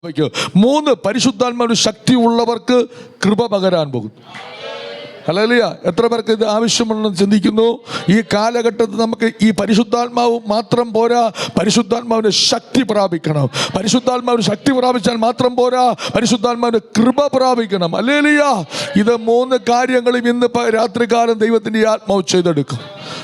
3 പരിശുദ്ധാത്മാവിന് ശക്തിയുള്ളവർക്ക് കൃപ പകരാൻ പോകുന്നു. ഹല്ലേലൂയ. എത്ര പേർക്ക് ഇത് ആവശ്യമുണ്ടെന്ന് ചിന്തിക്കുന്നു? ഈ കാലഘട്ടത്തിൽ നമുക്ക് ഈ പരിശുദ്ധാത്മാവ് മാത്രം പോരാ, പരിശുദ്ധാത്മാവിന് ശക്തി പ്രാപിക്കണം. പരിശുദ്ധാത്മാവിന് ശക്തി പ്രാപിച്ചാൽ മാത്രം പോരാ, പരിശുദ്ധാത്മാവിന് കൃപ പ്രാപിക്കണം. ഹല്ലേലൂയ. ഇത് 3 കാര്യങ്ങളും ഇന്ന് രാത്രികാലം ദൈവത്തിൻ്റെ ആത്മാവ് ചെയ്തെടുക്കും.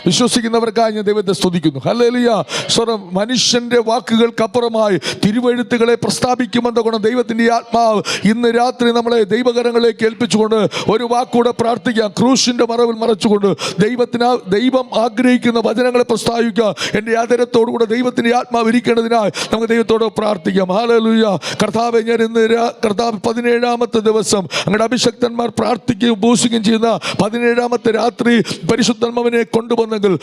വിശ്വസിക്കുന്നവർക്കായി ഞാൻ ദൈവത്തെ സ്തുതിക്കുന്നു. ഹല്ലേലൂയ. സ്വരം മനുഷ്യന്റെ വാക്കുകൾക്കപ്പുറമായി തിരുവെഴുത്തുകളെ പ്രസ്താവിക്കുമെന്ന ഗുണം ദൈവത്തിൻ്റെ ആത്മാവ് ഇന്ന് രാത്രി നമ്മളെ ദൈവകരങ്ങളിലേക്ക് ഏൽപ്പിച്ചുകൊണ്ട് ഒരു വാക്കൂടെ പ്രാർത്ഥിക്കാം. ക്രൂശിന്റെ മറവിൽ മറച്ചുകൊണ്ട് ദൈവം ആഗ്രഹിക്കുന്ന വചനങ്ങളെ പ്രസ്താവിക്കുക. എൻ്റെ ആദരത്തോടുകൂടെ ദൈവത്തിൻ്റെ ആത്മാവ് ഇരിക്കേണ്ടതിനായി നമുക്ക് ദൈവത്തോട് പ്രാർത്ഥിക്കാം. ഹല്ലേലൂയ. കർത്താവേ, ഞാൻ ഇന്ന് കർത്താവ് 17ാമത്തെ ദിവസം അങ്ങയുടെ അഭിഷക്തന്മാർ പ്രാർത്ഥിക്കുകയും ഉപവസിക്കുകയും ചെയ്യുന്ന 17ാമത്തെ രാത്രി പരിശുദ്ധാത്മാവിനെ കൊണ്ടുവന്നെങ്കിൽ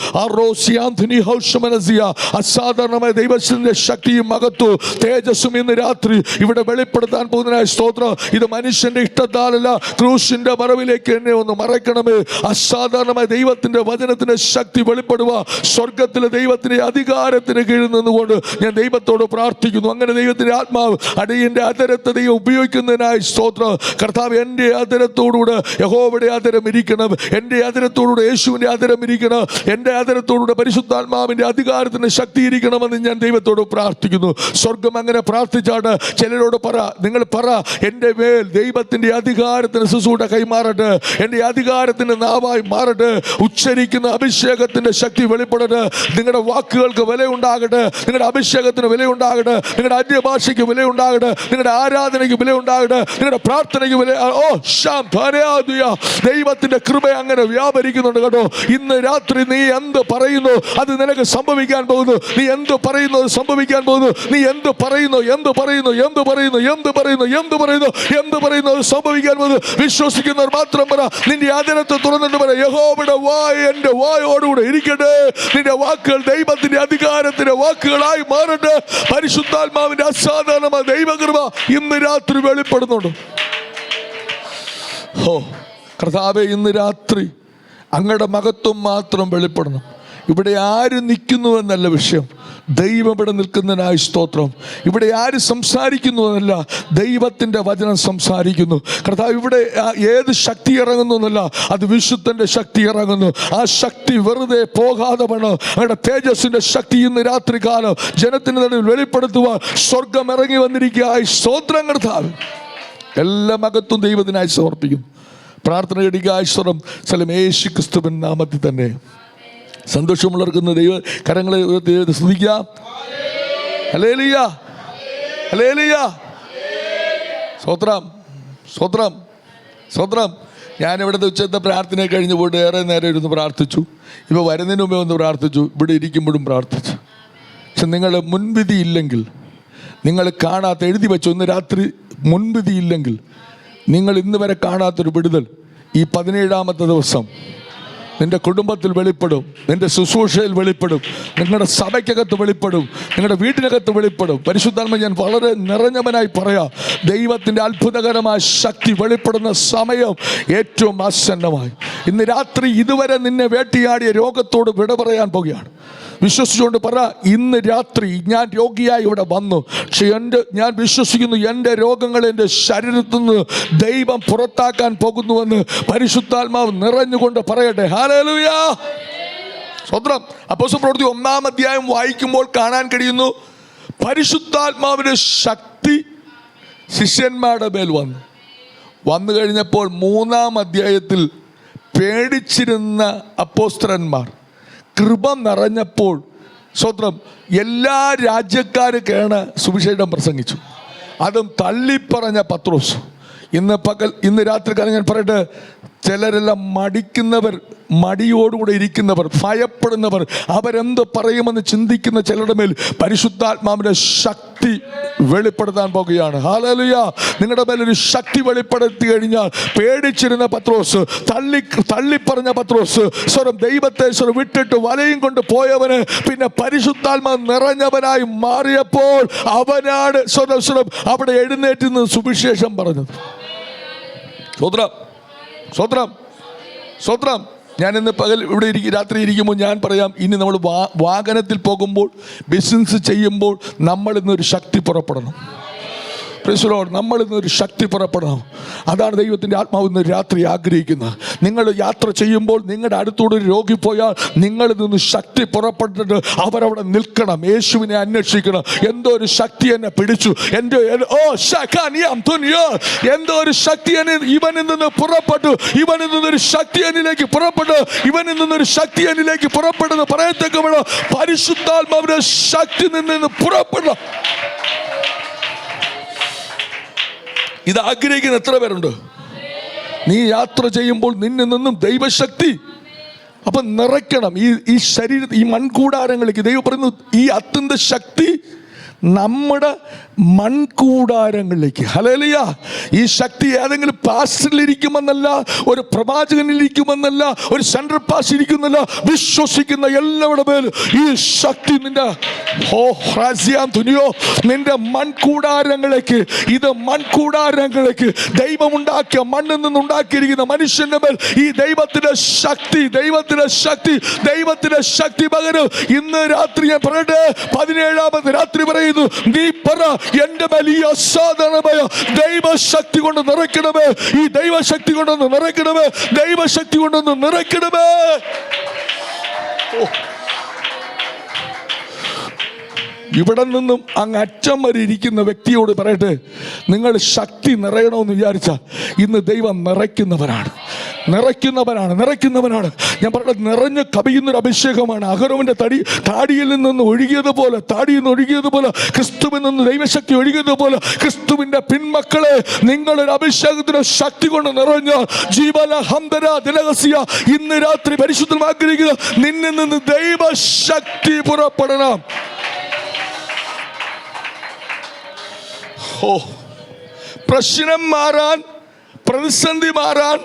അസാധാരണമായ ദൈവത്തിന്റെ ശക്തിയും മഹത്വവും തേജസ്സും ഇന്ന് രാത്രി ഇവിടെ വെളിപ്പെടുത്താൻ പോകുന്നതിനായി സ്തോത്രം. ഇത് മനുഷ്യന്റെ ഇഷ്ടത്താലല്ല, ക്രൂശിന്റെ മറവിലേക്ക് എന്നെ ഒന്ന് മറയ്ക്കണമേ. അസാധാരണമായ ദൈവത്തിന്റെ വചനത്തിന്റെ ശക്തി വെളിപ്പെടുക. സ്വർഗത്തിലെ ദൈവത്തിന്റെ അധികാരത്തിന് കീഴിൽ നിന്നുകൊണ്ട് ഞാൻ ദൈവത്തോട് പ്രാർത്ഥിക്കുന്നു. അങ്ങനെ ദൈവത്തിന്റെ ആത്മാവ് അടിയന്റെ അധരത്തെ ദൈവം ഉപയോഗിക്കുന്നതിനായി സ്തോത്രം. കർത്താവ്, എൻ്റെ അധരത്തോടുകൂടെ യഹോവയുടെ അധരം ഇരിക്കണം, എൻ്റെ അധരത്തോടുകൂടെ യേശുവിന്റെ അധരം ഇരിക്കണം, എൻ്റെ ആദരത്തോടുകൂടെ പരിശുദ്ധാത്മാവിൻ്റെ അധികാരത്തിന് ശക്തി ഇരിക്കണമെന്ന് ഞാൻ ദൈവത്തോട് പ്രാർത്ഥിക്കുന്നു. സ്വർഗം അങ്ങനെ പ്രാർത്ഥിച്ചാട്ട് ചിലരോട് നിങ്ങൾ പറ, എൻ്റെ മേൽ ദൈവത്തിൻ്റെ അധികാരത്തിന് ശുശ്രൂഷ കൈമാറട്ടെ, എൻ്റെ അധികാരത്തിൻ്റെ നാവായി മാറട്ടെ, ഉച്ചരിക്കുന്ന അഭിഷേകത്തിൻ്റെ ശക്തി വെളിപ്പെടട്ടെ. നിങ്ങളുടെ വാക്കുകൾക്ക് വിലയുണ്ടാകട്ടെ, നിങ്ങളുടെ അഭിഷേകത്തിന് വിലയുണ്ടാകട്ടെ, നിങ്ങളുടെ അന്യഭാഷയ്ക്ക് വിലയുണ്ടാകട്ടെ, നിങ്ങളുടെ ആരാധനയ്ക്ക് വിലയുണ്ടാകട്ടെ, നിങ്ങളുടെ പ്രാർത്ഥനയ്ക്ക് വില. ദൈവത്തിൻ്റെ കൃപ അങ്ങനെ വ്യാപരിക്കുന്നുണ്ട് കേട്ടോ. ഇന്ന് രാത്രി നീ എന്ത് പറയുന്നു അത് നിനക്ക് സംഭവിക്കാൻ പോകുന്നു. നീ എന്ത് പറയുന്നു അത് സംഭവിക്കാൻ പോകുന്നു. നീ എന്ത് പറയുന്നു അത് സംഭവിക്കാൻ പോകുന്നു. വിശ്വസിക്കുന്നവർ മാത്രം പറ. നിന്റെ ആദരത്തെ തുറന്നിട്ട് പറ, യഹോവയുടെ വായ് എൻ്റെ വായോടുകൂടെ ഇരിക്കട്ടെ. നിന്റെ വാക്കുകൾ ദൈവത്തിന്റെ അധികാരത്തിന്റെ വാക്കുകളായി മാറട്ടെ. പരിശുദ്ധാത്മാവിന്റെ അസാധാരണമായ ദൈവകൃപ ഇന്ന് രാത്രി വെളിപ്പെടുന്നുണ്ട്. കർത്താവേ, ഇന്ന് രാത്രി അങ്ങയുടെ മഹത്വം മാത്രം വെളിപ്പെടണം. ഇവിടെ ആര് നിൽക്കുന്നു എന്നല്ല വിഷയം, ദൈവം ഇവിടെ നിൽക്കുന്നതിനായി സ്തോത്രം. ഇവിടെ ആര് സംസാരിക്കുന്നു എന്നല്ല, ദൈവത്തിൻ്റെ വചനം സംസാരിക്കുന്നു. കർത്താവ്, ഇവിടെ ഏത് ശക്തി ഇറങ്ങുന്നു എന്നല്ല, അത് വിശുദ്ധൻ്റെ ശക്തി ഇറങ്ങുന്നു. ആ ശക്തി വെറുതെ പോകാതെ വേണം. അങ്ങയുടെ തേജസ്സിൻ്റെ ശക്തി ഇന്ന് രാത്രി കാലം ജനത്തിന് നടുവിൽ വെളിപ്പെടുത്തുവാൻ സ്വർഗം ഇറങ്ങി വന്നിരിക്കുകയായി സ്തോത്രം. കർത്താവ്, എല്ലാ മഹത്വം ദൈവത്തിനായി സമർപ്പിക്കുന്നു. പ്രാർത്ഥന കേൾക്കുക. സ്ഥലം യേശു ക്രിസ്തുവിൻ നാമത്തിൽ തന്നെ. സന്തോഷമുള്ളവർക്ക് ദൈവ കരങ്ങളെ സ്തുതിക്കാം. Hallelujah, hallelujah. സ്വത്രം, സ്വത്രം, സ്വത്രം. ഞാനിവിടുത്തെ ഉച്ചത്തെ പ്രാർത്ഥന കഴിഞ്ഞ് പോയിട്ട് ഏറെ നേരം ഇരുന്ന് പ്രാർത്ഥിച്ചു. ഇപ്പോൾ വരുന്നതിന് മുമ്പേ ഒന്ന് പ്രാർത്ഥിച്ചു, ഇവിടെ ഇരിക്കുമ്പോഴും പ്രാർത്ഥിച്ചു. പക്ഷെ നിങ്ങൾ മുൻവിധി ഇല്ലെങ്കിൽ, നിങ്ങൾ കാണാത്ത എഴുതി വെച്ചു ഇന്ന് രാത്രി മുൻവിധി ഇല്ലെങ്കിൽ, നിങ്ങൾ ഇന്ന് വരെ കാണാത്തൊരു വിടുതൽ ഈ 17ാമത്തെ ദിവസം നിന്റെ കുടുംബത്തിൽ വെളിപ്പെടും, നിന്റെ ശുശ്രൂഷയിൽ വെളിപ്പെടും, നിങ്ങളുടെ സഭയ്ക്കകത്ത് വെളിപ്പെടും, നിങ്ങളുടെ വീട്ടിനകത്ത് വെളിപ്പെടും. പരിശുദ്ധാത്മ, ഞാൻ വളരെ നിറഞ്ഞവനായി പറയാം, ദൈവത്തിൻ്റെ അത്ഭുതകരമായ ശക്തി വെളിപ്പെടുന്ന സമയം ഏറ്റവും ആസന്നമായി. ഇന്ന് രാത്രി ഇതുവരെ നിന്നെ വേട്ടിയാടിയ രോഗത്തോട് വിട പറയാൻ പോകുകയാണ്. വിശ്വസിച്ചുകൊണ്ട് പറ, ഇന്ന് രാത്രി ഞാൻ രോഗിയായി ഇവിടെ വന്നു, പക്ഷെ ഞാൻ വിശ്വസിക്കുന്നു എൻ്റെ രോഗങ്ങൾ എൻ്റെ ശരീരത്തിൽ നിന്ന് ദൈവം പുറത്താക്കാൻ പോകുന്നുവെന്ന് പരിശുദ്ധാത്മാവ് നിറഞ്ഞുകൊണ്ട് പറയട്ടെ. ഹല്ലേലൂയ, സ്വത്രം. അപ്പോസ്തല പ്രവൃത്തി 1-ാം അധ്യായം വായിക്കുമ്പോൾ കാണാൻ കഴിയുന്നു, പരിശുദ്ധാത്മാവിൻ്റെ ശക്തി ശിഷ്യന്മാരുടെ മേൽ വന്നു കഴിഞ്ഞപ്പോൾ 3-ാം അധ്യായത്തിൽ പേടിച്ചിരുന്ന അപ്പോസ്തലന്മാർ കൃപ നിറഞ്ഞപ്പോൾ സ്വത്രം എല്ലാ രാജ്യക്കാർക്കാണ് സുവിശേഷം പ്രസംഗിച്ചു. അതും തള്ളിപ്പറഞ്ഞ പത്രോസ്. ഇന്ന് രാത്രിക്കാലം ഞാൻ പറയട്ടെ, ചിലരെല്ലാം മടിക്കുന്നവർ, മടിയോടുകൂടെ ഇരിക്കുന്നവർ, ഭയപ്പെടുന്നവർ, അവരെന്ത് പറയുമെന്ന് ചിന്തിക്കുന്ന ചിലരുടെ മേൽ പരിശുദ്ധാത്മാവിൻ്റെ ശക്തി വെളിപ്പെടുത്താൻ പോകുകയാണ്. ഹല്ലേലൂയ. നിങ്ങളുടെ മേലൊരു ശക്തി വെളിപ്പെടുത്തി കഴിഞ്ഞാൽ പേടിച്ചിരുന്ന പത്രോസ്, തള്ളിപ്പറഞ്ഞ പത്രോസ്, ദൈവത്തെ വിട്ടിട്ട് വലയും കൊണ്ട് പോയവന് പിന്നെ പരിശുദ്ധാത്മാവ് നിറഞ്ഞവനായി മാറിയപ്പോൾ അവനാണ് അവിടെ എഴുന്നേറ്റ് നിന്ന് സുവിശേഷം പറഞ്ഞത്. സ്വത്രം, സ്വത്രം, സ്വത്രം. ഞാൻ ഇന്ന് പകൽ ഇവിടെ രാത്രി ഇരിക്കുമ്പോൾ ഞാൻ പറയാം, ഇനി നമ്മൾ വാഹനത്തിൽ പോകുമ്പോൾ, ബിസിനസ് ചെയ്യുമ്പോൾ നമ്മൾ ഇന്നൊരു ശക്തി പുറപ്പെടണം. Praise the Lord. നമ്മളിൽ നിന്നൊരു ശക്തി പുറപ്പെടണം. അതാണ് ദൈവത്തിൻ്റെ ആത്മാവ് ഇന്ന് രാത്രി ആഗ്രഹിക്കുന്നത്. നിങ്ങൾ യാത്ര ചെയ്യുമ്പോൾ നിങ്ങളുടെ അടുത്തൂടെ ഒരു രോഗി പോയാൽ നിങ്ങളിൽ നിന്ന് ശക്തി പുറപ്പെട്ടിട്ട് അവരവിടെ നിൽക്കണം, യേശുവിനെ അന്വേഷിക്കണം. എന്തോ ഒരു ശക്തി എന്നെ പിടിച്ചു, എന്തോ ഒരു ശക്തി ഇവനിൽ നിന്ന് പുറപ്പെട്ടു, ഇവനിൽ നിന്നൊരു ശക്തി എന്നിലേക്ക് പുറപ്പെട്ടു, ഇവനിൽ നിന്നൊരു ശക്തി എന്നിലേക്ക് പുറപ്പെടുന്നു പറയത്തക്കവണ്ണം പരിശുദ്ധാത്മാവിന്റെ ശക്തി നിന്ന് പുറപ്പെടണം. ഇത് ആഗ്രഹിക്കുന്ന എത്ര പേരുണ്ട്? നീ യാത്ര ചെയ്യുമ്പോൾ നിന്നിൽ നിന്നും ദൈവശക്തി അപ്പൊ നിറയ്ക്കണം. ഈ ശരീരത്തിൽ, ഈ മൺകൂടാരങ്ങളിലേക്ക് ദൈവം പറയുന്നു, ഈ അത്യന്ത ശക്തി നമ്മുടെ മൺകൂടാരങ്ങളിലേക്ക്. ഹല്ലേലൂയ. ഈ ശക്തി ഏതെങ്കിലും പാസ്റ്ററിലിരിക്കുമെന്നല്ല, ഒരു പ്രവാചകനിലിരിക്കുമെന്നല്ല, ഒരു സെൻട്രൽ പാസ്റ്റർ ഇരിക്കുന്നില്ല. വിശ്വസിക്കുന്ന എല്ലാവരുടെ മേലും ഈ ശക്തി നിന്റെ നിന്റെ മൺകൂടാരങ്ങളിലേക്ക്, ഇത് മൺകൂടാരങ്ങളിലേക്ക് ദൈവമുണ്ടാക്കിയ മണ്ണിൽ നിന്നുണ്ടാക്കിയിരിക്കുന്ന മനുഷ്യന്റെ മേൽ ഈ ദൈവത്തിന്റെ ശക്തി, ദൈവത്തിന്റെ ശക്തി, ദൈവത്തിന്റെ ശക്തി പകരും. ഇന്ന് രാത്രി ഞാൻ പറയട്ടെ, 17ാമത് രാത്രി പറയുന്നു, നീ പറ, എന്റെ വലിയ അസാധാരണമായ ദൈവശക്തി കൊണ്ട് നിറയ്ക്കണമേ, ഈ ദൈവശക്തി കൊണ്ടൊന്ന് നിറയ്ക്കണമേ, ദൈവശക്തി കൊണ്ടൊന്ന് നിറയ്ക്കണമേ. ഇവിടെ നിന്നും അങ്ങ് അറ്റം വരെ ഇരിക്കുന്ന വ്യക്തിയോട് പറയട്ടെ, നിങ്ങൾ ശക്തി നിറയണമെന്ന് വിചാരിച്ചാൽ ഇന്ന് ദൈവം നിറയ്ക്കുന്നവരാണ്, നിറയ്ക്കുന്നവനാണ്, നിറയ്ക്കുന്നവനാണ്. ഞാൻ പറഞ്ഞത് നിറഞ്ഞ് കവിയുന്നൊരു അഭിഷേകമാണ്. അഹരോന്റെ താടിയിൽ നിന്ന് ഒഴുകിയതുപോലെ, താടിയിൽ നിന്ന് ഒഴുകിയതുപോലെ, ക്രിസ്തുവിൽ നിന്ന് ദൈവശക്തി ഒഴുകിയതുപോലെ, ക്രിസ്തുവിന്റെ പിന്മക്കളെ നിങ്ങളൊരു അഭിഷേകത്തിന് ശക്തി കൊണ്ട് നിറഞ്ഞ ജീവന ഹംദര ദിലഹസിയ ഇന്ന് രാത്രി പരിശുദ്ധം ആഗ്രഹിക്കുക, നിന്നിൽ നിന്ന് ദൈവശക്തി പുറപ്പെടണം. പ്രശ്നം മാറാൻ, പ്രതിസന്ധി മാറാൻ,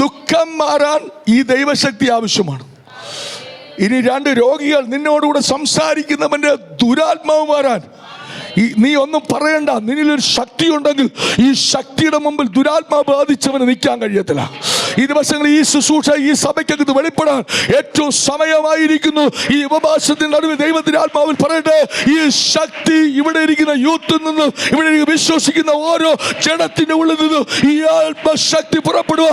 ദുഃഖം മാറാൻ ഈ ദൈവശക്തി ആവശ്യമാണ്. ഇനി 2 രോഗികൾ നിന്നോടുകൂടെ സംസാരിക്കുന്നവന്റെ ദുരാത്മാവ് മാറാൻ നീ ഒന്നും പറയണ്ട. നിന്നിലൊരു ശക്തി ഉണ്ടെങ്കിൽ ഈ ശക്തിയുടെ മുമ്പിൽ ദുരാത്മാവ് ബാധിച്ചവന് നിൽക്കാൻ കഴിയത്തില്ല. ഈ ദിവസങ്ങളിൽ ഈ ശുശ്രൂഷ, ഈ സഭയ്ക്കകത്ത് വെളിപ്പെടാൻ ഏറ്റവും സമയമായിരിക്കുന്നു. ഈ ഉപവാസത്തിന്റെ നടുവിൽ ദൈവത്തിന്റെ ആത്മാവിൽ പറയട്ടെ, ഈ ശക്തി ഇവിടെ ഇരിക്കുന്ന യൂത്തിൽ നിന്ന്, ഇവിടെ വിശ്വസിക്കുന്ന ഓരോ ജനത്തിന്റെ ഉള്ളിൽ നിന്ന് ഈ ആത്മശക്തി പുറപ്പെടുക.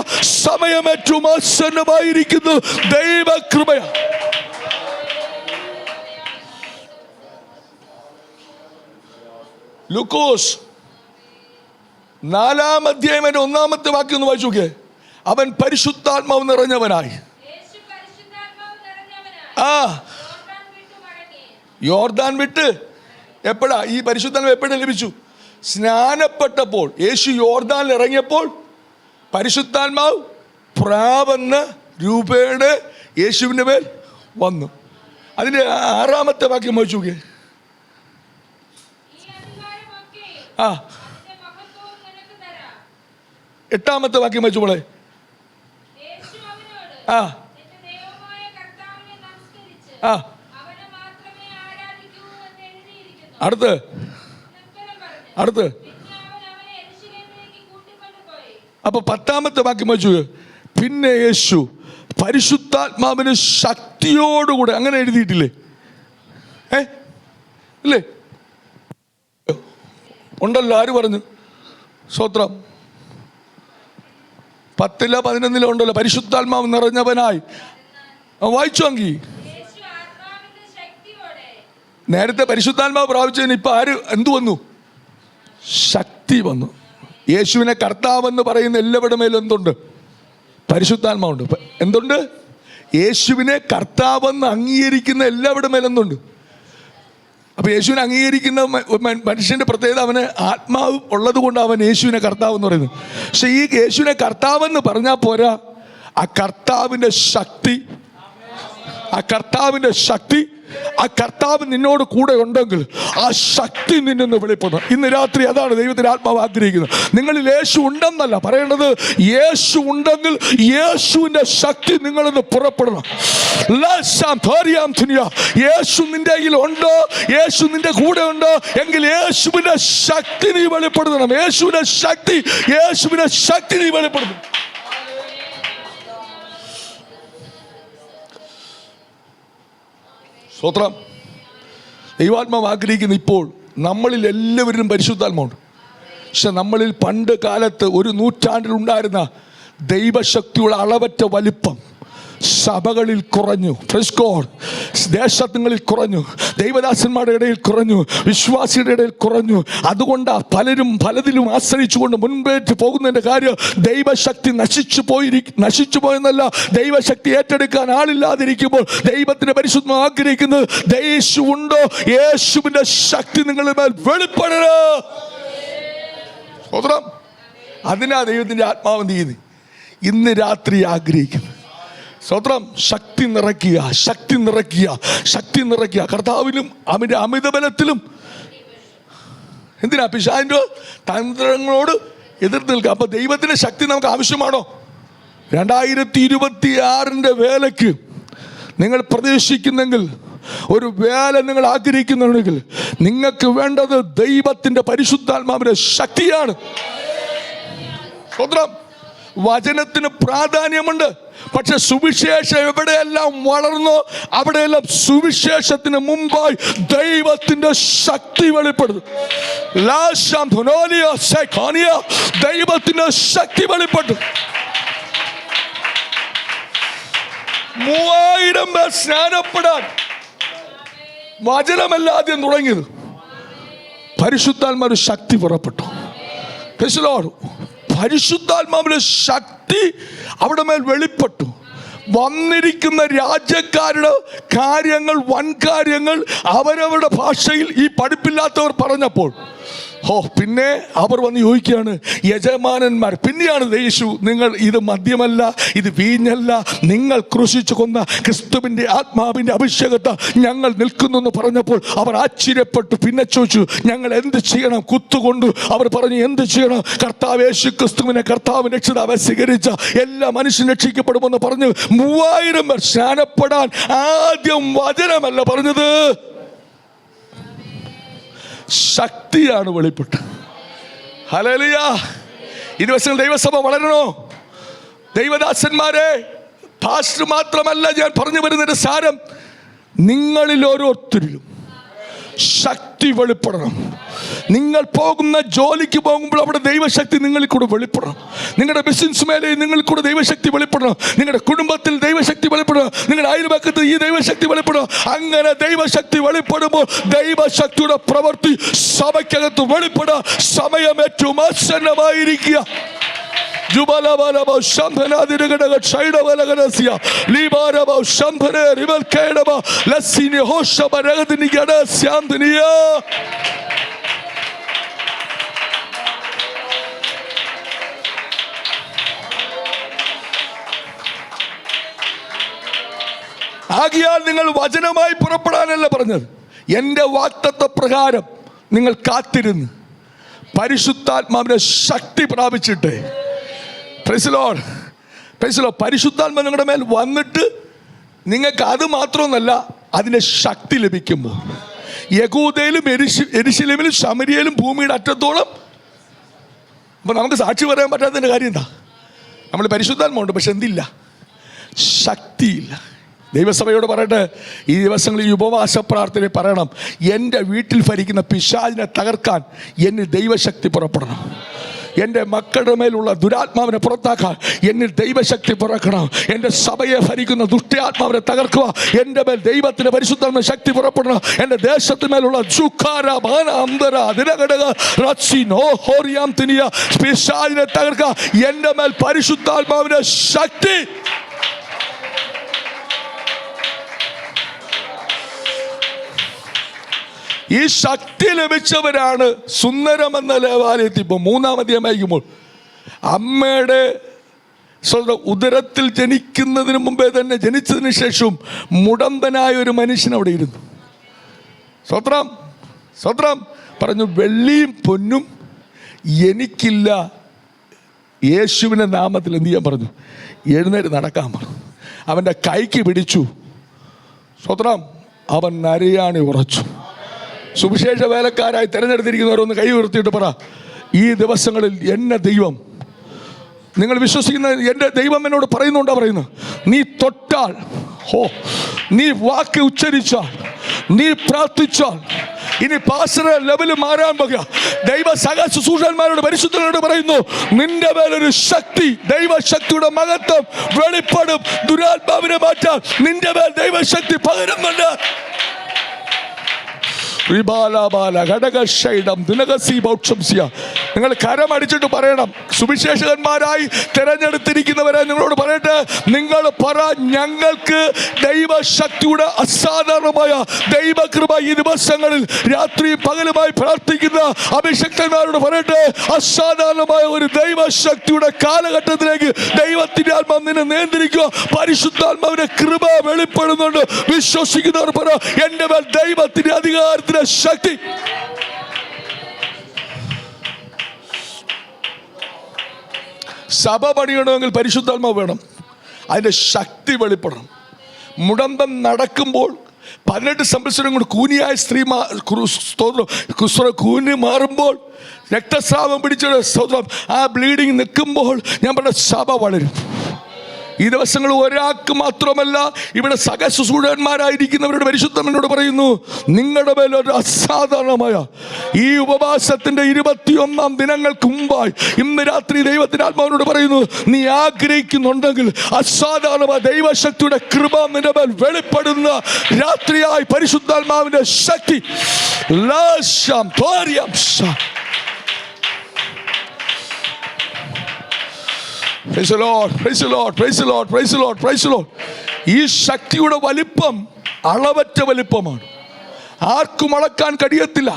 സമയം ഏറ്റവും ആസന്നമായിരിക്കുന്നു. ദൈവകൃപയാണ്. ലൂക്കോസ് 4-ാം അധ്യായം 1-ാമത്തെ വാക്യം ഒന്ന് വായിച്ചു നോക്കിയേ. അവൻ പരിശുദ്ധാത്മാവ് നിറഞ്ഞവനായി. യോർദാൻ വിട്ട് എപ്പോഴാ ഈ പരിശുദ്ധാത്മാവ് എപ്പോഴും ലഭിച്ചു? സ്നാനപ്പെട്ടപ്പോൾ. യേശു യോർദാനിൽ ഇറങ്ങിയപ്പോൾ പരിശുദ്ധാത്മാവ് പ്രാവെന്ന രൂപയുടെ യേശുവിൻ്റെ മേൽ വന്നു. അതിൻ്റെ 6-ാമത്തെ വാക്യം വായിച്ചു നോക്കിയേ. 8-ാമത്തെ വാക്യം വായിച്ചു മോളെ. അടുത്ത് അപ്പൊ 10-ാമത്തെ വാക്യം വായിച്ചു. പിന്നെ യേശു പരിശുദ്ധാത്മാവിന് ശക്തിയോടുകൂടെ, അങ്ങനെ എഴുതിയിട്ടില്ലേ? ഇല്ലേ? ഉണ്ടല്ലോ. ആര് പറഞ്ഞു? സ്തോത്രം. 10-ലോ 11-ലോ ഉണ്ടല്ലോ, പരിശുദ്ധാത്മാവ് നിറഞ്ഞവനായി. വായിച്ചോങ്കി. നേരത്തെ പരിശുദ്ധാത്മാവ് പ്രാപിച്ചതിന് ഇപ്പൊ എന്തു വന്നു? ശക്തി വന്നു. യേശുവിനെ കർത്താവെന്ന് പറയുന്ന എല്ലാവരുടെ മേലും എന്തുണ്ട്? പരിശുദ്ധാത്മാവുണ്ട്. എന്തുണ്ട്? യേശുവിനെ കർത്താവെന്ന് അംഗീകരിക്കുന്ന എല്ലാവരുടെ മേലും എന്തുണ്ട്? അപ്പൊ യേശുവിനെ അംഗീകരിക്കുന്ന മനുഷ്യന്റെ പ്രത്യേകത, അവന് ആത്മാവ് ഉള്ളത് കൊണ്ട് അവൻ യേശുവിനെ കർത്താവ് എന്ന് പറയുന്നത്. പക്ഷെ ഈ യേശുവിനെ കർത്താവെന്ന് പറഞ്ഞാൽ പോരാ, ആ കർത്താവിന്റെ ശക്തി, ആ കർത്താവിന്റെ ശക്തി, ആ കർത്താവ് നിന്നോട് കൂടെ ഉണ്ടെങ്കിൽ ആ ശക്തി നിന്നെ വെളിപ്പെടണം. ഇന്ന് രാത്രി അതാണ് ദൈവത്തിന്റെ ആത്മാവ് ആഗ്രഹിക്കുന്നത്. നിങ്ങളിൽ യേശു ഉണ്ടെന്നല്ല പറയേണ്ടത്, യേശു ഉണ്ടെങ്കിൽ യേശുവിന്റെ ശക്തി നിങ്ങളിൽ നിന്ന് പുറപ്പെടണം. യേശു നിന്റെ കയ്യിൽ ഉണ്ടോ, യേശു നിന്റെ കൂടെ ഉണ്ടോ എങ്കിൽ യേശുവിന്റെ ശക്തി നീ വെളിപ്പെടുത്തണം. യേശുവിന്റെ ശക്തി, യേശുവിന്റെ ശക്തി നീ വെളിപ്പെടുത്തണം. സ്തോത്രം. ദൈവാത്മാവ് ആഗ്രഹിക്കുന്ന ഇപ്പോൾ നമ്മളിൽ എല്ലാവരും പരിശുദ്ധാത്മാവുണ്ട്. പക്ഷെ നമ്മളിൽ പണ്ട് കാലത്ത് ഒരു നൂറ്റാണ്ടിലുണ്ടായിരുന്ന ദൈവശക്തിയുടെ അളവറ്റ വലിപ്പം സഭകളിൽ കുറഞ്ഞു. Praise God. ദേശങ്ങളിൽ കുറഞ്ഞു, ദൈവദാസന്മാരുടെ ഇടയിൽ കുറഞ്ഞു, വിശ്വാസിയുടെ ഇടയിൽ കുറഞ്ഞു. അതുകൊണ്ടാണ് പലരും പലതിലും ആശ്രയിച്ചുകൊണ്ട് മുൻപേറ്റ് പോകുന്നതിൻ്റെ കാര്യം ദൈവശക്തി നശിച്ചു പോയെന്നല്ല, ദൈവശക്തി ഏറ്റെടുക്കാൻ ആളില്ലാതിരിക്കുമ്പോൾ ദൈവത്തിൻ്റെ പരിശുദ്ധം ആഗ്രഹിക്കുന്നത് യേശു ഉണ്ടോ, യേശുവിൻ്റെ ശക്തി നിങ്ങളുടെ മേൽ വെളിപ്പെടണം. അതിനാ ദൈവത്തിൻ്റെ ആത്മാവ് നീതി ഇന്ന് രാത്രി ആഗ്രഹിക്കുന്നു. സ്വത്രം. ശക്തി നിറയ്ക്കുക, ശക്തി നിറയ്ക്കുക, ശക്തി നിറയ്ക്കുക. കർത്താവിലും അവൻ്റെ അമിതബലത്തിലും എന്തിനാ പിശാചിൻ്റെ തന്ത്രങ്ങളോട് എതിർത്ത് നിൽക്കുക. അപ്പൊ ദൈവത്തിന്റെ ശക്തി നമുക്ക് ആവശ്യമാണോ? 2026 വേലയ്ക്ക് നിങ്ങൾ പ്രതീക്ഷിക്കുന്നെങ്കിൽ, ഒരു വേല നിങ്ങൾ ആഗ്രഹിക്കുന്നുണ്ടെങ്കിൽ, നിങ്ങൾക്ക് വേണ്ടത് ദൈവത്തിന്റെ പരിശുദ്ധാത്മാവിന്റെ ശക്തിയാണ്. സ്വത്രം. വചനത്തിന് പ്രാധാന്യമുണ്ട്, പക്ഷെ സുവിശേഷം എവിടെയെല്ലാം വളർന്നോ അവിടെയെല്ലാം സുവിശേഷത്തിന് മുമ്പായി ദൈവത്തിന്റെ ശക്തി വെളിപ്പെടുന്നു. ദൈവത്തിന്റെ ശക്തി വെളിപ്പെട്ടു. 3000 പേർ സ്നാനപ്പെടാൻ വചനമല്ല ആദ്യം തുടങ്ങിയത്, പരിശുദ്ധാത്മാവിന്റെ ശക്തി പുറപ്പെട്ടു. പരിശുദ്ധാത്മാവിന്റെ ശക്തി അവിടെ മേൽ വെളിപ്പെട്ടു. വന്നിരിക്കുന്ന രാജ്യക്കാരുടെ കാര്യങ്ങൾ, വൻകാര്യങ്ങൾ അവരവരുടെ ഭാഷയിൽ ഈ പഠിപ്പില്ലാത്തവർ പറഞ്ഞപ്പോൾ പിന്നെ അവർ വന്ന് ചോദിക്കുകയാണ്, യജമാനന്മാർ. പിന്നെയാണ് യേശു, നിങ്ങൾ ഇത് മദ്യമല്ല, ഇത് വീഞ്ഞല്ല, നിങ്ങൾ ക്രൂശിച്ചു കൊന്ന ക്രിസ്തുവിൻ്റെ ആത്മാവിൻ്റെ അഭിഷേകത്താൽ ഞങ്ങൾ നിൽക്കുന്നു എന്ന് പറഞ്ഞപ്പോൾ അവർ ആശ്ചര്യപ്പെട്ടു. പിന്നെ ചോദിച്ചു, ഞങ്ങൾ എന്ത് ചെയ്യണം? കുത്തുകൊണ്ടു അവർ പറഞ്ഞു, എന്ത് ചെയ്യണം? കർത്താവ് യേശു ക്രിസ്തുവിനെ കർത്താവ് രക്ഷിതാവെ സ്വീകരിച്ച എല്ലാ മനുഷ്യൻ രക്ഷിക്കപ്പെടുമെന്ന് പറഞ്ഞു. 3000 പേർ സ്നാനപ്പെടാൻ ആദ്യം വചനമല്ല പറഞ്ഞത്, ശക്തിയാണ് വെളിപ്പെട്ടത്. ഹല്ലേലൂയ. ഈ ദിവസങ്ങൾ ദൈവസഭ വളരണോ? ദൈവദാസന്മാരെ, പാസ്റ്റർ മാത്രമല്ല ഞാൻ പറഞ്ഞു വരുന്നതിന്റെ സാരം, നിങ്ങളിൽ ഓരോരുത്തരിലും ശക്തി വെളിപ്പെടണം. നിങ്ങൾ പോകുന്ന ജോലിക്ക് പോകുമ്പോൾ അവിടെ ദൈവശക്തി നിങ്ങളിൽ കൂടെ വെളിപ്പെടണം. നിങ്ങളുടെ ബിസിനസ് മേഖലയിൽ നിങ്ങളിൽ കൂടെ ദൈവശക്തി വെളിപ്പെടണം. നിങ്ങളുടെ കുടുംബത്തിൽ ദൈവശക്തി വെളിപ്പെടണം. നിങ്ങളുടെ അയൽപക്കത്ത് ഈ ദൈവശക്തി വെളിപ്പെടണം. അങ്ങനെ ദൈവശക്തി വെളിപ്പെടുമ്പോൾ ദൈവശക്തിയുടെ പ്രവൃത്തി സഭയ്ക്കകത്ത് വെളിപ്പെടാൻ സമയം ഏറ്റവും ആസന്നമായിരിക്കുക. ആകിയാൽ നിങ്ങൾ വചനമായി പുറപ്പെടാനല്ല പറഞ്ഞത്, എൻ്റെ വാഗ്ദത്ത പ്രകാരം നിങ്ങൾ കാത്തിരുന്ന് പരിശുദ്ധാത്മാവിന്റെ ശക്തി പ്രാപിച്ചിട്ട്. പരിശുദ്ധാത്മ നിങ്ങളുടെ മേൽ വന്നിട്ട് നിങ്ങൾക്ക് അത് മാത്രമൊന്നല്ല, അതിൻ്റെ ശക്തി ലഭിക്കുമ്പോൾ യഹൂദയിലും യെരൂശലേമിലും ശമരിയയിലും ഭൂമിയുടെ അറ്റത്തോളം. അപ്പം നമുക്ക് സാക്ഷി പറയാൻ പറ്റാത്തതിൻ്റെ കാര്യം എന്താ? നമ്മൾ പരിശുദ്ധാത്മയുണ്ട്, പക്ഷെ എന്തില്ല? ശക്തിയില്ല. ദൈവസഭയോട് പറയട്ടെ, ഈ ദിവസങ്ങളിൽ ഈ ഉപവാസ പ്രാർത്ഥന പറയണം, എൻ്റെ വീട്ടിൽ ഭരിക്കുന്ന പിശാചിനെ തകർക്കാൻ എന്നിൽ ദൈവശക്തി പുറപ്പെടണം. എൻ്റെ മക്കളുടെ മേലുള്ള ദുരാത്മാവിനെ പുറത്താക്കാൻ എന്നിൽ ദൈവശക്തി പുറക്കണം. എൻ്റെ സഭയെ ഭരിക്കുന്ന ദുഷ്ടാത്മാവിനെ തകർക്കുക എൻ്റെ മേൽ ദൈവത്തിൻ്റെ പരിശുദ്ധാത്മ ശക്തി പുറപ്പെടണം. എൻ്റെ ദേശത്തിന്മേലുള്ള പിശാചിനെ തകർക്കുക എൻ്റെ മേൽ പരിശുദ്ധാത്മാവിന്റെ ശക്തി. ഈ ശക്തി ലഭിച്ചവരാണ് സുന്ദരമെന്ന ലേവാലയത്തിൽ. ഇപ്പോൾ 3-ാം അധ്യായമായിരിക്കുമ്പോൾ അമ്മയുടെ ഉദരത്തിൽ ജനിക്കുന്നതിന് മുമ്പേ തന്നെ, ജനിച്ചതിന് ശേഷവും മുടന്തനായ ഒരു മനുഷ്യൻ അവിടെ ഇരുന്നു. സ്വത്രം സ്വത്രം പറഞ്ഞു, വെള്ളിയും പൊന്നും എനിക്കില്ല, യേശുവിൻ്റെ നാമത്തിൽ എന്ത് ചെയ്യാൻ പറഞ്ഞു? എഴുന്നേറ്റ് നടക്കാൻ പറഞ്ഞു. അവൻ്റെ കൈക്ക് പിടിച്ചു. സ്വത്രം. അവൻ നരയാണി ഉറച്ചു. സുവിശേഷ വേലക്കാരായി തിരഞ്ഞെടുത്തിരിക്കുന്നവരൊന്ന് കൈ ഉയർത്തിയിട്ട് പറ, ഈ ദിവസങ്ങളിൽ എന്നെ ദൈവം, നിങ്ങൾ വിശ്വസിക്കുന്ന എൻ്റെ ദൈവം എന്നോട് പറയുന്നുണ്ടാ പറയുന്നു, നീ തൊട്ടാൽ, നീ വാക്ക് ഉച്ചരിച്ചാൽ, നീ പ്രാർത്ഥിച്ചാൽ ഇനി പാസ്റ്റർ ലെവൽ മാറാൻ പോകുക. ദൈവ സഹ ശുശ്രൂഷന്മാരോട് പരിശുദ്ധരോട് പറയുന്നു, നിന്റെ മേലൊരു ശക്തി, ദൈവശക്തിയുടെ മഹത്വം വെളിപ്പെടും. ദുരാത്മാവിനെ മാറ്റാൻ നിന്റെ മേൽ ദൈവശക്തി പകരുന്നുണ്ട്. നിങ്ങൾ കരമടിച്ചിട്ട് പറയണം, സുവിശേഷകന്മാരായി തിരഞ്ഞെടുത്തിരിക്കുന്നവരെ നിങ്ങളോട് പറയട്ടെ, നിങ്ങൾ പറ, ഞങ്ങൾക്ക് ദൈവശക്തിയുടെ അസാധാരണമായ ദൈവകൃപ ഈ ദിവസങ്ങളിൽ രാത്രി പകലുമായി പ്രാർത്ഥിക്കുന്ന അഭിഷക്തന്മാരോട് പറയട്ടെ, അസാധാരണമായ ഒരു ദൈവശക്തിയുടെ കാലഘട്ടത്തിലേക്ക് ദൈവത്തിന്റെ ആത്മാവ് നിന്നെ നിയന്ത്രിക്കുക. പരിശുദ്ധാത്മാവിന്റെ കൃപ വെളിപ്പെടുന്നുണ്ട്. വിശ്വസിക്കുന്നവർ പറ, എന്റെ മേൽ ദൈവത്തിന്റെ അധികാരത്തിന്റെ ശക്തി. സഭ പണിയണമെങ്കിൽ പരിശുദ്ധാത്മാവ് വേണം, അതിന്റെ ശക്തി വെളിപ്പെടണം. മുടന്തം നടക്കുമ്പോൾ 18 സംവത്സരം കൊണ്ട് കൂനിയായ സ്ത്രീ കൂനി മാറുമ്പോൾ, രക്തസ്രാവം പിടിച്ചൊരു സ്തോത്രം, ആ ബ്ലീഡിങ് നിൽക്കുമ്പോൾ ഞാൻ പറഞ്ഞ സഭ വളരും. ഈ ദിവസങ്ങൾ ഒരാൾക്ക് മാത്രമല്ല, ഇവിടെ സഹശുശ്രൂഷകന്മാരായിരിക്കുന്നവരുടെ പരിശുദ്ധനോട് പറയുന്നു, നിങ്ങളുടെ മേലൊരു അസാധാരണമായ ഈ ഉപവാസത്തിന്റെ 21 ദിനങ്ങൾക്ക് മുമ്പായി ഇന്ന് രാത്രി ദൈവത്തിന്റെ ആത്മാവിനോട് പറയുന്നു, നീ ആഗ്രഹിക്കുന്നുണ്ടെങ്കിൽ അസാധാരണമായ ദൈവശക്തിയുടെ കൃപ നിന്റെ മേൽ വെളിപ്പെടുന്ന രാത്രിയായി പരിശുദ്ധാത്മാവിന്റെ ശക്തി. Praise the Lord, praise the Lord, praise the Lord, praise the Lord, praise the Lord. ഈ ശക്തിയുടെ വലിപ്പം അളവറ്റ വലിപ്പമാണ്. ആർക്കും അളക്കാൻ കഴിയത്തില്ല.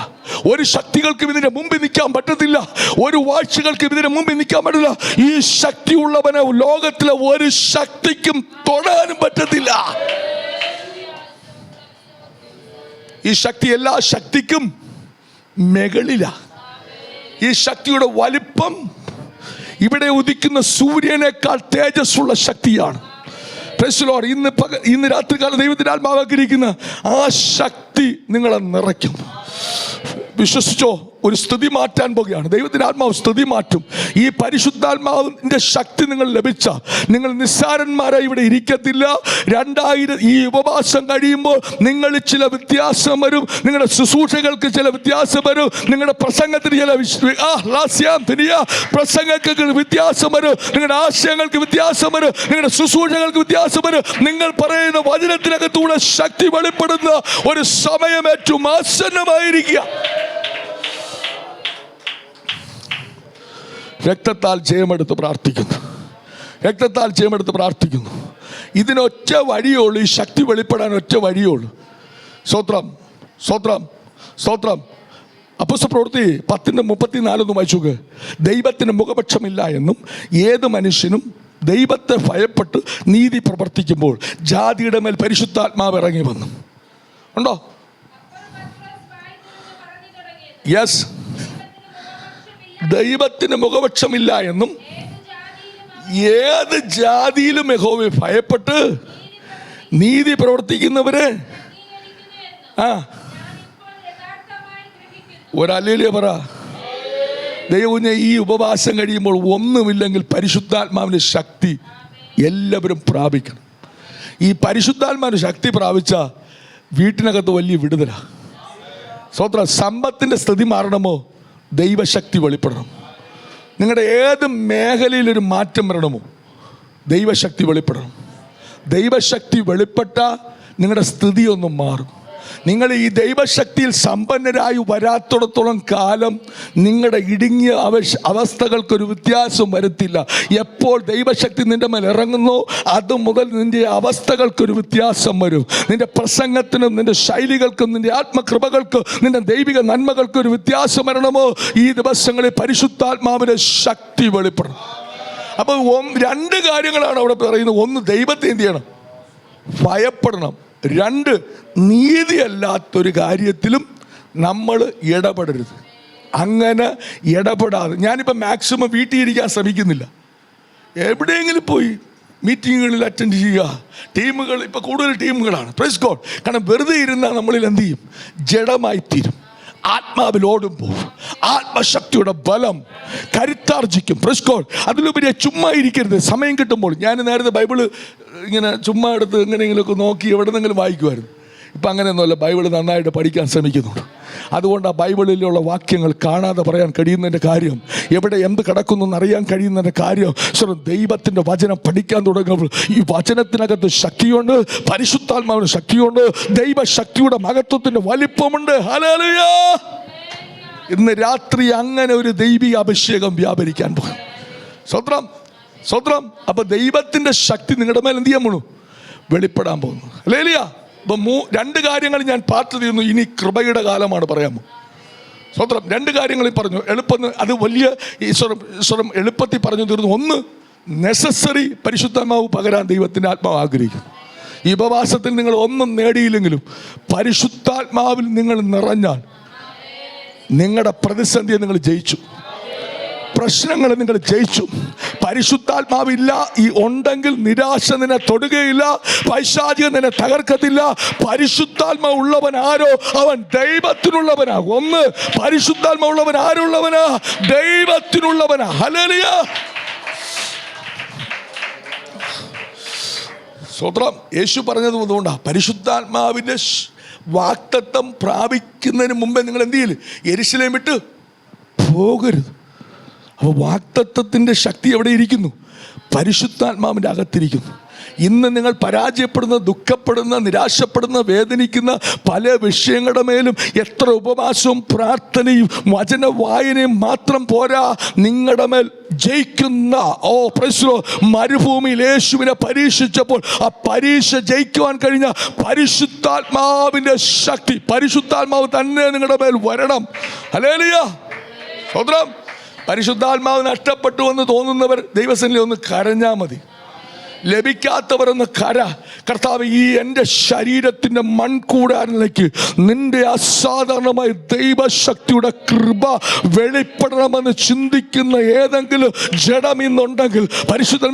ഒരു ശക്തികൾക്കും ഇതിന്റെ മുമ്പിൽ നിൽക്കാൻ പറ്റത്തില്ല. ഒരു വാഴ്ചകൾക്കും ഇതിന്റെ മുമ്പിൽ നിൽക്കാൻ പറ്റില്ല. ഈ ശക്തിയുള്ളവനെ ലോകത്തിലെ ഒരു ശക്തിക്കും തൊടാനും പറ്റത്തില്ല. ഈ ശക്തി എല്ലാ ശക്തിക്കും മുകളില. ഈ ശക്തിയുടെ വലിപ്പം ഇവിടെ ഉദിക്കുന്ന സൂര്യനേക്കാൾ തേജസ്സുള്ള ശക്തിയാണ്. ഇന്ന് രാത്രികാലം ദൈവത്തിന്റെ ആത്മാവ് ആഗ്രഹിക്കുന്ന ആ ശക്തി നിങ്ങളെ നിറയ്ക്കും. വിശ്വസിച്ചോ? ഒരു സ്തുതി മാറ്റാൻ പോകുകയാണ്. ദൈവത്തിന്റെ ആത്മാവ് സ്തുതി മാറ്റും. ഈ പരിശുദ്ധാത്മാവിന്റെ ശക്തി നിങ്ങൾ ലഭിച്ച നിങ്ങൾ നിസ്സാരന്മാരായി ഇവിടെ ഇരിക്കത്തില്ല. 2000 ഈ ഉപവാസം കഴിയുമ്പോൾ നിങ്ങളിൽ ചില വ്യത്യാസം വരും. നിങ്ങളുടെ ശുശ്രൂഷകൾക്ക് ചില വ്യത്യാസം വരും. നിങ്ങളുടെ പ്രസംഗത്തിന് ചില പ്രസംഗങ്ങൾക്ക് വ്യത്യാസം വരും. നിങ്ങളുടെ ആശയങ്ങൾക്ക് വ്യത്യാസം വരും. നിങ്ങളുടെ ശുശ്രൂഷകൾക്ക് വ്യത്യാസം വരും. നിങ്ങൾ പറയുന്ന വചനത്തിനകത്തൂടെ ശക്തി വെളിപ്പെടുന്ന ഒരു സമയം ഏറ്റവും ആസന്നമായിരിക്കുക. രക്തത്താൽ ജയമെടുത്ത് പ്രാർത്ഥിക്കുന്നു. രക്തത്താൽ ജയമെടുത്ത് പ്രാർത്ഥിക്കുന്നു. ഇതിനൊറ്റ വഴിയുള്ളൂ. ഈ ശക്തി വെളിപ്പെടാൻ ഒറ്റ വഴിയുള്ളൂ. സ്തോത്രം, സ്തോത്രം, സ്തോത്രം. അപ്പോസ്തലപ്രവൃത്തി 10:34 വായിച്ചുക. ദൈവത്തിന് മുഖപക്ഷമില്ല എന്നും ഏത് മനുഷ്യനും ദൈവത്തെ ഭയപ്പെട്ട് നീതി പ്രവർത്തിക്കുമ്പോൾ ജാതിയുടെ മേൽ പരിശുദ്ധാത്മാവ് ഇറങ്ങി വന്നു. ഉണ്ടോ? യെസ്. ദൈവത്തിന് മുഖപക്ഷമില്ല എന്നും ഏത് ജാതിയിലും യഹോവയെ ഭയപ്പെട്ട് നീതി പ്രവർത്തിക്കുന്നവര് ഒരല്ലേലൂയ പറ. ദൈവം ഈ ഉപവാസം കഴിയുമ്പോൾ ഒന്നുമില്ലെങ്കിൽ പരിശുദ്ധാത്മാവിന്റെ ശക്തി എല്ലാവരും പ്രാപിക്കണം. ഈ പരിശുദ്ധാത്മാവിന്റെ ശക്തി പ്രാപിച്ച വീട്ടിനകത്ത് വലിയ വിടുതലാണ്. സ്വന്തം സമ്പത്തിന്റെ സ്ഥിതി മാറണമോ? ദൈവശക്തി വെളിപ്പെടണം. നിങ്ങളുടെ ഏത് മേഖലയിലൊരു മാറ്റം വരണമോ? ദൈവശക്തി വെളിപ്പെടണം. ദൈവശക്തി വെളിപ്പെട്ട നിങ്ങളുടെ സ്ഥിതിയൊന്നും മാറും. നിങ്ങൾ ഈ ദൈവശക്തിയിൽ സമ്പന്നരായി വരാത്തിടത്തോളം കാലം നിങ്ങളുടെ ഇടുങ്ങിയ അവസ്ഥകൾക്കൊരു വ്യത്യാസം വരത്തില്ല. എപ്പോൾ ദൈവശക്തി നിന്റെ മേൽ ഇറങ്ങുന്നോ അത് മുതൽ നിന്റെ അവസ്ഥകൾക്കൊരു വ്യത്യാസം വരും. നിന്റെ പ്രസംഗത്തിനും നിന്റെ ശൈലികൾക്കും നിന്റെ ആത്മകൃപകൾക്കും നിന്റെ ദൈവിക നന്മകൾക്കും ഒരു വ്യത്യാസം വരണമോ? ഈ ദിവസങ്ങളിൽ പരിശുദ്ധാത്മാവിന്റെ ശക്തി വെളിപ്പെടണം. അപ്പോൾ 2 കാര്യങ്ങളാണ് അവിടെ പറയുന്നത്. 1, ദൈവത്തെ എന്ത് ചെയ്യണം? ഭയപ്പെടണം. 2, നീതിയല്ലാത്തൊരു കാര്യത്തിലും നമ്മൾ ഇടപെടരുത്. അങ്ങനെ ഇടപെടാതെ ഞാനിപ്പോൾ മാക്സിമം വീട്ടിൽ ഇരിക്കാൻ ശ്രമിക്കുന്നില്ല. എവിടെയെങ്കിലും പോയി മീറ്റിങ്ങുകളിൽ അറ്റൻഡ് ചെയ്യുക. ടീമുകൾ ഇപ്പോൾ കൂടുതൽ ടീമുകളാണ്. Praise God. കാരണം വെറുതെ ഇരുന്നാൽ നമ്മളിൽ എന്ത് ചെയ്യും? ജഡമായിത്തീരും. ആത്മാവിൽ ഓടുമ്പോൾ ആത്മശക്തിയുടെ ബലം കരുത്താർജിക്കും. Praise God. അതിലുപരി ചുമ്മാ ഇരിക്കരുത്. സമയം കിട്ടുമ്പോൾ ഞാൻ നേരത്തെ ബൈബിള് ഇങ്ങനെ ചുമ്മാ എടുത്ത് എങ്ങനെയെങ്കിലുമൊക്കെ നോക്കി എവിടെ നിന്നെങ്കിലും വായിക്കുമായിരുന്നു. ഇപ്പം അങ്ങനെയൊന്നുമല്ല. ബൈബിൾ നന്നായിട്ട് പഠിക്കാൻ ശ്രമിക്കുന്നുണ്ട്. അതുകൊണ്ട് ആ ബൈബിളിലുള്ള വാക്യങ്ങൾ കാണാതെ പറയാൻ കഴിയുന്നതിൻ്റെ കാര്യം, എവിടെ എന്ത് കിടക്കുന്നു എന്നറിയാൻ കഴിയുന്നതിൻ്റെ കാര്യം, ദൈവത്തിൻ്റെ വചനം പഠിക്കാൻ തുടങ്ങുമ്പോൾ ഈ വചനത്തിനകത്ത് ശക്തിയുണ്ട്, പരിശുദ്ധാത്മാവിന് ശക്തിയുണ്ട്, ദൈവശക്തിയുടെ മഹത്വത്തിൻ്റെ വലിപ്പമുണ്ട്. ഹല്ലേലൂയ! ഇന്ന് രാത്രി അങ്ങനെ ഒരു ദൈവിക അഭിഷേകം വ്യാപരിക്കാൻ പോകും. സ്വത്രം സ്വത്രം. അപ്പൊ ദൈവത്തിന്റെ ശക്തി നിങ്ങളുടെ മേൽ എന്ത് ചെയ്യാൻ പോണു? വെളിപ്പെടാൻ പോകുന്നു. ഹല്ലേലൂയ! അപ്പൊ രണ്ട് കാര്യങ്ങൾ ഞാൻ പാർട്ട് ചെയ്യുന്നു. ഇനി കൃപയുടെ കാലമാണ് പറയാമോ. സ്വത്രം. രണ്ട് കാര്യങ്ങളിൽ പറഞ്ഞു. എളുപ്പം, അത് വലിയ ഈശ്വരം എളുപ്പത്തിൽ പറഞ്ഞു തീർന്നു. ഒന്ന്, നെസസറി പരിശുദ്ധാത്മാവ് പകരാൻ ദൈവത്തിൻ്റെ ആത്മാവ് ആഗ്രഹിക്കുന്നു. ഈ ഉപവാസത്തിൽ നിങ്ങൾ ഒന്നും നേടിയില്ലെങ്കിലും പരിശുദ്ധാത്മാവിൽ നിങ്ങൾ നിറഞ്ഞാൽ നിങ്ങളുടെ പ്രതിസന്ധിയെ നിങ്ങൾ ജയിച്ചു, പ്രശ്നങ്ങൾ നിങ്ങൾ ജയിച്ചു. പരിശുദ്ധാത്മാവില്ല ഈ ഉണ്ടെങ്കിൽ നിരാശ നിന്നെ തൊടുകയില്ല, പൈശാചികം നിന്നെ തകർക്കത്തില്ല. പരിശുദ്ധാത്മാവ് ഉള്ളവൻ ആരോ അവൻ ദൈവത്തിനുള്ളവനാ. ഒന്ന്, പരിശുദ്ധാത്മാവ് ഉള്ളവൻ ആരുള്ളവനാ? ദൈവത്തിനുള്ളവനാ. ഹല്ലേലൂയ! സ്തോത്രം. യേശു പറഞ്ഞത് അതുകൊണ്ടാണ് പരിശുദ്ധാത്മാവിൻ്റെ വാഗ്ദത്തം പ്രാപിക്കുന്നതിന് മുമ്പേ നിങ്ങൾ എന്ത് ചെയ്യില്ല? യെരൂശലേം വിട്ട് പോകരുത്. അപ്പോൾ വാഗ്ദത്തത്തിൻ്റെ ശക്തി എവിടെ ഇരിക്കുന്നു? പരിശുദ്ധാത്മാവിൻ്റെ അകത്തിരിക്കുന്നു. ഇന്ന് നിങ്ങൾ പരാജയപ്പെടുന്ന, ദുഃഖപ്പെടുന്ന, നിരാശപ്പെടുന്ന, വേദനിക്കുന്ന പല വിഷയങ്ങളുടെ മേലും എത്ര ഉപവാസവും പ്രാർത്ഥനയും വചന വായനയും മാത്രം പോരാ, നിങ്ങളുടെ മേൽ ജയിക്കുന്ന മരുഭൂമിയിൽ യേശുവിനെ പരീക്ഷിച്ചപ്പോൾ ആ പരീക്ഷ ജയിക്കുവാൻ കഴിഞ്ഞ പരിശുദ്ധാത്മാവിൻ്റെ ശക്തി, പരിശുദ്ധാത്മാവ് തന്നെ നിങ്ങളുടെ മേൽ വരണം. ഹല്ലേലൂയ! സ്തോത്രം. പരിശുദ്ധാത്മാവ് നഷ്ടപ്പെട്ടു എന്ന് തോന്നുന്നവർ ദൈവസന്നിധിയിൽ ഒന്ന് കരഞ്ഞാൽ മതി. ലഭിക്കാത്തവരൊന്ന് കര. കർത്താവ്, ഈ എൻ്റെ ശരീരത്തിൻ്റെ മൺകൂടാരനിലേക്ക് നിന്റെ അസാധാരണമായ ദൈവശക്തിയുടെ കൃപ വെളിപ്പെടണമെന്ന് ചിന്തിക്കുന്ന ഏതെങ്കിലും ജഡം ഇന്നുണ്ടെങ്കിൽ പരിശുദ്ധ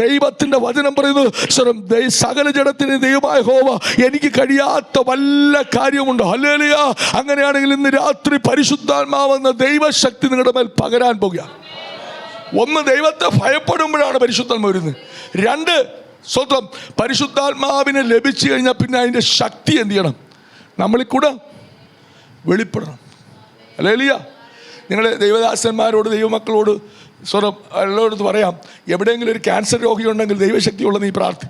ദൈവത്തിൻ്റെ വചനം പറയുന്നത്, സകല ജഡത്തിന് ദൈവമായ യഹോവ എനിക്ക് കഴിയാത്ത വല്ല കാര്യമുണ്ടോ? ഹല്ലേലൂയ! അങ്ങനെയാണെങ്കിൽ ഇന്ന് രാത്രി പരിശുദ്ധാത്മാവെന്ന ദൈവശക്തി നിങ്ങളുടെ മേൽ പകരാൻ പോകുക. ഒന്ന്, ദൈവത്തെ ഭയപ്പെടുമ്പോഴാണ് പരിശുദ്ധാത്മാവ് വരുന്നത്. രണ്ട്, സ്വന്തം പരിശുദ്ധാത്മാവിനെ ലഭിച്ചു കഴിഞ്ഞാൽ പിന്നെ അതിൻ്റെ ശക്തി എന്ത് ചെയ്യണം? നമ്മളിൽ കൂടെ വെളിപ്പെടണം. ഹല്ലേലൂയ! നിങ്ങൾ ദൈവദാസന്മാരോട്, ദൈവമക്കളോട്, എല്ലായിടത്ത് പറയാം, എവിടെയെങ്കിലും ഒരു ക്യാൻസർ രോഗിയുണ്ടെങ്കിൽ ദൈവശക്തി ഉള്ളത് നീ പ്രാർത്ഥി.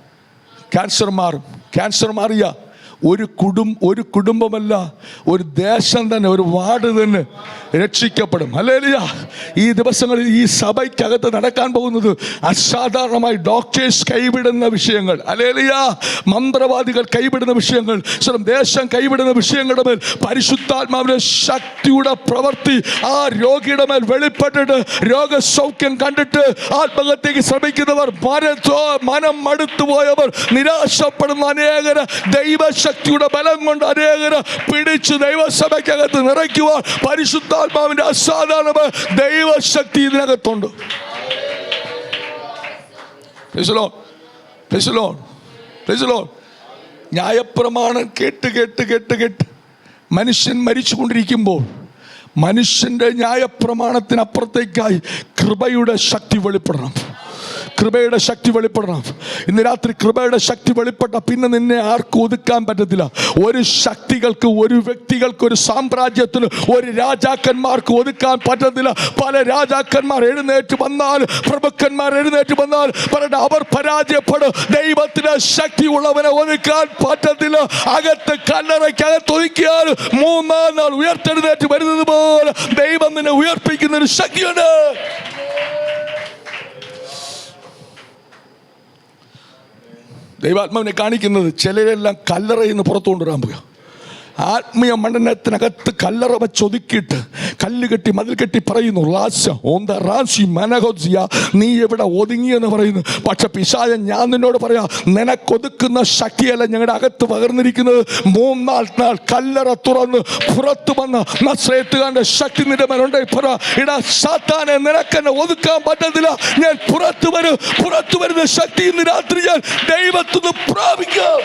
ക്യാൻസർ മാറും. ക്യാൻസർ മാറിയ ഒരു കുടുംബമല്ല, ഒരു ദേശം തന്നെ, ഒരു വാർഡ് തന്നെ രക്ഷിക്കപ്പെടും. ഹല്ലേലൂയ! ഈ ദിവസങ്ങളിൽ ഈ സഭയ്ക്കകത്ത് നടക്കാൻ പോകുന്നത് അസാധാരണമായി ഡോക്ടേഴ്സ് കൈവിടുന്ന വിഷയങ്ങൾ, ഹല്ലേലൂയ, മന്ത്രവാദികൾ കൈവിടുന്ന വിഷയങ്ങൾ, ദേശം കൈവിടുന്ന വിഷയങ്ങളുടെ മേൽ പരിശുദ്ധാത്മാവിന്റെ ശക്തിയുടെ പ്രവൃത്തി ആ രോഗിയുടെ മേൽ വെളിപ്പെട്ടിട്ട് രോഗസൗഖ്യം കണ്ടിട്ട് ആത്മഹത്യക്ക് ശ്രമിക്കുന്നവർ, മനം മടുത്തുപോയവർ, നിരാശപ്പെടുന്ന അനേകര് ദൈവശക്തിയുടെ ബലം കൊണ്ട് അനേകര് പിടിച്ച് ദൈവസഭയ്ക്കകത്ത് നിറയ്ക്കുവാൻ പരിശുദ്ധാത്മാവിന്റെ അസാധാരണമായ ദൈവശക്തി ഇതിനകത്തുണ്ട്. ന്യായപ്രമാണം കേട്ട് മനുഷ്യൻ മരിച്ചുകൊണ്ടിരിക്കുമ്പോൾ മനുഷ്യന്റെ ന്യായപ്രമാണത്തിനപ്പുറത്തേക്കായി കൃപയുടെ ശക്തി വെളിപ്പെടണം. കൃപയുടെ ശക്തി വെളിപ്പെടണം. ഇന്ന് രാത്രി കൃപയുടെ ശക്തി വെളിപ്പെട്ട പിന്നെ നിന്നെ ആർക്കും ഒതുക്കാൻ പറ്റത്തില്ല. ഒരു ശക്തികൾക്ക്, ഒരു വ്യക്തികൾക്ക്, ഒരു സാമ്രാജ്യത്തിന്, ഒരു രാജാക്കന്മാർക്ക് ഒതുക്കാൻ പറ്റത്തില്ല. പല രാജാക്കന്മാർ എഴുന്നേറ്റ് വന്നാൽ, പ്രഭുക്കന്മാർ എഴുന്നേറ്റ് വന്നാൽ പറയട്ടെ, അവർ പരാജയപ്പെടും. ദൈവത്തിന് ശക്തി ഉള്ളവനെ ഒതുക്കാൻ പറ്റത്തില്ല. അകത്ത് കല്ലറയ്ക്കകത്ത് ഒതുക്കിയാൽ മൂന്നാം നാൾ ഉയർത്തെഴുന്നേറ്റ് വരുന്നത് പോലെ ദൈവം നിന്നെ ഉയർപ്പിക്കുന്ന ഒരു ശക്തിയുണ്ട്. ദൈവാത്മാവിനെ കാണിക്കുന്നത് ചിലരെല്ലാം കല്ലറയിൽ നിന്ന് പുറത്തു കൊണ്ടുവരാൻ പോകുക. ആത്മീയ മണ്ഡലത്തിനകത്ത് കല്ലറ വെച്ചൊതുക്കിയിട്ട് കല്ല് കെട്ടി മതിൽ കെട്ടി പറയുന്നു, നീ എവിടെ ഒതുങ്ങിയെന്ന് പറയുന്നു. പക്ഷെ പിശാചൻ, ഞാൻ നിന്നോട് പറയാ, നിനക്കൊതുക്കുന്ന ശക്തിയല്ല ഞങ്ങളുടെ അകത്ത് പകർന്നിരിക്കുന്നത്. മൂന്നാം നാൾ കല്ലറ തുറന്ന് പുറത്തു വന്ന നസ്രയത്തുകാരന്റെ ശക്തി നിന്റെ മേലുണ്ടേ. ഇടാ സാത്താനെ, നിനക്കെന്നെ ഒതുക്കാൻ പറ്റത്തില്ല. ഞാൻ പുറത്തു വരുന്ന ശക്തി ഇന്ന് രാത്രി ഞാൻ ദൈവത്തിന് പ്രാപിക്കാം.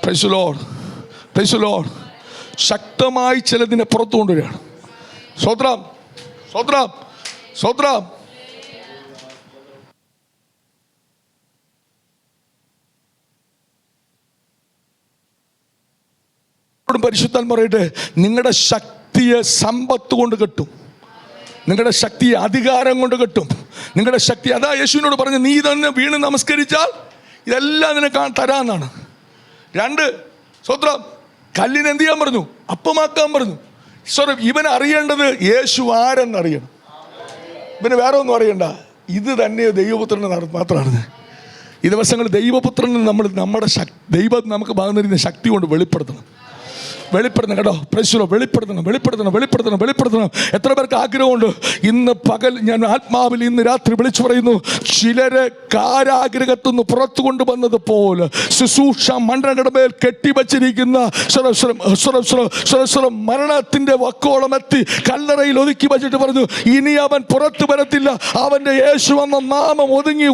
Praise the Lord. Praise the Lord. ശക്തമായി ചിലതിനെ പുറത്തു കൊണ്ടുവരികയാണ്. സ്വത്രം സ്വത്രം സ്വത്രം പലപ്പോഴും പരിശുദ്ധാത്മാവ് പറയട്ടെ, നിങ്ങളുടെ ശക്തിയെ സമ്പത്ത് കൊണ്ട് കെട്ടും, നിങ്ങളുടെ ശക്തിയെ അധികാരം കൊണ്ട് കെട്ടും, നിങ്ങളുടെ ശക്തി. അതാ യേശുവിനോട് പറഞ്ഞു, നീ തന്നെ വീണ് നമസ്കരിച്ചാൽ ഇതെല്ലാം നിനക്ക് തരാമെന്നാണ്. 2, സ്വത്രം, കല്ലിന് എന്ത് ചെയ്യാൻ പറഞ്ഞു? അപ്പമാക്കാൻ പറഞ്ഞു. ഇവൻ അറിയേണ്ടത് യേശു ആരെന്നറിയണം. ഇവന് വേറെ ഒന്നും അറിയണ്ട, ഇത് തന്നെ ദൈവപുത്രന് മാത്രമാണ്. ഈ ദിവസങ്ങളിൽ ദൈവപുത്രന് നമ്മുടെ ദൈവം നമുക്ക് പകർന്നിരുന്ന ശക്തി കൊണ്ട് വെളിപ്പെടുത്തണം കേട്ടോ. പ്രശ്നം വെളിപ്പെടുത്തണം. എത്ര പേർക്ക് ആഗ്രഹമുണ്ട്? ഇന്ന് പകൽ ഞാൻ ആത്മാവിൽ ഇന്ന് രാത്രി വിളിച്ചു പറയുന്നു, ചിലരെ കാരാഗ്രഹത്തുനിന്ന് പുറത്തു കൊണ്ടുവന്നതുപോലെ ശുശ്രൂഷ മണ്ഡലമേൽ കെട്ടിവച്ചിരിക്കുന്ന മരണത്തിന്റെ വക്കോളം എത്തി കല്ലറയിൽ ഒതുക്കി വച്ചിട്ട് പറഞ്ഞു, ഇനി അവൻ പുറത്തു വരത്തില്ല. അവന്റെ യേശു എന്ന നാമം ഒതുങ്ങി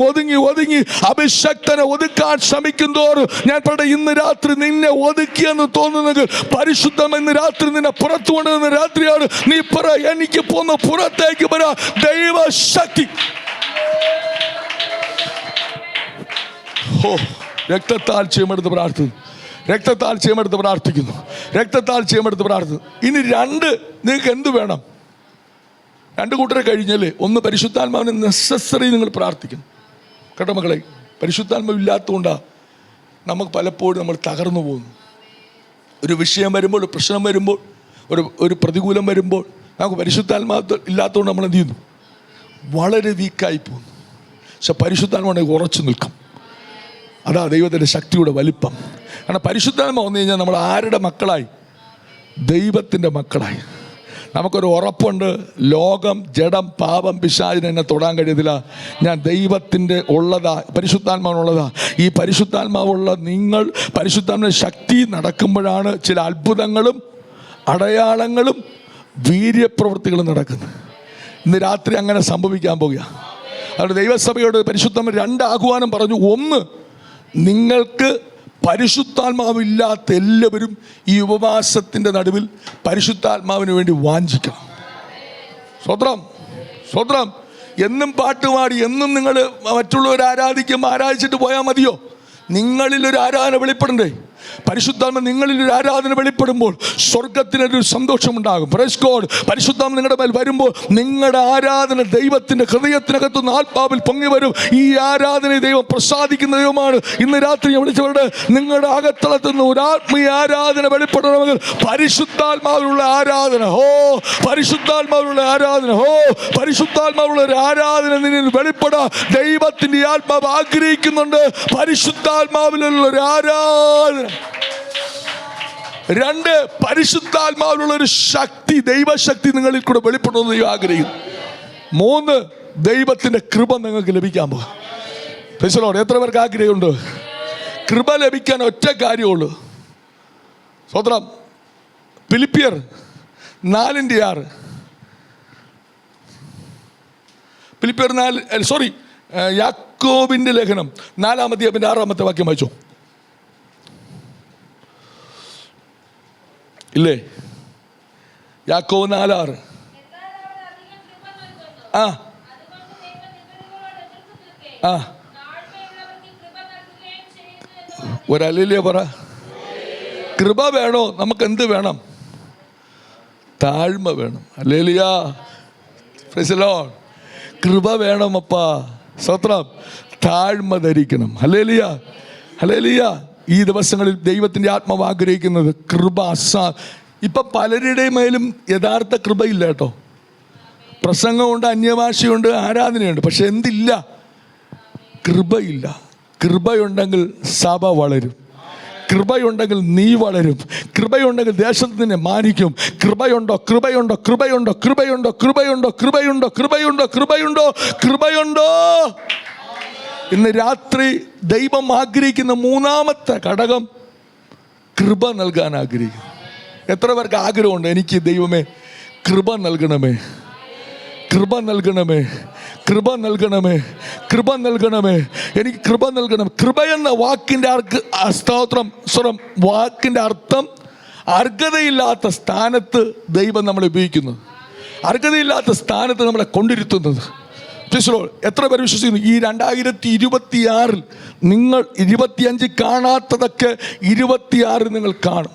അഭിഷക്തനെ ഒതുക്കാൻ ശ്രമിക്കുന്തോറും ഞാൻ പറയട്ടെ, ഇന്ന് രാത്രി നിന്നെ ഒതുക്കിയെന്ന് തോന്നുന്നെങ്കിൽ പരിശുദ്ധം ഇന്ന് രാത്രി നിന്നെ പുറത്തു കൊണ്ടുവന്ന രാത്രിയാണ്. നീ പറ, എനിക്ക് പോന്ന പുറത്തേക്ക് വരാ ദൈവശക്തി. രക്തത്താൽ ചെയ്യുമെടുത്ത് പ്രാർത്ഥിക്കുന്നു. ഇനി 2, നിങ്ങൾക്ക് എന്ത് വേണം? 2 കൂട്ടരെ കഴിഞ്ഞല്ലേ. 1, പരിശുദ്ധാത്മാവിന് നെസസറി നിങ്ങൾ പ്രാർത്ഥിക്കണം കേട്ടോ മക്കളെ. പരിശുദ്ധാത്മാവ് ഇല്ലാത്തതുകൊണ്ടാണ് നമുക്ക് പലപ്പോഴും നമ്മൾ തകർന്നു പോകുന്നു. ഒരു വിഷയം വരുമ്പോൾ, ഒരു പ്രശ്നം വരുമ്പോൾ, ഒരു പ്രതികൂലം വരുമ്പോൾ നമുക്ക് പരിശുദ്ധാത്മാവ് ഇല്ലാത്തതുകൊണ്ട് നമ്മൾ എന്ത് ചെയ്യുന്നു? വളരെ വീക്കായി പോകുന്നു. പക്ഷെ പരിശുദ്ധാത്മാവുണ്ടെങ്കിൽ ഉറച്ചു നിൽക്കും. അതാ ദൈവത്തിൻ്റെ ശക്തിയുടെ വലിപ്പം. കാരണം പരിശുദ്ധാത്മാവ് വന്നു കഴിഞ്ഞാൽ നമ്മൾ ആരുടെ മക്കളായി? ദൈവത്തിൻ്റെ മക്കളായി. നമുക്കൊരു ഉറപ്പുണ്ട്, ലോകം, ജഡം, പാപം, പിശാചിനെ എന്നെ തൊടാൻ കഴിയത്തില്ല. ഞാൻ ദൈവത്തിൻ്റെ ഉള്ളതാ, പരിശുദ്ധാത്മാവിനുള്ളതാ. ഈ പരിശുദ്ധാത്മാവുള്ള നിങ്ങൾ പരിശുദ്ധാത്മാവിൻ്റെ ശക്തി നടക്കുമ്പോഴാണ് ചില അത്ഭുതങ്ങളും അടയാളങ്ങളും വീര്യപ്രവൃത്തികളും നടക്കുന്നത്. ഇന്ന് രാത്രി അങ്ങനെ സംഭവിക്കാൻ പോകുക. അതുകൊണ്ട് ദൈവസഭയോട് പരിശുദ്ധാത്മാവ് 2 ആഹ്വാനം പറഞ്ഞു. 1, നിങ്ങൾക്ക് പരിശുദ്ധാത്മാവില്ലാത്ത എല്ലാവരും ഈ ഉപവാസത്തിൻ്റെ നടുവിൽ പരിശുദ്ധാത്മാവിന് വേണ്ടി വാഞ്ചിക്കണം. സ്വത്രം. എന്നും പാട്ടുപാടി എന്നും നിങ്ങൾ മറ്റുള്ളവരെ ആരാധിച്ചിട്ട് പോയാൽ മതിയോ? നിങ്ങളിലൊരു ആരാധന വെളിപ്പെടണ്ടേ? പരിശുദ്ധാത്മ നിങ്ങളിലൊരു ആരാധന വെളിപ്പെടുമ്പോൾ സ്വർഗത്തിനൊരു സന്തോഷമുണ്ടാകും. Praise God. പരിശുദ്ധാത്മ നിങ്ങളുടെ മേൽ വരുമ്പോൾ നിങ്ങളുടെ ആരാധന ദൈവത്തിൻ്റെ ഹൃദയത്തിനകത്തുനിന്ന് ആത്മാവിൽ പൊങ്ങി വരും. ഈ ആരാധന ദൈവം പ്രസാദിക്കുന്ന ദൈവമാണ്. ഇന്ന് രാത്രി വിളിച്ചവരുടെ നിങ്ങളുടെ അകത്തളത്തുനിന്ന് ഒരു ആത്മീയ ആരാധന വെളിപ്പെടണമെങ്കിൽ പരിശുദ്ധാത്മാവിലുള്ള ആരാധന, പരിശുദ്ധാത്മാവിലുള്ള ഒരു ആരാധന നിന്നിൽ വെളിപ്പെടാ. ദൈവത്തിൻ്റെ ആത്മാവ് ആഗ്രഹിക്കുന്നുണ്ട് പരിശുദ്ധാത്മാവിലുള്ള ഒരു ആരാധന. 2, പരിശുദ്ധാത്മാവിലുള്ള ഒരു ശക്തി, ദൈവശക്തി നിങ്ങളിൽ കൂടെ വെളിപ്പെടുന്നത് ദൈവം ആഗ്രഹിക്കുന്നു. 3, ദൈവത്തിൻ്റെ കൃപ നിങ്ങൾക്ക് ലഭിക്കാൻ പോകും. എത്ര പേർക്ക് ആഗ്രഹമുണ്ട്? കൃപ ലഭിക്കാൻ ഒറ്റ കാര്യമുള്ളൂ. സ്വത്രം. ഫിലിപ്പിയർ 4:6. യാക്കോബിന്റെ ലേഖനം 4-ാമത്തെ വാക്യം വായിച്ചോ. ഇല്ലേ? യാക്കോബ് 4:6. ഒരല്ലേ പറ. കൃപ വേണോ? നമുക്ക് എന്ത് വേണം? താഴ്മ വേണം. ഹല്ലേലൂയ. Price the Lord. കൃപ വേണം അപ്പാ. സ്തോത്രം. താഴ്മ ധരിക്കണം. ഹല്ലേലൂയ. ഈ ദിവസങ്ങളിൽ ദൈവത്തിൻ്റെ ആത്മാവ് ആഗ്രഹിക്കുന്നത് കൃപ. ഇപ്പം പലരുടെയും മേലും യഥാർത്ഥ കൃപയില്ല കേട്ടോ. പ്രസംഗമുണ്ട്, അന്യഭാഷയുണ്ട്, ആരാധനയുണ്ട്, പക്ഷെ എന്തില്ല? കൃപയില്ല. കൃപയുണ്ടെങ്കിൽ സഭ വളരും. കൃപയുണ്ടെങ്കിൽ നീ വളരും. കൃപയുണ്ടെങ്കിൽ ദേശത്ത് നിന്നെ മാനിക്കും. കൃപയുണ്ടോ? ഇന്ന് രാത്രി ദൈവം ആഗ്രഹിക്കുന്ന 3-ാമത്തെ ഘടകം കൃപ നൽകാൻ ആഗ്രഹിക്കുന്നു. എത്ര പേർക്ക് ആഗ്രഹമുണ്ട്, എനിക്ക് ദൈവമേ കൃപ നൽകണമേ, എനിക്ക് കൃപ നൽകണം. കൃപ എന്ന വാക്കിൻ്റെ വാക്കിൻ്റെ അർത്ഥം അർഹതയില്ലാത്ത സ്ഥാനത്ത് ദൈവം നമ്മളെ ഉപയോഗിക്കുന്നത്, അർഹതയില്ലാത്ത സ്ഥാനത്ത് നമ്മളെ കൊണ്ടിരുത്തുന്നത്. എത്ര പേര് വിശ്വസിക്കുന്നു? ഈ 2026 നിങ്ങൾ 25 കാണാത്തതൊക്കെ 26 നിങ്ങൾ കാണും.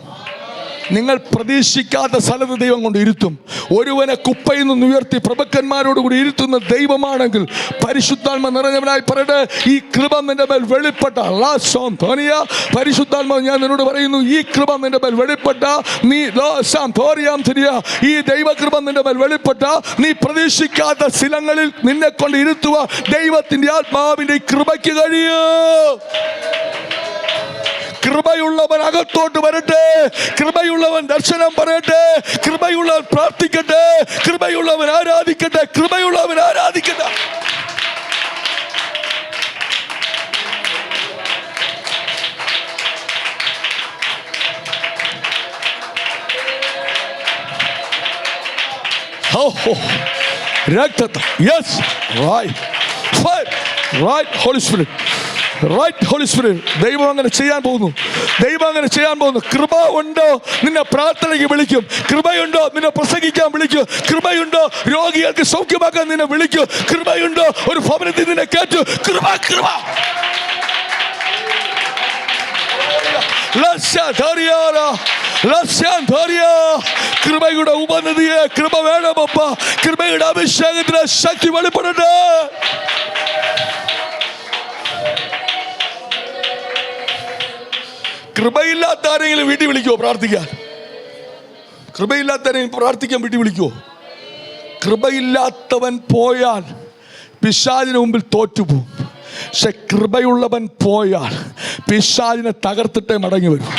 നിങ്ങൾ പ്രതീക്ഷിക്കാത്ത സ്ഥലത്ത് ദൈവം കൊണ്ട് ഇരുത്തും. ഒരുവനെ കുപ്പയിൽ നിന്ന് ഉയർത്തി പ്രഭുക്കന്മാരോടുകൂടി ഇരുത്തുന്ന ദൈവമാണെങ്കിൽ പരിശുദ്ധാത്മ നിറഞ്ഞവനായി പറയട്ടെ, ഈ കൃപ നിന്റെ മേൽ വെളിപ്പെട്ട പരിശുദ്ധാത്മാവ് ഞാൻ നിന്നോട് പറയുന്നു, ഈ കൃപ നിന്റെ മേൽ വെളിപ്പെട്ട നീ ഈ ദൈവകൃപ നിന്റെ മേൽ വെളിപ്പെട്ട നീ പ്രതീക്ഷിക്കാത്ത സ്ഥലങ്ങളിൽ നിന്നെ കൊണ്ട് ഇരുത്തുക ദൈവത്തിന്റെ ആത്മാവിന്റെ കൃപയ്ക്ക് കഴിയൂ. കൃപയുള്ളവൻ അകത്തോട്ട് വരട്ടെ, കൃപയുള്ളവൻ ദർശനം പറയട്ടെ, കൃപയുള്ളവൻ പ്രാർത്ഥിക്കട്ടെ, കൃപയുള്ളവൻ ആരാധിക്കട്ടെ, കൃപയുള്ളവൻ ആരാധിക്കട്ടെ. രക്തത്തെ yes right Holy Spirit, right Holy Spirit. ദൈവം അങ്ങനെ ചെയ്യാൻ പോകുന്നു, ദൈവം അങ്ങനെ ചെയ്യാൻ പോകുന്നു. കൃപ ഉണ്ടോ നിന്നെ പ്രാർത്ഥനയ്ക്ക് വിളിക്കും, കൃപയുണ്ടോ നിന്നെ പ്രസംഗിക്കാൻ വിളിക്കും, കൃപയുണ്ടോ രോഗികൾക്ക് സൗഖ്യമാക്കാൻ നിന്നെ വിളിക്കും, കൃപയുണ്ടോ ഒരു ഭവനത്തിൽ നിന്നെ കേട്ടു. കൃപ കൃപ കൃപയുടെ ഉപനദിയെ കൃപ വേണമപ്പ, കൃപയുടെ അഭിഷേകത്തിന് ശക്തി വെളിപ്പെടട്ടെ. കൃപയില്ലാത്ത ആരെങ്കിലും വീട്ടിൽ വിളിക്കുമോ പ്രാർത്ഥിക്കാൻ? കൃപയില്ലാത്ത ആരെങ്കിലും പ്രാർത്ഥിക്കാൻ വീട്ടിൽ വിളിക്കുമോ? കൃപയില്ലാത്തവൻ പോയാൽ പിശാചിന് മുമ്പിൽ തോറ്റുപോകും. പക്ഷെ കൃപയുള്ളവൻ പോയാൽ പിശാചിനെ തകർത്തിട്ടേ മടങ്ങി വരും.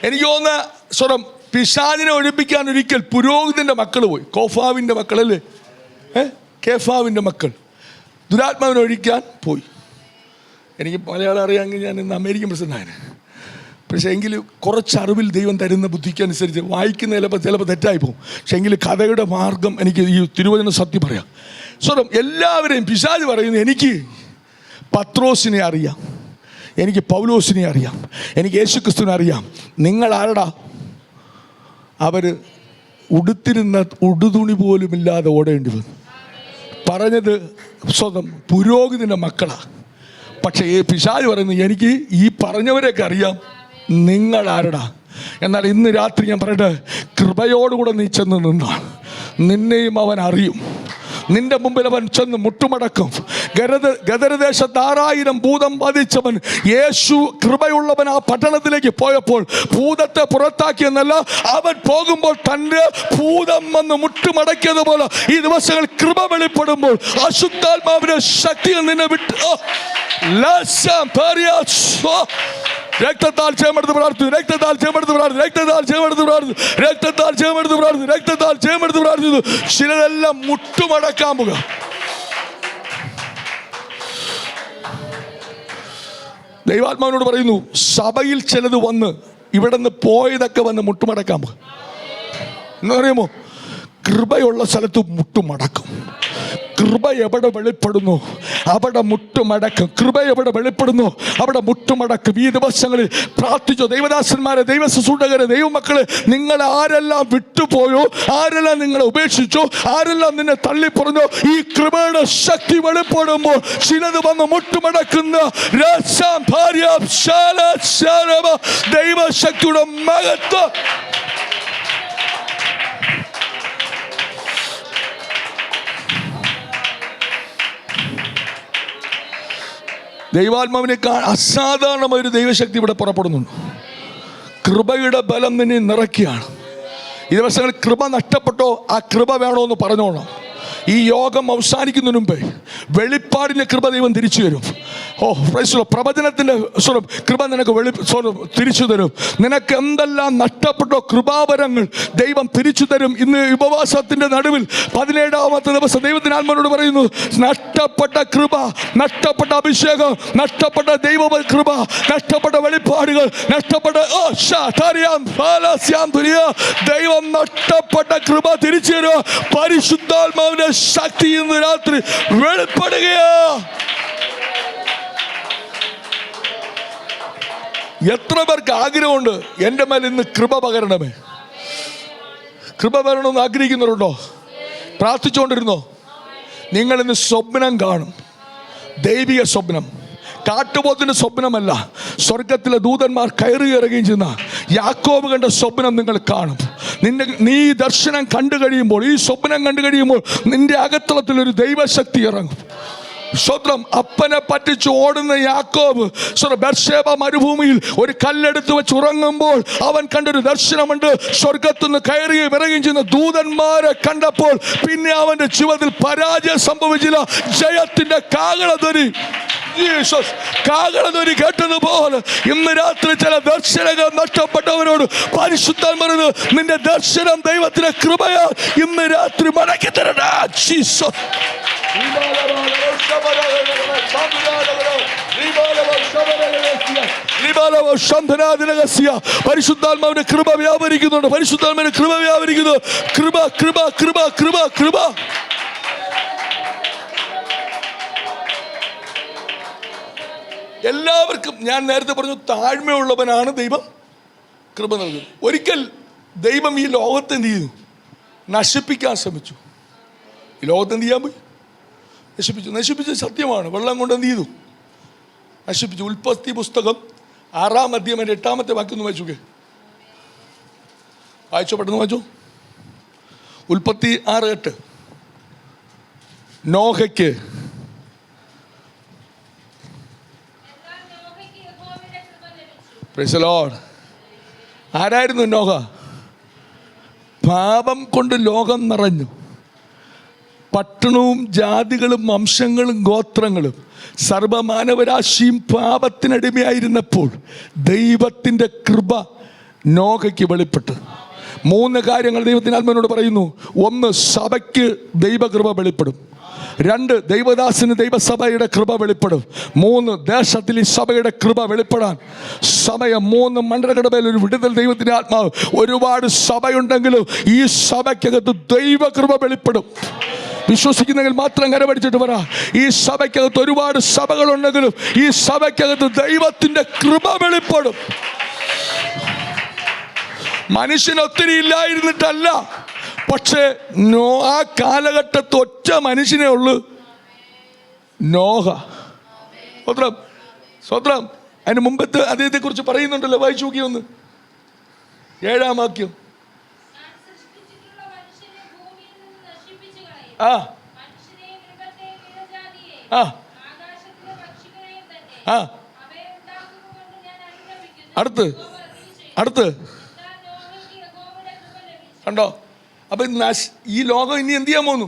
എനിക്ക് തോന്നുന്ന സ്വരം പിശാചിനെ ഒഴിപ്പിക്കാൻ ഒരിക്കൽ പുരോഹിതന്റെ മക്കൾ പോയി. കോഫാവിന്റെ മക്കളല്ലേ, കേഫാവിന്റെ മക്കൾ ദുരാത്മാവിനെ ഒഴിക്കാൻ പോയി. എനിക്ക് മലയാളം അറിയാമെങ്കിൽ ഞാൻ ഇന്ന് അമേരിക്കൻ പ്രസിഡന്റാണ്. പക്ഷേ എങ്കിലും കുറച്ച് അറിവിൽ ദൈവം തരുന്ന ബുദ്ധിക്കനുസരിച്ച് വായിക്കുന്ന ചിലപ്പോൾ തെറ്റായി പോകും. പക്ഷെ എങ്കിലും കഥയുടെ മാർഗം എനിക്ക് ഈ തിരുവചന സത്യം പറയാം. സ്വരം എല്ലാവരെയും പിശാച് പറയുന്നു, എനിക്ക് പത്രോസിനെ അറിയാം, എനിക്ക് പൗലോസിനെ അറിയാം, എനിക്ക് യേശുക്രിസ്തുവിനെ അറിയാം. നിങ്ങൾ ആരടാ? അവർ ഉടുത്തിരുന്ന ഉടുതുണി പോലുമില്ലാതെ ഓടേണ്ടി വന്നു. പറഞ്ഞത് സ്വന്തം പുരോഹിതൻ്റെ മക്കളാണ്. പക്ഷേ ഈ പിശാച് പറയുന്നു, എനിക്ക് ഈ പറഞ്ഞവരെയൊക്കെ അറിയാം, നിങ്ങൾ ആരടാ? എന്നാൽ ഇന്ന് രാത്രി ഞാൻ പറയട്ടെ, കൃപയോടുകൂടെ നീ ചെന്ന് നിന്നാൽ നിന്നെയും അവൻ അറിയും. നിന്റെ മുമ്പിൽ അവൻ ചെന്ന് മുട്ടുമടക്കും. ഗദരദേശത്ത് 6000 ഭൂതം ബാധിച്ചവൻ യേശു കൃപയുള്ളവൻ ആ പട്ടണത്തിലേക്ക് പോയപ്പോൾ ഭൂതത്തെ പുറത്താക്കിയെന്നല്ല, അവൻ പോകുമ്പോൾ തൻ്റെ ഭൂതം വന്ന് മുട്ടുമടക്കിയതുപോലെ ഈ ദിവസങ്ങൾ കൃപ വെളിപ്പെടുമ്പോൾ അശുദ്ധാത്മാവിന്റെ ശക്തിയിൽ നിന്നെ വിട്ട് രക്തത്താൽ ചേമെടുത്ത് പ്രാർത്ഥിച്ചു, രക്തത്താൽ ചേമെടുത്ത് പ്രാർത്ഥിച്ചു, രക്തത്താൽ ചേമെടുത്ത് പ്രാർത്ഥിച്ചു, രക്തത്താൽ ചേമെടുത്ത് പ്രാർത്ഥിച്ചു, രക്തത്താൽ ചേമെടുത്ത് പ്രാർത്ഥിച്ചു. ചിലതെല്ലാം മുട്ടുമടക്കാൻ പോകുക. ദൈവാത്മാവിനോട് പറയുന്നു, സഭയിൽ ചിലത് വന്ന് ഇവിടെ നിന്ന് പോയതൊക്കെ വന്ന് മുട്ടുമടക്കാൻ പോകുക. എന്ന് പറയുമോ, കൃപയുള്ള സ്ഥലത്ത് മുട്ടുമടക്കും. കൃപ എവിടെ വെളിപ്പെടുന്നു അവിടെ മുട്ടുമടക്കും. കൃപ എവിടെ വെളിപ്പെടുന്നു അവിടെ മുട്ടുമടക്കും. ഈ ദിവസങ്ങളിൽ പ്രാർത്ഥിച്ചോ ദൈവദാസന്മാരെ, ദൈവ ശുശ്രൂഷകരെ, ദൈവമക്കളെ, നിങ്ങൾ ആരെല്ലാം വിട്ടുപോയോ, ആരെല്ലാം നിങ്ങളെ ഉപേക്ഷിച്ചോ, ആരെല്ലാം നിന്നെ തള്ളിപ്പറഞ്ഞോ, ഈ കൃപയുടെ ശക്തി വെളിപ്പെടുമ്പോൾ ചിലത് വന്ന് മുട്ടുമടക്കുന്ന ദൈവശക്തിയുടെ മഹത്വം. ദൈവാത്മാവിനേക്കാൾ അസാധാരണമായ ഒരു ദൈവശക്തി ഇവിടെ പുറപ്പെടുന്നുണ്ട്. കൃപയുടെ ബലം നിന്നെ നിറയ്ക്കുകയാണ്. ഈ ദിവസങ്ങളിൽ കൃപ നഷ്ടപ്പെട്ടോ, ആ കൃപ വേണോ എന്ന് പറഞ്ഞോളാം. ഈ യോഗം അവസാനിക്കുന്നതിന് മുമ്പേ വെളിപ്പാടിൻ്റെ കൃപ ദൈവം തിരിച്ചു തരും. പ്രവചനത്തിൻ്റെ കൃപ നിനക്ക് തിരിച്ചു തരും. നിനക്ക് എന്തെല്ലാം നഷ്ടപ്പെട്ടോ കൃപാവരങ്ങൾ ദൈവം തിരിച്ചു തരും. ഇന്ന് ഉപവാസത്തിൻ്റെ നടുവിൽ 17ാമത്തെ ദിവസം ദൈവത്തിന് ആത്മാവിനോട് പറയുന്നു, നഷ്ടപ്പെട്ട കൃപ, നഷ്ടപ്പെട്ട അഭിഷേകം, നഷ്ടപ്പെട്ട ദൈവ കൃപ, നഷ്ടപ്പെട്ട വെളിപ്പാടുകൾ, നഷ്ടപ്പെട്ട ദൈവം നഷ്ടപ്പെട്ട കൃപ തിരിച്ചു തരുക. പരിശുദ്ധാത്മാവിന്റെ ശക്തി ഇന്ന് രാത്രി വെളിപ്പെടുകയാ. എത്ര പേർക്ക് ആഗ്രഹമുണ്ട് എൻ്റെ മേൽ ഇന്ന് കൃപ പകരണമേ? കൃപ പകരണമെന്ന് ആഗ്രഹിക്കുന്നവരുണ്ടോ? പ്രാർത്ഥിച്ചുകൊണ്ടിരുന്നോ? നിങ്ങൾ ഇന്ന് സ്വപ്നം കാണും, ദൈവിക സ്വപ്നം. കാട്ടുപോത്തിന്റെ സ്വപ്നമല്ല, സ്വർഗത്തിലെ ദൂതന്മാർ കയറി ഇറങ്ങുകയും ചെയ്യുന്ന യാക്കോബ് കണ്ട സ്വപ്നം നിങ്ങൾ കാണും. നീ ഈ ദർശനം കണ്ടു കഴിയുമ്പോൾ, ഈ സ്വപ്നം കണ്ടു കഴിയുമ്പോൾ നിന്റെ അകത്തളത്തിലൊരു ദൈവശക്തി ഇറങ്ങും. സ്വത്രം അപ്പനെ പറ്റിച്ച് ഓടുന്ന യാക്കോബ് ബേർശേബ മരുഭൂമിയിൽ ഒരു കല്ലെടുത്ത് വെച്ച് ഉറങ്ങുമ്പോൾ അവൻ കണ്ടൊരു ദർശനമുണ്ട്. സ്വർഗത്തുനിന്ന് കയറുകയും ഇറങ്ങുകയും ചെയ്യുന്ന ദൂതന്മാരെ കണ്ടപ്പോൾ പിന്നെ അവന്റെ ജീവിതത്തിൽ പരാജയം സംഭവിച്ചില്ല. ജയത്തിന്റെ കാഹളധ്വനി കേട്ടതുപോലെ ഇന്ന് രാത്രി ചില ദർശനങ്ങൾ നഷ്ടപ്പെട്ടവരോട് പരിശുദ്ധാത്മാവ് നിന്റെ ദർശനം ദൈവത്തിന്റെ കൃപയാൽ ഇന്ന് രാത്രി മടക്കി തരണ. പരിശുദ്ധാത്മാവിന്റെ കൃപ വ്യാപരിക്കുന്നുണ്ട്. പരിശുദ്ധാത്മാവിന്റെ കൃപ വ്യാപരിക്കുന്നു. കൃപ കൃപ കൃപ കൃപ കൃപ. എല്ലാവർക്കും ഞാൻ നേരത്തെ പറഞ്ഞു, താഴ്മയുള്ളവനാണ് ദൈവം കൃപ നൽകുന്നത്. ഒരിക്കൽ ദൈവം ഈ ലോകത്തെ എന്ത് ചെയ്തു? നശിപ്പിക്കാൻ ശ്രമിച്ചു. ഈ ലോകത്തെ എന്ത് ചെയ്യാൻ പോയി? നശിപ്പിച്ചത് സത്യമാണ്. വെള്ളം കൊണ്ട് എന്ത് ചെയ്തു? നശിപ്പിച്ചു. ഉൽപ്പത്തി പുസ്തകം 6-ാം അധ്യായം 8-ാമത്തെ വാക്യം ഒന്ന് വായിച്ചു. വായിച്ചോ, പെട്ടെന്ന് വായിച്ചോ. ഉൽപ്പത്തി 6:8. നോഹയ്ക്ക് പ്രൈസ് ദി ലോർഡ്. ആരായിരുന്നു നോഹ? പാപം കൊണ്ട് ലോകം നിറഞ്ഞു. പട്ടണവും ജാതികളും വംശങ്ങളും ഗോത്രങ്ങളും സർവമാനവരാശിയും പാപത്തിനടിമയായിരുന്നപ്പോൾ ദൈവത്തിൻ്റെ കൃപ നോഹയ്ക്ക് വെളിപ്പെട്ടു. 3 കാര്യങ്ങൾ ദൈവത്തിൻ്റെ ആത്മാവിനോട് പറയുന്നു. 1, സഭയ്ക്ക് ദൈവകൃപ വെളിപ്പെടും. 2, ദൈവദാസന് ദൈവസഭയുടെ കൃപ വെളിപ്പെടും. 3, ദേശത്തിൽ ഈ സഭയുടെ കൃപ വെളിപ്പെടാൻ സമയം. 3 മണ്ഡലകടമയിൽ ഒരു വിടുതൽ ദൈവത്തിൻ്റെ ആത്മാവ്. ഒരുപാട് സഭയുണ്ടെങ്കിലും ഈ സഭയ്ക്കകത്ത് ദൈവകൃപ വെളിപ്പെടും. വിശ്വസിക്കുന്നെങ്കിൽ മാത്രം കരപടിച്ചിട്ട് പറ. ഈ സഭയ്ക്കകത്ത് ഒരുപാട് സഭകളുണ്ടെങ്കിലും ഈ സഭയ്ക്കകത്ത് ദൈവത്തിൻ്റെ കൃപ വെളിപ്പെടും. മനുഷ്യന് ഒത്തിരി ഇല്ലായിരുന്നിട്ടല്ല, പക്ഷേ ആ കാലഘട്ടത്ത് ഒറ്റ മനുഷ്യനേ ഉള്ളൂ, നോഹ. സ്വത്രം സ്വത്രം. അതിന് മുമ്പത്തെ അദ്ദേഹത്തെ കുറിച്ച് പറയുന്നുണ്ടല്ലോ, വായിച്ചു നോക്കി ഒന്ന്. 7-ാം വാക്യം. അടുത്ത് കണ്ടോ? അപ്പൊ ഈ ലോകം ഇനി എന്ത് ചെയ്യാൻ പോകുന്നു?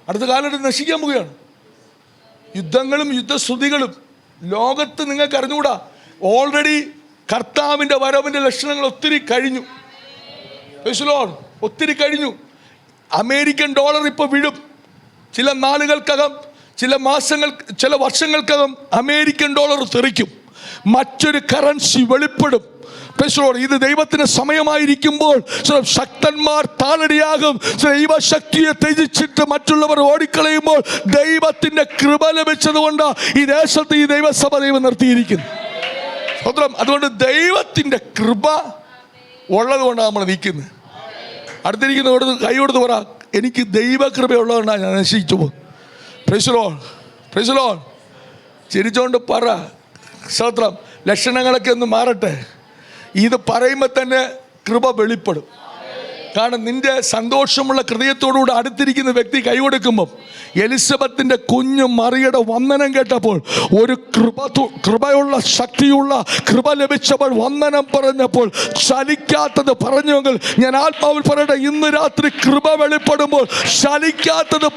അടുത്ത കാലത്ത് നശിക്കാൻ പോവുകയാണ്. യുദ്ധങ്ങളും യുദ്ധശ്രുതികളും ലോകത്ത് നിങ്ങൾക്ക് അറിഞ്ഞുകൂടാ. ഓൾറെഡി കർത്താവിൻ്റെ വരവിൻ്റെ ലക്ഷണങ്ങൾ ഒത്തിരി കഴിഞ്ഞു. ഒത്തിരി കഴിഞ്ഞു. അമേരിക്കൻ ഡോളർ ഇപ്പോൾ വീഴും. ചില നാളുകൾക്കകം, ചില മാസങ്ങൾ, ചില വർഷങ്ങൾക്കകം അമേരിക്കൻ ഡോളർ തെറിക്കും. മറ്റൊരു കറൻസി വെളിപ്പെടും. ഇത് ദൈവത്തിന് സമയമായിരിക്കുമ്പോൾ ശക്തന്മാർ താളടിയാകും. ദൈവശക്തിയെ ത്യജിച്ചിട്ട് മറ്റുള്ളവർ ഓടിക്കളയുമ്പോൾ ദൈവത്തിന്റെ കൃപ ലഭിച്ചതുകൊണ്ട് ഈ ദേശത്ത് ഈ ദൈവസഭ ദൈവം നിർത്തിയിരിക്കുന്നു. അതുകൊണ്ട് ദൈവത്തിന്റെ കൃപ ഉള്ളത് കൊണ്ടാണ് നമ്മൾ നിൽക്കുന്നത്. അടുത്തിരിക്കുന്നതോട് കൈ കൊടുത്ത് പറ, എനിക്ക് ദൈവകൃപയുള്ളതുകൊണ്ടാണ് ഞാൻ നശിച്ചു പോകും. Price the Lord. ചിരിച്ചോണ്ട് പറ. സ്തോത്രം. ലക്ഷണങ്ങളൊക്കെ ഒന്ന് മാറട്ടെ. ഇത് പറയുമ്പോൾ തന്നെ കൃപ വെളിപ്പെടും. കാരണം നിന്റെ സന്തോഷമുള്ള ഹൃദയത്തോടുകൂടെ അടുത്തിരിക്കുന്ന വ്യക്തി കൈ കൊടുക്കുമ്പം എലിസബത്തിന്റെ കുഞ്ഞു മറിയുടെ വന്ദനം കേട്ടപ്പോൾ ഒരു കൃപയുള്ള ശക്തിയുള്ള കൃപ ലഭിച്ചപ്പോൾ വന്ദനം പറഞ്ഞപ്പോൾ ചലിക്കാത്തത് പറഞ്ഞുവെങ്കിൽ ഞാൻ ആത്മാവിൽ പറയട്ടെ, ഇന്ന് രാത്രി കൃപ വെളിപ്പെടുമ്പോൾ ചലിക്കാത്തത്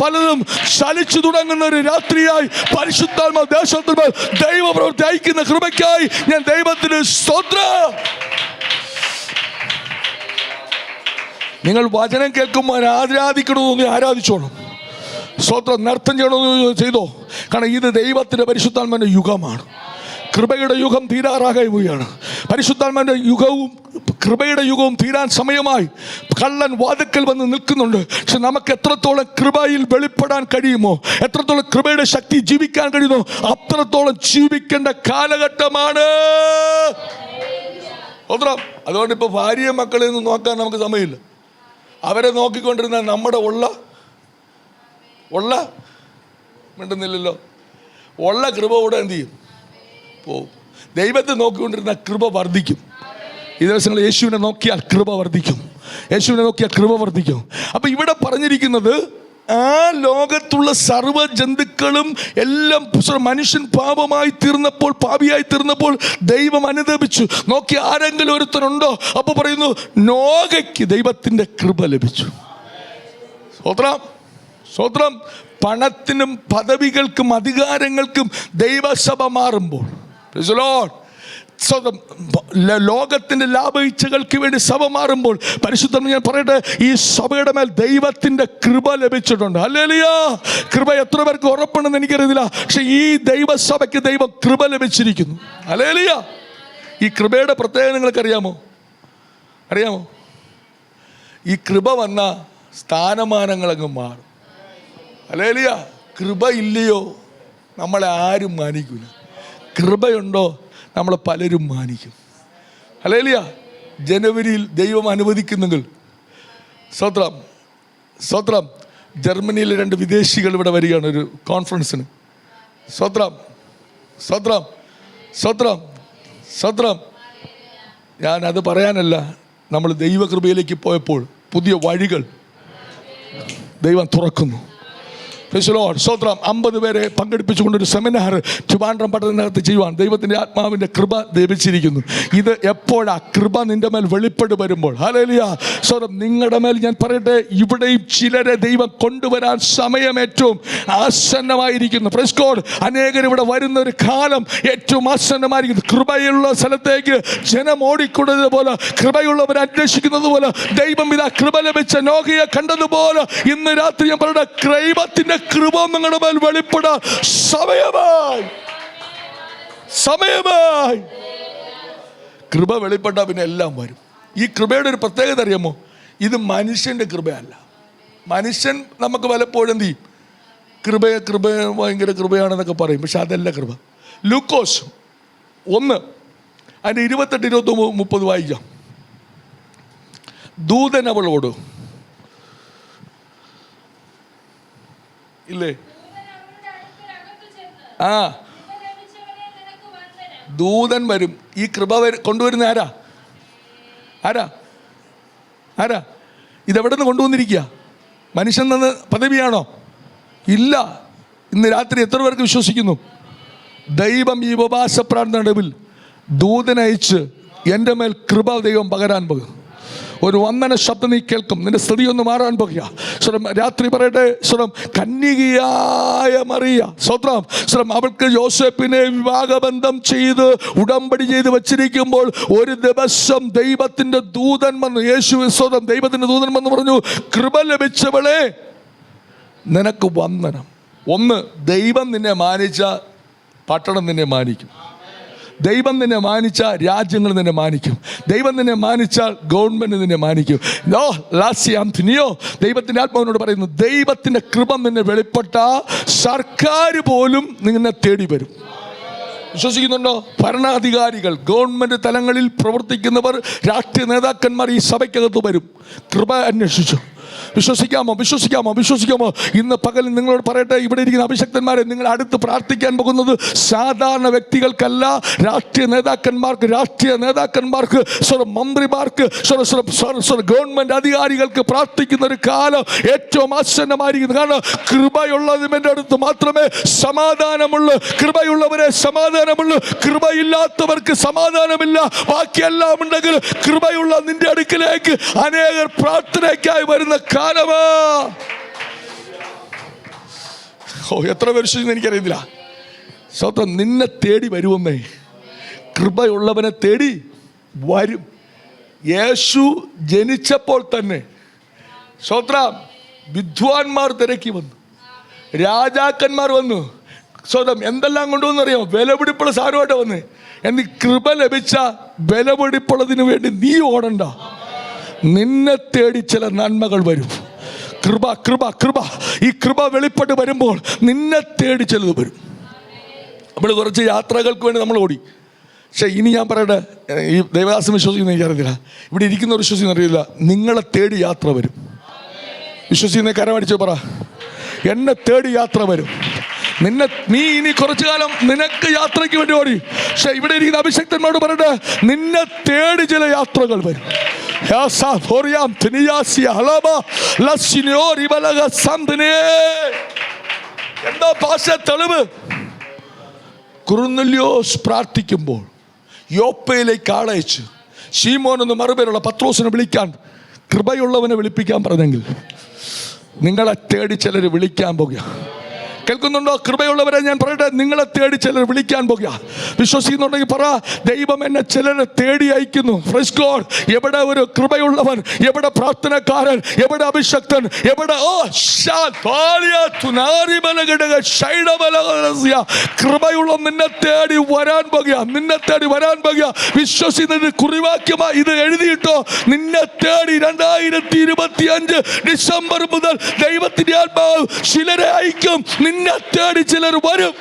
പലതും ചലിച്ചു തുടങ്ങുന്ന ഒരു രാത്രിയായി പരിശുദ്ധാത്മാവ് ദേശത്തിൽ ദൈവപ്രവൃത്തി അയക്കുന്ന കൃപയ്ക്കായി ഞാൻ ദൈവത്തിന് സ്തോത്രം. നിങ്ങൾ വചനം കേൾക്കുമ്പോൾ ആരാധിക്കണമെന്ന് ആരാധിച്ചോണം. സ്തോത്രം. നൃത്തം ചെയ്യണമെന്ന് ചെയ്തോ. കാരണം ഇത് ദൈവത്തിൻ്റെ പരിശുദ്ധാത്മാവിൻ്റെ യുഗമാണ്. കൃപയുടെ യുഗം തീരാറാകുകയാണ്. പരിശുദ്ധാത്മാവിൻ്റെ യുഗവും കൃപയുടെ യുഗവും തീരാൻ സമയമായി. കള്ളൻ വാതിക്കൽ വന്ന് നിൽക്കുന്നുണ്ട്. പക്ഷെ നമുക്ക് എത്രത്തോളം കൃപയിൽ വെളിപ്പെടാൻ കഴിയുമോ, എത്രത്തോളം കൃപയുടെ ശക്തി ജീവിക്കാൻ കഴിയുമോ, അത്രത്തോളം ജീവിക്കേണ്ട കാലഘട്ടമാണ്. അതുകൊണ്ട് ഇപ്പോൾ ഭാര്യയും മക്കളെ ഒന്നും നോക്കാൻ നമുക്ക് സമയമില്ല. അവരെ നോക്കിക്കൊണ്ടിരുന്ന നമ്മുടെ ഉള്ള മിണ്ടുന്നില്ലല്ലോ. ഉള്ള കൃപ കൂടെ എന്ത് ചെയ്യും? പോവും. ദൈവത്തെ നോക്കിക്കൊണ്ടിരുന്ന കൃപ വർദ്ധിക്കും. ഈ ദിവസങ്ങൾ യേശുവിനെ നോക്കിയാൽ കൃപ വർദ്ധിക്കും. യേശുവിനെ നോക്കിയാൽ കൃപ വർദ്ധിക്കും. അപ്പം ഇവിടെ പറഞ്ഞിരിക്കുന്നത് ആ ലോകത്തുള്ള സർവ്വ ജന്തുക്കളും എല്ലാം മനുഷ്യൻ പാപമായി തീർന്നപ്പോൾ, പാപിയായി തീർന്നപ്പോൾ ദൈവം അനുതപിച്ചു. നോക്കി ആരെങ്കിലും ഒരുത്തനുണ്ടോ? അപ്പോൾ പറയുന്നു നോഹയ്ക്ക് ദൈവത്തിൻ്റെ കൃപ ലഭിച്ചു. സ്തോത്രം, സ്തോത്രം. പണത്തിനും പദവികൾക്കും അധികാരങ്ങൾക്കും ദൈവസഭ മാറുമ്പോൾ, ലോകത്തിന്റെ ലാഭ ഇച്ഛകൾക്ക് വേണ്ടി സഭ മാറുമ്പോൾ, പരിശുദ്ധം ഞാൻ പറയട്ടെ, ഈ സഭയുടെ മേൽ ദൈവത്തിന്റെ കൃപ ലഭിച്ചിട്ടുണ്ട്. ഹല്ലേലൂയ. കൃപ എത്ര പേർക്ക് ഉറപ്പുണ്ടെന്ന് എനിക്കറിയില്ല, പക്ഷെ ഈ ദൈവസഭയ്ക്ക് ദൈവം കൃപ ലഭിച്ചിരിക്കുന്നു. ഹല്ലേലൂയ. ഈ കൃപയുടെ പ്രത്യേകത നിങ്ങൾക്ക് അറിയാമോ? ഈ കൃപ വന്ന സ്ഥാനമാനങ്ങളങ്ങ് മാറും. ഹല്ലേലൂയ. കൃപ ഇല്ലയോ നമ്മളെ ആരും മാനിക്കില്ല. കൃപയുണ്ടോ നമ്മളെ പലരും മാനിക്കും. ഹല്ലേലൂയ. ജനുവരിയിൽ ദൈവം അനുവദിക്കുന്നെങ്കിൽ, സ്തോത്രം, സ്തോത്രം, ജർമ്മനിയിലെ 2 വിദേശികൾ ഇവിടെ വരികയാണ് ഒരു കോൺഫറൻസിന്. സ്തോത്രം, സ്തോത്രം, സ്തോത്രം, സ്തോത്രം. ഞാനത് പറയാനല്ല, നമ്മൾ ദൈവകൃപയിലേക്ക് പോയപ്പോൾ പുതിയ വഴികൾ ദൈവം തുറക്കുന്നു. സ്തോത്രം. 50 പേരെ പങ്കെടുപ്പിച്ചുകൊണ്ടൊരു സെമിനാർ ട്രിവാൻഡ്രം പട്ടണത്തിനകത്ത് ചെയ്യുവാൻ ദൈവത്തിൻ്റെ ആത്മാവിൻ്റെ കൃപ ലഭിച്ചിരിക്കുന്നു. ഇത് എപ്പോഴാ കൃപ നിന്റെ മേൽ വെളിപ്പെട്ട് വരുമ്പോൾ? ഹല്ലേലൂയ. സ്തോത്രം. നിങ്ങളുടെ മേൽ ഞാൻ പറയട്ടെ, ഇവിടെയും ചിലരെ ദൈവം കൊണ്ടുവരാൻ സമയം ഏറ്റവും ആസന്നമായിരിക്കുന്നു. Praise God. അനേകർ ഇവിടെ വരുന്ന ഒരു കാലം ഏറ്റവും ആസന്നമായിരിക്കുന്നു. കൃപയുള്ള സ്ഥലത്തേക്ക് ജനം ഓടിക്കൊണ്ടത് പോലെ, കൃപയുള്ളവർ അന്വേഷിക്കുന്നത് പോലെ, ദൈവം ഇതാ കൃപ ലഭിച്ച നോഹയെ കണ്ടതുപോലെ ഇന്ന് രാത്രി ഞാൻ പറയട്ടെ, ദൈവത്തിന്റെ കൃപ നിങ്ങളുടെ മേൽ വെളിപ്പെടാൻ സമയമായി. കൃപ വെളിപ്പെട്ടാ പിന്നെ എല്ലാം വരും. ഈ കൃപയുടെ ഒരു പ്രത്യേകത അറിയാമോ? ഇത് മനുഷ്യന്റെ കൃപയല്ല. മനുഷ്യൻ നമുക്ക് പലപ്പോഴും എന്ത് ചെയ്യും? കൃപ ഭയങ്കര കൃപയാണെന്നൊക്കെ പറയും, പക്ഷെ അതല്ല കൃപ. ലൂക്കോസ് 1 അതിൻ്റെ 28, 29, 30 വായിക്കാം. ദൂതൻ അവളോട് ഇല്ലേ, ദൂതൻ വരും. ഈ കൃപ കൊണ്ടുവരുന്ന ആരാ? ഇതെവിടെ നിന്ന് കൊണ്ടുവന്നിരിക്കുക? മനുഷ്യൻ തന്ന പദവിയാണോ? ഇല്ല. ഇന്ന് രാത്രി എത്ര പേർക്ക് വിശ്വസിക്കുന്നു? ദൈവം ഈ ഉപവാസ പ്രാർത്ഥനയിൽ ദൂതനയച്ച് എൻ്റെ മേൽ കൃപ ദൈവം പകരാൻ പോകും. ഒരു വന്ദന ശബ്ദം നീ കേൾക്കും. നിന്റെ സ്ഥിതി ഒന്ന് മാറാൻ പോകുക. രാത്രി പറയട്ടെ, കന്യകയായ മറിയ, സ്തോത്രം, അവൾക്ക് യോസേപ്പിനെ വിവാഹബന്ധം ചെയ്ത് ഉടമ്പടി ചെയ്ത് വച്ചിരിക്കുമ്പോൾ ഒരു ദിവസം ദൈവത്തിന്റെ ദൂതൻ വന്നു. യേശു സ്തോത്രം, ദൈവത്തിന്റെ ദൂതൻ വന്ന് പറഞ്ഞു, കൃപ ലഭിച്ചവളെ നിനക്ക് വന്ദനം. ഒന്ന്, ദൈവം നിന്നെ മാനിച്ച പട്ടണം നിന്നെ മാനിക്കും. ദൈവം നിന്നെ മാനിച്ചാൽ രാജ്യങ്ങൾ നിന്നെ മാനിക്കും. ദൈവം നിന്നെ മാനിച്ചാൽ ഗവൺമെന്റ് നിന്നെ മാനിക്കും. ദൈവത്തിന്റെ ആത്മാവിനോട് പറയുന്നു, ദൈവത്തിന്റെ കൃപ നിന്നെ വെളിപ്പെട്ട സർക്കാർ പോലും നിന്നെ തേടി വരും. വിശ്വസിക്കുന്നുണ്ടോ? ഭരണാധികാരികൾ, ഗവൺമെന്റ് തലങ്ങളിൽ പ്രവർത്തിക്കുന്നവർ, രാഷ്ട്രീയ നേതാക്കന്മാർ ഈ സഭയ്ക്കകത്ത് വരും കൃപ അന്വേഷിച്ചു. വിശ്വസിക്കാമോ? ഇന്ന് പകൽ നിങ്ങളോട് പറയട്ടെ, ഇവിടെ ഇരിക്കുന്ന അഭിഷക്തന്മാരെ, നിങ്ങൾ അടുത്ത് പ്രാർത്ഥിക്കാൻ പോകുന്നത് സാധാരണ വ്യക്തികൾക്കല്ല, രാഷ്ട്രീയ നേതാക്കന്മാർക്ക്, മന്ത്രിമാർക്ക്, ഗവൺമെന്റ് അധികാരികൾക്ക് പ്രാർത്ഥിക്കുന്ന ഒരു കാലം ഏറ്റവും ആസന്നമായിരിക്കുന്നു. കാരണം കൃപയുള്ളതിന്റെ അടുത്ത് മാത്രമേ സമാധാനമുള്ളൂ. കൃപയുള്ളവരെ സമാധാനമുള്ളൂ, കൃപയില്ലാത്തവർക്ക് സമാധാനമില്ല. ബാക്കിയെല്ലാം ഉണ്ടെങ്കിൽ കൃപയുള്ള നിന്റെ അടുക്കിലേക്ക് അനേകർ പ്രാർത്ഥനയ്ക്കായി വരുന്ന കാലമാ. എത്ര വർഷം എനിക്കറിയത്തില്ല. സ്വന്തം നിന്നെ തേടി വരുമെന്നേ, കൃപയുള്ളവനെ തേടി വരും. യേശു ജനിച്ചപ്പോൾ തന്നെ സ്വത്രം വിദ്വാൻമാർ തിരക്കി വന്നു, രാജാക്കന്മാർ വന്നു. സ്വതം എന്തെല്ലാം കൊണ്ടുവന്നറിയാമോ? വിലപിടിപ്പുള്ള സാരമായിട്ട് വന്ന്. എന്ന് കൃപ ലഭിച്ച വിലപിടിപ്പുള്ളതിന് വേണ്ടി നീ ഓടണ്ട. നിന്നെ തേടി ചില നന്മകൾ വരും. കൃപ ഈ കൃപ വെളിപ്പെട്ട് വരുമ്പോൾ നിന്നെ തേടി ചിലത് വരും. നമ്മൾ കുറച്ച് യാത്രകൾക്ക് വേണ്ടി നമ്മൾ ഓടി. പക്ഷെ ഇനി ഞാൻ പറയട്ടെ, ഈ ദേവദാസം വിശ്വസിക്കുന്ന എനിക്കറിയില്ല, ഇവിടെ ഇരിക്കുന്നവർ വിശ്വസിക്കുന്ന അറിയില്ല, നിങ്ങളെ തേടി യാത്ര വരും. വിശ്വസിക്കുന്ന കരമടിച്ച് പറ, എന്നെ തേടി യാത്ര വരും. നീ ഇനി കുറച്ചു കാലം നിനക്ക് യാത്രയ്ക്ക് വേണ്ടി ഓടി. പക്ഷെ ഇവിടെ ഇരിക്കുന്ന അഭിഷക്തന്മാരോട് പറയട്ടെ, നിന്നെ തേടി ചില യാത്രകൾ വരും. എന്താ പാശ തെളിവ്? കുറുന്നല്യോസ് പ്രാർത്ഥിക്കുമ്പോൾ യോപ്പയിലേക്ക് ആളയച്ച് ശീമോൻ എന്ന് മറുപേരുള്ള പത്രോസിനെ വിളിക്കാൻ, കൃപയുള്ളവനെ വിളിപ്പിക്കാൻ പറഞ്ഞെങ്കിൽ നിങ്ങളെ തേടി ചിലർ വിളിക്കാൻ പോകുക. കേൾക്കുന്നുണ്ടോ? കൃപയുള്ളവരെ ഞാൻ പറയട്ടെ, നിങ്ങളെ തേടി ചിലർ വിളിക്കാൻ പോകുക. വിശ്വസിക്കുന്നുണ്ടെങ്കിൽ പറ, ദൈവം എന്നെ ചിലരെ തേടി അയക്കുന്നു. Praise God. എവിടെ ഒരു കൃപയുള്ളവൻ, എവിടെ പ്രാർത്ഥനക്കാരൻ, എവിടെ അഭിഷക്തൻ, എവിടെ കൃപയുള്ള നിന്നെ തേടി വരാൻ പോകുക. നിന്നെ തേടി വരാൻ പോകുക. വിശ്വസിക്കുന്നത് കുറിവാക്യമായി ഇത് എഴുതിയിട്ടോ. നിന്നെ തേടി 2025 ഡിസംബർ മുതൽ ദൈവത്തിന്റെ ആത്മാവ് ചിലരെ അയക്കും. നിന്നെ തേടി ചിലർ വരും.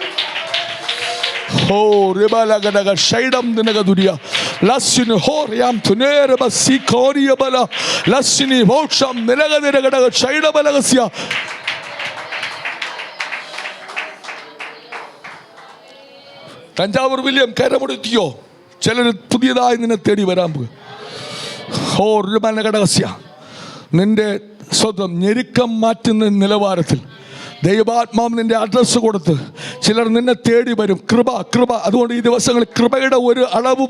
തഞ്ചാവൂർ വില്യം കരമുടുത്തിയോ, ചിലർ പുതിയതായി നിന്നെ തേടി വരാൻ പോകും. നിന്റെ സ്വന്തം ഞെരുക്കം മാറ്റുന്ന നിലവാരത്തിൽ ദൈവാത്മാവ് നിന്റെ അഡ്രസ്സ് കൊടുത്ത് ചിലർ നിന്നെ തേടി വരും. കൃപ കൃപ. അതുകൊണ്ട് ഈ ദിവസങ്ങളിൽ കൃപയുടെ ഒരു അളവ്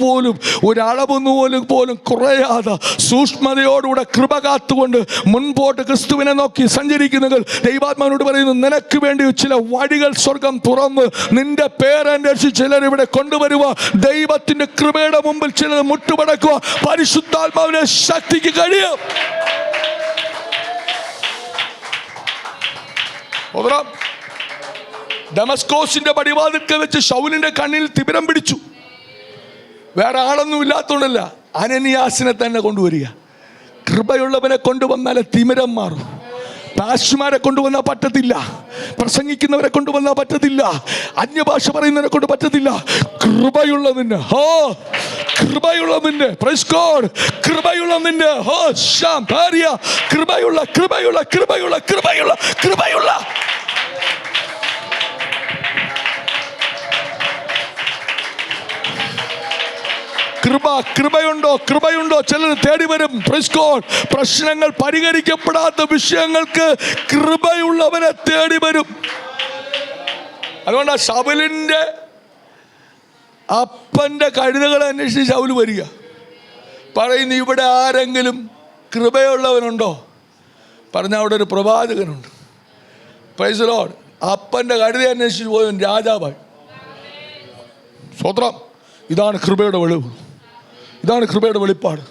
പോലും കുറയാതെ സൂക്ഷ്മതയോടുകൂടെ കൃപ കാത്തുകൊണ്ട് മുൻപോട്ട് ക്രിസ്തുവിനെ നോക്കി സഞ്ചരിക്കുന്നെങ്കിൽ ദൈവാത്മാവിനോട് പറയുന്നു, നിനക്ക് വേണ്ടി ചില വഴികൾ സ്വർഗം തുറന്ന് നിന്റെ പേരന്വേഷിച്ച് ചിലർ ഇവിടെ കൊണ്ടുവരുക. ദൈവത്തിന്റെ കൃപയുടെ മുമ്പിൽ ചിലർ മുട്ടുമടക്കുക. പരിശുദ്ധാത്മാവിന്റെ ശക്തിക്ക് കഴിയും. ഡമസ്കോസിന്റെ പടിവാതിൽക്കൽ വെച്ച് ശൗലിന്റെ കണ്ണിൽ തിമിരം പിടിച്ചു. വേറെ ആളൊന്നും ഇല്ലാത്തോണ്ടല്ല, അനനിയാസിനെ തന്നെ കൊണ്ടുവരിക. കൃപയുള്ളവനെ കൊണ്ടുവന്നാലേ തിമിരം മാറും. പാസ്റ്റർമാരെ കൊണ്ടുവന്നാൽ പറ്റത്തില്ല, പ്രസംഗിക്കുന്നവരെ കൊണ്ടുവന്നാൽ പറ്റത്തില്ല, അന്യഭാഷ പറയുന്നവരെ കൊണ്ട് പറ്റത്തില്ല. കൃപയുള്ളതിന്റെ കൃപയുള്ളതിന്റെ പ്രൈസ് ഗോഡ്, കൃപയുള്ളതിന്റെ കൃപയുള്ള കൃപയുള്ള കൃപയുള്ള കൃപയുള്ള കൃപയുള്ള കൃപയുണ്ടോ? ചിലർ തേടി വരും. Praise God. പ്രശ്നങ്ങൾ പരിഹരിക്കപ്പെടാത്ത വിഷയങ്ങൾക്ക് കൃപയുള്ളവരെ തേടി വരും. അതുകൊണ്ടാണ് ശൗലിന്റെ അപ്പന്റെ കഴുതകളെ അന്വേഷിച്ച് ശൗല് വരിക. പറയുന്നു, ഇവിടെ ആരെങ്കിലും കൃപയുള്ളവനുണ്ടോ? പറഞ്ഞ അവിടെ ഒരു പ്രവാചകനുണ്ട്. Praise Lord. അപ്പന്റെ കഴുത അന്വേഷിച്ച് പോയവൻ രാജാവായി. സ്വത്രം. ഇതാണ് കൃപയുടെ വെളിവ്. ഇതാണ് കൃപയുടെ വെളിപ്പാട്.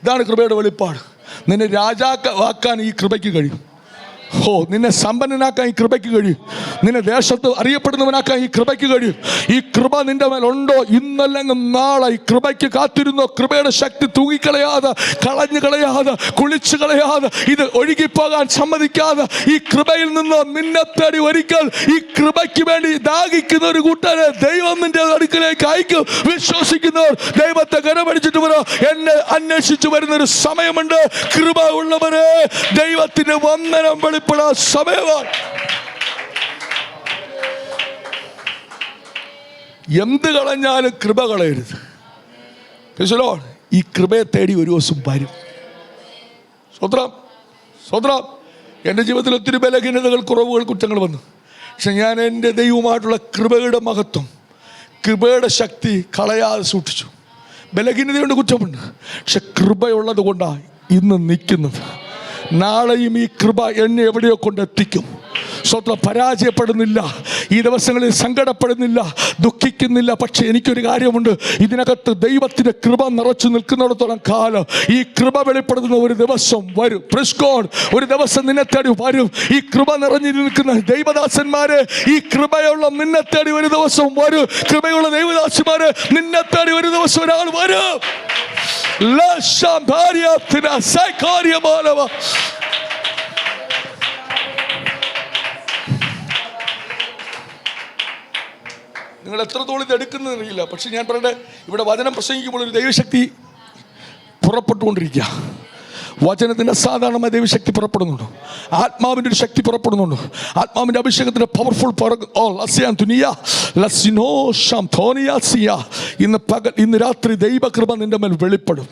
ഇതാണ് കൃപയുടെ വെളിപ്പാട്. നിന്നെ രാജാവാക്കാൻ ഈ കൃപയ്ക്ക് കഴിയും. നിന്നെ സമ്പന്നനാക്കാൻ ഈ കൃപയ്ക്ക് കഴിയും. നിന്നെ ദേശത്ത് അറിയപ്പെടുന്നവനാക്കാൻ ഈ കൃപയ്ക്ക് കഴിയും. ഈ കൃപ നിന്റെ മേലുണ്ടോ? ഇന്നല്ലെങ്കിൽ നാളെ ഈ കൃപയ്ക്ക് കാത്തിരുന്നോ. കൃപയുടെ ശക്തി തൂങ്ങിക്കളയാതെ, കളഞ്ഞു കളയാതെ, കുളിച്ചു കളയാതെ, ഇത് ഒഴുകിപ്പോകാൻ സമ്മതിക്കാതെ ഈ കൃപയിൽ നിന്ന് നിന്നെ തേടി ഒരിക്കൽ ഈ കൃപയ്ക്ക് വേണ്ടി ദാഹിക്കുന്ന ഒരു കൂട്ടരെ ദൈവം നിന്റെ അടുക്കലേക്ക് അയക്കും. വിശ്വസിക്കുന്നവർ ദൈവത്തെ കരമടിച്ചിട്ട് പറ, എന്നെ അന്വേഷിച്ചു വരുന്നൊരു സമയമുണ്ട്. കൃപ ഉള്ളവരെ ദൈവത്തിന്റെ വന്ദനം വെളിപ്പെടാൻ സമയമാണ്. എന്ത് കളഞ്ഞാലും കൃപ കളയരുത്. ഈ കൃപയെ തേടി ഒരു ദിവസം വരും. സ്വത്രം. എൻ്റെ ജീവിതത്തിൽ ഒത്തിരി ബലഹീനതകൾ, കുറവുകൾ, കുറ്റങ്ങൾ വന്നു. പക്ഷെ ഞാൻ എൻ്റെ ദൈവമായിട്ടുള്ള കൃപയുടെ മഹത്വം, കൃപയുടെ ശക്തി കളയാതെ സൂക്ഷിച്ചു. ബലഹീനതയുണ്ട്, കുറ്റമുണ്ട്. പക്ഷെ കൃപയുള്ളത് കൊണ്ടാണ് ഇന്ന് നിൽക്കുന്നത്. നാളെയും ഈ കൃപ എന്നെ എവിടെയോ കൊണ്ടെത്തിക്കും. സ്വന്തം പരാജയപ്പെടുന്നില്ല, ഈ ദിവസങ്ങളിൽ സങ്കടപ്പെടുന്നില്ല, ദുഃഖിക്കുന്നില്ല. പക്ഷെ എനിക്കൊരു കാര്യമുണ്ട്, ഇതിനകത്ത് ദൈവത്തിന്റെ കൃപ നിറച്ചു നിൽക്കുന്നിടത്തോളം കാലം ഈ കൃപ വെളിപ്പെടുന്ന ഒരു ദിവസം വരും. Praise God. ഒരു ദിവസം നിന്നെ തേടി വരും. ഈ കൃപ നിറഞ്ഞു നിൽക്കുന്ന ദൈവദാസന്മാരെ, ഈ കൃപയുള്ള നിന്നെ തേടി ഒരു ദിവസം വരും. കൃപയുള്ള ദൈവദാസന്മാരെ നിന്നെ തേടി ഒരു ദിവസം ഒരാൾ വരും. നിങ്ങൾ എത്രത്തോളം ഇത് എടുക്കുന്നതെന്നറിയില്ല. പക്ഷെ ഞാൻ പറയട്ടെ, ഇവിടെ വചനം പ്രസംഗിക്കുമ്പോൾ ഒരു ദൈവശക്തി പുറപ്പെട്ടുകൊണ്ടിരിക്കുക. വചനത്തിൻ്റെ അസാധാരണമായ ദൈവശക്തി പുറപ്പെടുന്നുണ്ട്. ആത്മാവിൻ്റെ ഒരു ശക്തി പുറപ്പെടുന്നുണ്ട്. ആത്മാവിൻ്റെ അഭിഷേകത്തിൻ്റെ പവർഫുൾ ഇന്ന് രാത്രി ദൈവകൃപ നിന്റെ മേൽ വെളിപ്പെടും.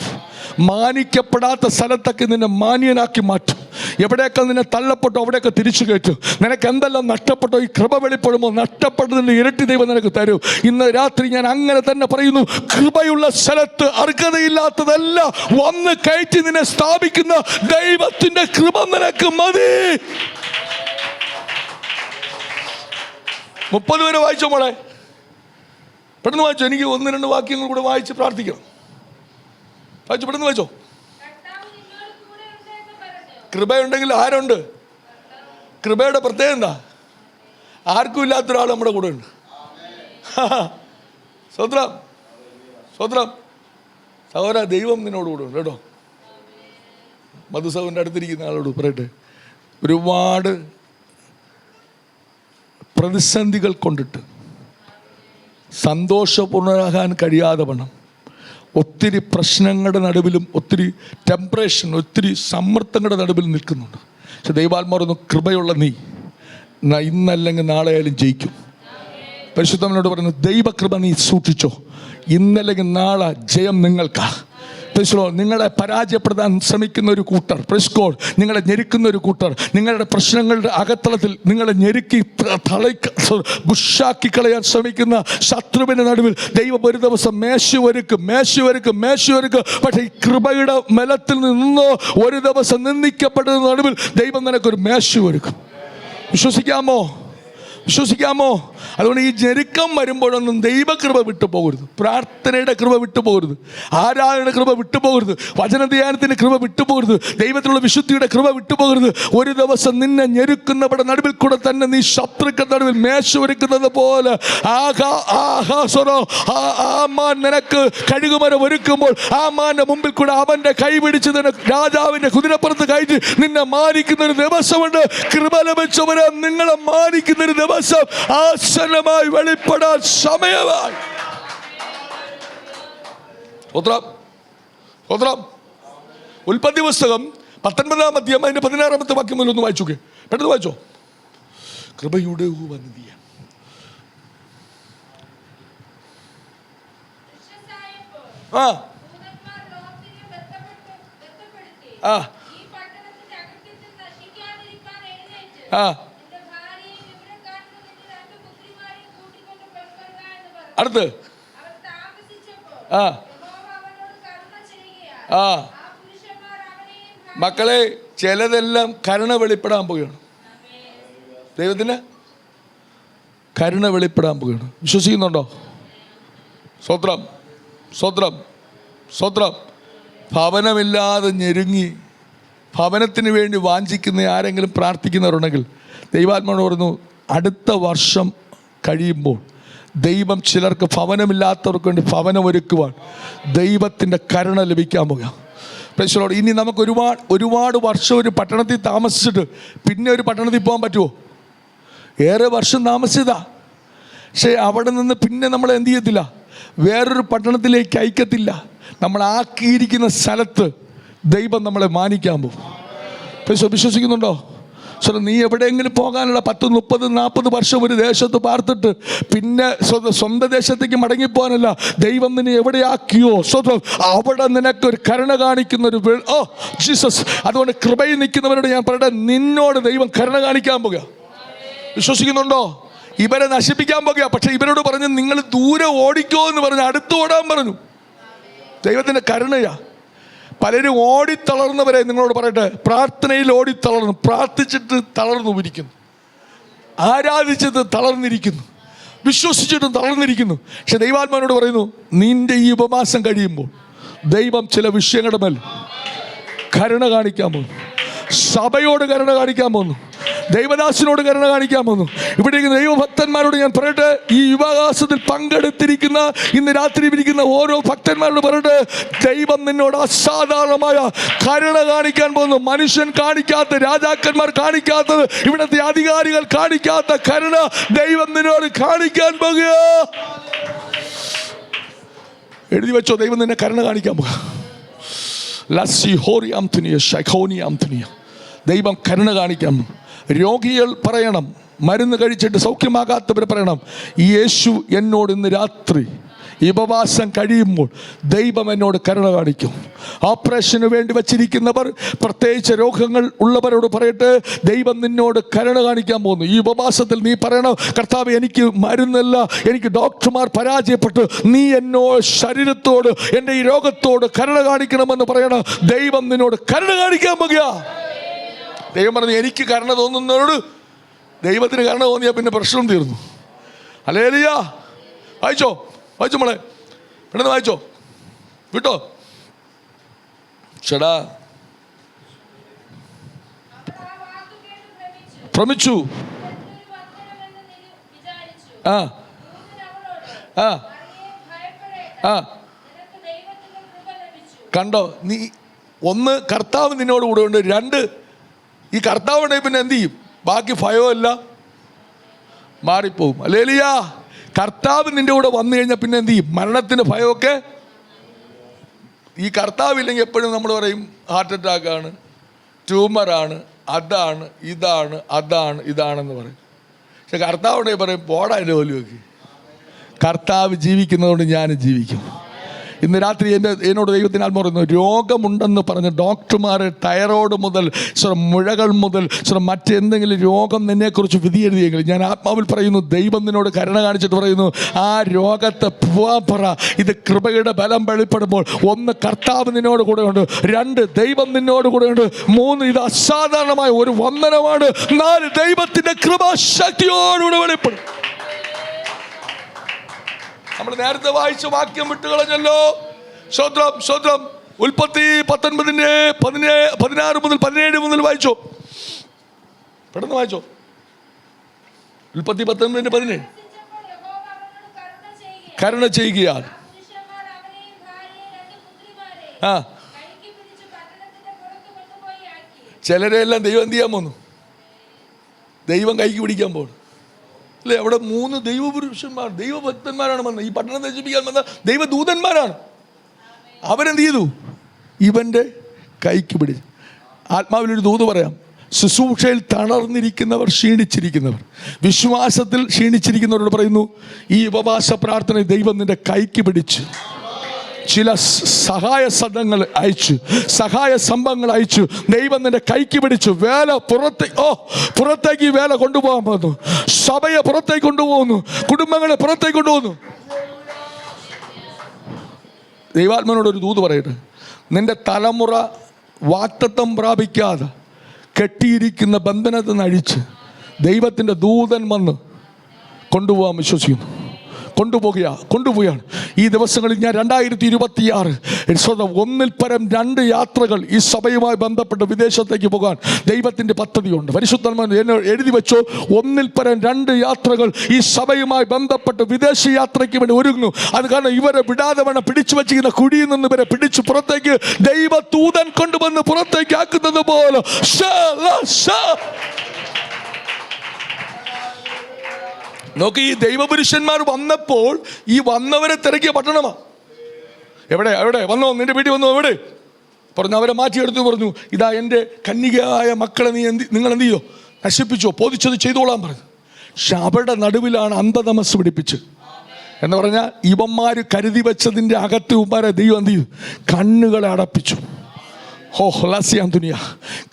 മാനിക്കപ്പെടാത്ത സ്ഥലത്തൊക്കെ നിന്നെ മാന്യനാക്കി മാറ്റും. എവിടെയൊക്കെ നിന്നെ തള്ളപ്പെട്ടോ അവിടെയൊക്കെ തിരിച്ചു കയറ്റും. നിനക്ക് എന്തെല്ലാം നഷ്ടപ്പെട്ടോ ഈ കൃപ വെളിപ്പെടുമ്പോൾ നഷ്ടപ്പെട്ടതിൻ്റെ ഇരട്ടി ദൈവം നിനക്ക് തരും. ഇന്ന് രാത്രി ഞാൻ അങ്ങനെ തന്നെ പറയുന്നു, കൃപയുള്ള സ്ഥലത്ത് അർഹതയില്ലാത്തതെല്ലാം വന്ന് കയറ്റി നിന്നെ സ്ഥാപിക്കുന്ന ദൈവത്തിന്റെ കൃപ നിനക്ക് മതി. 30 വരെ വായിച്ചോ മോളെ, പെട്ടെന്ന് വായിച്ചോ. എനിക്ക് 1-2 വാക്യങ്ങൾ കൂടെ വായിച്ച് പ്രാർത്ഥിക്കണം. വായിച്ചു, പെട്ടെന്ന് വായിച്ചോ. കൃപയുണ്ടെങ്കിൽ ആരുണ്ട്? കൃപയുടെ പ്രത്യേകത എന്താ? ആർക്കും ഇല്ലാത്തൊരാൾ നമ്മുടെ കൂടെ ഉണ്ട്. സ്വത്രം സ്വത്രം സഹോദര, ദൈവം നിന്നോട് കൂടെ ഉണ്ട് കേട്ടോ. മധുസഹോദരൻ്റെ അടുത്തിരിക്കുന്ന ആളോട് പറയട്ടെ, ഒരുപാട് പ്രതിസന്ധികൾ കൊണ്ടിട്ട് സന്തോഷപൂർണ്ണരാകാൻ കഴിയാതെ വണ്ണം ഒത്തിരി പ്രശ്നങ്ങളുടെ നടുവിലും ഒത്തിരി ടെമ്പറേഷൻ, ഒത്തിരി സമ്മർദ്ദങ്ങളുടെ നടുവിൽ നിൽക്കുന്നുണ്ട്. പക്ഷെ ദൈവാത്മാവൊന്ന് കൃപയുള്ള നീ ഇന്നല്ലെങ്കിൽ നാളെ ആയാലും ജയിക്കും. പരിശുദ്ധനോട് പറയുന്നു, ദൈവകൃപ നീ സൂക്ഷിച്ചോ, ഇന്നല്ലെങ്കിൽ നാളെ ജയം നിങ്ങൾക്കാ. നിങ്ങളെ പരാജയപ്പെടുത്താൻ ശ്രമിക്കുന്ന ഒരു കൂട്ടർ, പ്രസ്കോൾ നിങ്ങളെ ഞെരുക്കുന്ന ഒരു കൂട്ടർ, നിങ്ങളുടെ പ്രശ്നങ്ങളുടെ അകത്തളത്തിൽ നിങ്ങളെ ഞെരുക്കി ബുഷാക്കി കളയാൻ ശ്രമിക്കുന്ന ശത്രുവിൻ്റെ നടുവിൽ ദൈവം ഒരു ദിവസം മേശുവരുക്കും. പക്ഷേ ഈ കൃപയുടെ ബലത്തിൽ നിന്നോ ഒരു ദിവസം നിന്ദിക്കപ്പെട്ടതിന് നടുവിൽ ദൈവം നിനക്കൊരു മേശുവരുക്കും. വിശ്വസിക്കാമോ? അതുകൊണ്ട് ഈ ഞെരുക്കം വരുമ്പോഴൊന്നും ദൈവകൃപ വിട്ടുപോകരുത്, പ്രാർത്ഥനയുടെ കൃപ വിട്ടുപോകരുത്, ആരാധനയുടെ കൃപ വിട്ടുപോകരുത്, വചനധ്യാനത്തിൻ്റെ കൃപ വിട്ടുപോകരുത്, ദൈവത്തിലുള്ള വിശുദ്ധിയുടെ കൃപ വിട്ടുപോകരുത്. ഒരു ദിവസം നിന്നെ ഞെരുക്കുന്നവരുടെ നടുവിൽ കൂടെ തന്നെ നീ ശത്രുക്കളുടെ നടുവിൽ മേശ ഒരുക്കുന്നത് പോലെ ആമാൻ നിനക്ക് കഴുകുമരം ഒരുക്കുമ്പോൾ ആമാന്റെ മുമ്പിൽ കൂടെ അവന്റെ കൈ പിടിച്ച് നിനക്ക് രാജാവിന്റെ കുതിരപ്പുറത്ത് കയറ്റി നിന്നെ മാനിക്കുന്ന ഒരു ദിവസമുണ്ട്. കൃപ ലഭിച്ചവരെ നിങ്ങളെ മാനിക്കുന്ന ഒരു ദിവസം ആസന്നമായി വെളിപ്പെടാൻ സമയമായി. ഉൽപ്പത്തി പുസ്തകം 19-ാം അധ്യായം അതിന്റെ 16-ാമത്തെ വാക്യം മുതൽ ഒന്ന് വായിച്ചു. പെട്ടെന്ന് വായിച്ചോ. കൃപയുടെ വനിതിയ അടുത്ത് മക്കളെ, ചിലതെല്ലാം കരുണ വെളിപ്പെടാൻ പോവുകയാണ്. ദൈവത്തിന് കരുണ വെളിപ്പെടാൻ പോവുകയാണ്. വിശ്വസിക്കുന്നുണ്ടോ? സ്വത്രം സ്വത്രം സ്വത്രം. ഭവനമില്ലാതെ ഞെരുങ്ങി ഭവനത്തിന് വേണ്ടി വാഞ്ചിക്കുന്ന ആരെങ്കിലും പ്രാർത്ഥിക്കുന്നവരുണ്ടെങ്കിൽ ദൈവാത്മാവ് പറഞ്ഞു, അടുത്ത വർഷം കഴിയുമ്പോൾ ദൈവം ചിലർക്ക് ഭവനമില്ലാത്തവർക്ക് വേണ്ടി ഭവനം ഒരുക്കുവാൻ ദൈവത്തിൻ്റെ കരുണ ലഭിക്കാൻ പോകുക. പ്രൈസ്. ഇനി നമുക്ക് ഒരുപാട് വർഷം ഒരു പട്ടണത്തിൽ താമസിച്ചിട്ട് പിന്നെ ഒരു പട്ടണത്തിൽ പോകാൻ പറ്റുമോ? ഏറെ വർഷം താമസിച്ചതാ. പക്ഷേ അവിടെ നിന്ന് പിന്നെ നമ്മൾ എന്ത് ചെയ്യത്തില്ല, വേറൊരു പട്ടണത്തിലേക്ക് അയക്കത്തില്ല. നമ്മൾ ആക്കിയിരിക്കുന്ന സ്ഥലത്ത് ദൈവം നമ്മളെ മാനിക്കാൻ പോകും. വിശ്വസിക്കുന്നുണ്ടോ? നീ എവിടെയെങ്കിലും പോകാനുള്ള 10, 30, 40 വർഷം ഒരു ദേശത്ത് പാർത്തിട്ട് പിന്നെ സ്വന്തം ദേശത്തേക്ക് മടങ്ങിപ്പോകാനല്ല. ദൈവം നിന്നെ എവിടെയാക്കിയോ അവിടെ നിനക്കൊരു കരുണ കാണിക്കുന്ന ഒരു ജീസസ്. അതുകൊണ്ട് കൃപയിൽ നിൽക്കുന്നവരോട് ഞാൻ പറയട്ടെ, നിന്നോട് ദൈവം കരുണ കാണിക്കാൻ പോകുക. വിശ്വസിക്കുന്നുണ്ടോ? ഇവരെ നശിപ്പിക്കാൻ പോകുക. പക്ഷെ ഇവരോട് പറഞ്ഞു, നിങ്ങൾ ദൂരെ ഓടിക്കോ എന്ന് പറഞ്ഞു, അടുത്ത് ഓടാൻ പറഞ്ഞു. ദൈവത്തിൻ്റെ കരുണയാ. പലരും ഓടിത്തളർന്നവരെ നിങ്ങളോട് പറയട്ടെ, പ്രാർത്ഥനയിൽ ഓടിത്തളർന്നു, പ്രാർത്ഥിച്ചിട്ട് തളർന്നു ഇരിക്കുന്നു, ആരാധിച്ചിട്ട് തളർന്നിരിക്കുന്നു, വിശ്വസിച്ചിട്ടും തളർന്നിരിക്കുന്നു. പക്ഷെ ദൈവാത്മാവിനോട് പറയുന്നു, നിന്റെ ഈ ഉപവാസം കഴിയുമ്പോൾ ദൈവം ചില വിഷയങ്ങളുടെ മേൽ കരുണ കാണിക്കാൻ പോകുന്നു. സഭയോട് കരുണ കാണിക്കാൻ പോകുന്നു, ദൈവദാസനോട് കരുണ കാണിക്കാൻ പോകുന്നു. ഇവിടെ ദൈവഭക്തന്മാരോട് ഞാൻ പറയട്ടെ, ഈ യുവകാശത്തിൽ പങ്കെടുത്തിരിക്കുന്ന ഇന്ന് രാത്രി ഇരിക്കുന്ന ഓരോ ഭക്തന്മാരോട് പറയട്ടെ, ദൈവം നിന്നോട് അസാധാരണമായ കരുണ കാണിക്കാൻ പോകുന്നു. മനുഷ്യൻ കാണിക്കാത്ത, രാജാക്കന്മാർ കാണിക്കാത്തത്, ഇവിടുത്തെ അധികാരികൾ കാണിക്കാത്ത കരുണ ദൈവം നിന്നോട് കാണിക്കാൻ പോകുക. എഴുതി വെച്ചോ, ദൈവം നിന്നെ കരുണ കാണിക്കാൻ പോകുക. ലസ്സി ഹോറിയാം തുനിയ ഷൈഖോനിയാം തുനിയ. ദൈവം കരുണ കാണിക്കാം. രോഗികൾ പറയണം, മരുന്ന് കഴിച്ചിട്ട് സൗഖ്യമാകാത്തവർ പറയണം, യേശു എന്നോട് ഇന്ന് രാത്രി ഈ ഉപവാസം കഴിയുമ്പോൾ ദൈവം എന്നോട് കരുണ കാണിക്കും. ഓപ്പറേഷന് വേണ്ടി വച്ചിരിക്കുന്നവർ, പ്രത്യേകിച്ച് രോഗങ്ങൾ ഉള്ളവരോട് പറയട്ടെ, ദൈവം നിന്നോട് കരുണ കാണിക്കാൻ പോകുന്നു. ഈ ഉപവാസത്തിൽ നീ പറയണം, കർത്താവ് എനിക്ക് മരുന്നല്ല, എനിക്ക് ഡോക്ടർമാർ പരാജയപ്പെട്ടു, നീ എന്നോട് ശരീരത്തോട് എൻ്റെ ഈ രോഗത്തോട് കരുണ കാണിക്കണമെന്ന് പറയണം. ദൈവം നിന്നോട് കരുണ കാണിക്കാൻ പോകുക. ദൈവം പറഞ്ഞു, എനിക്ക് കരുണ തോന്നുന്നവരോട് ദൈവത്തിന് കരുണ തോന്നിയാൽ പിന്നെ പ്രശ്നം തീർന്നു. ഹല്ലേലൂയ. വായിച്ചോ മോളെ, പെട്ടെന്ന് വായിച്ചോ, വിട്ടോ. ചേടാ ഭ്രമിച്ചു. ആ ആ ആ കണ്ടോ, നീ ഒന്ന് കർത്താവ് നിന്നോട് കൂടെ ഉണ്ട്, രണ്ട് ഈ കർത്താവ് ഉണ്ടെങ്കിൽ പിന്നെ എന്ത് ചെയ്യും? ബാക്കി ഭയമല്ല മാറിപ്പോവും. ഹല്ലേലൂയ. കർത്താവ് നിന്റെ കൂടെ വന്നു കഴിഞ്ഞാൽ പിന്നെ എന്ത് ചെയ്യും? മരണത്തിൻ്റെ ഭയമൊക്കെ. ഈ കർത്താവില്ലെങ്കിൽ എപ്പോഴും നമ്മൾ പറയും ഹാർട്ട് അറ്റാക്കാണ്, ട്യൂമറാണ്, അതാണ് ഇതാണ് അതാണ് ഇതാണെന്ന് പറയും. പക്ഷെ കർത്താവുണ്ടെങ്കിൽ പറയും പോടാ എൻ്റെ പോലുമൊക്കെ. കർത്താവ് ജീവിക്കുന്നതുകൊണ്ട് ഞാനും ജീവിക്കും. ഇന്ന് രാത്രി എന്നോട് ദൈവത്തിന് ആത്മാവ് പറയുന്നു, രോഗമുണ്ടെന്ന് പറഞ്ഞ് ഡോക്ടർമാർ തൈറോയ്ഡ് മുതൽ മുഴകൾ മുതൽ മറ്റെന്തെങ്കിലും രോഗം നിന്നെക്കുറിച്ച് വിധി എഴുതിയെങ്കിൽ ഞാൻ ആത്മാവിൽ പറയുന്നു, ദൈവം നിന്നോട് കരുണ കാണിച്ചിട്ട് പറയുന്നു, ആ രോഗത്തെ പറ. ഇത് കൃപയുടെ ബലം വെളിപ്പെടുമ്പോൾ, ഒന്ന് കർത്താവ് നിന്നോട് കൂടെയുണ്ട്, രണ്ട് ദൈവം നിന്നോട് കൂടെയുണ്ട്, മൂന്ന് ഇത് അസാധാരണമായ ഒരു വന്ദനമാണ്, നാല് ദൈവത്തിൻ്റെ കൃപാശക്തിയോടുകൂടെ വെളിപ്പെടും. നമ്മൾ നേരത്തെ വായിച്ച വാക്യം വിട്ടുകളഞ്ഞല്ലോ. സ്തോത്രം സ്തോത്രം. ഉൽപ്പത്തി 19:16 മുതൽ 17 മുതൽ വായിച്ചോ, പെട്ടെന്ന് വായിച്ചോ. ഉൽപ്പത്തി 19:17. കരുണ ചെയ്യുകയാണ്. ആ ചിലരെല്ലാം ദൈവം എന്ത് ചെയ്യാൻ പോന്നു? ദൈവം കൈക്ക് പിടിക്കാൻ പോകുന്നു അല്ലേ? അവിടെ 3 ദൈവപുരുഷന്മാർ, ദൈവഭക്തന്മാരാണ് വന്നത്. ഈ പട്ടണം നശിപ്പിക്കാൻ വന്ന ദൈവദൂതന്മാരാണ്. അവരെന്ത് ചെയ്തു? ഇവൻ്റെ കൈക്ക് പിടിച്ചു. ആത്മാവിലൊരു ദൂത് പറയാം. ശുശ്രൂഷയിൽ തളർന്നിരിക്കുന്നവർ, ക്ഷീണിച്ചിരിക്കുന്നവർ, വിശ്വാസത്തിൽ ക്ഷീണിച്ചിരിക്കുന്നവരോട് പറയുന്നു, ഈ ഉപവാസ പ്രാർത്ഥന ദൈവം നിന്റെ കൈക്ക് പിടിച്ച് ചില സഹായ സദങ്ങൾ അയച്ചു, സഹായ സംഭവങ്ങൾ അയച്ചു. ദൈവം നിന്റെ കൈക്ക് പിടിച്ചു. വേല പുറത്തേക്ക് വേല കൊണ്ടുപോകാൻ പോകുന്നു. സഭയെ പുറത്തേക്ക് കൊണ്ടുപോകുന്നു. കുടുംബങ്ങളെ പുറത്തേക്ക് കൊണ്ടുപോകുന്നു. ദൈവാത്മനോടൊരു ദൂത് പറയട്ടെ, നിന്റെ തലമുറ വാഗ്ദത്തം പ്രാപിക്കാതെ കെട്ടിയിരിക്കുന്ന ബന്ധനത്തിൽ നിന്ന് അഴിച്ച് ദൈവത്തിൻ്റെ ദൂതൻ വന്ന് കൊണ്ടുപോകാൻ വിശ്വസിക്കുന്നു. കൊണ്ടുപോവുകയാണ്. ഈ ദിവസങ്ങളിൽ ഞാൻ 2026 ഒന്നിൽ പരം 2 യാത്രകൾ ഈ സഭയുമായി ബന്ധപ്പെട്ട് വിദേശത്തേക്ക് പോകാൻ ദൈവത്തിൻ്റെ പദ്ധതിയുണ്ട്. പരിശുദ്ധാത്മാവ് എന്നെ എഴുതി വെച്ചോ, ഒന്നിൽ പരം 2 യാത്രകൾ ഈ സഭയുമായി ബന്ധപ്പെട്ട് വിദേശ യാത്രയ്ക്ക് വേണ്ടി ഒരുങ്ങുന്നു. അത് കാരണം ഇവരെ വിടാതെ വേണം, പിടിച്ചു വച്ചിരിക്കുന്ന കുഴിയിൽ നിന്ന് ഇവരെ പിടിച്ച് പുറത്തേക്ക് ദൈവദൂതൻ കൊണ്ടുവന്ന് പുറത്തേക്ക് ആക്കുന്നത് പോലെ. നോക്കി, ഈ ദൈവപുരുഷന്മാർ വന്നപ്പോൾ ഈ വന്നവരെ തിരക്കിയ പട്ടണമാണ്. എവിടെ വന്നോ? നിന്റെ വീട്ടിൽ വന്നോ? എവിടെ പറഞ്ഞു? അവരെ മാറ്റിയെടുത്തു. പറഞ്ഞു, ഇതാ എൻ്റെ കന്യകയായ മക്കളെ നിങ്ങൾ എന്ത് ചെയ്യോ? നശിപ്പിച്ചോ? പോതിച്ചത് ചെയ്തോളാൻ പറഞ്ഞു. പക്ഷെ അവരുടെ നടുവിലാണ് അന്ധതമസ് പിടിപ്പിച്ച് എന്ന് പറഞ്ഞാൽ ഇവന്മാർ കരുതി വെച്ചതിൻ്റെ അകത്ത് ഉമ്മാരെ ദൈവം എന്ത് ചെയ്തു? കണ്ണുകളെ അടപ്പിച്ചു.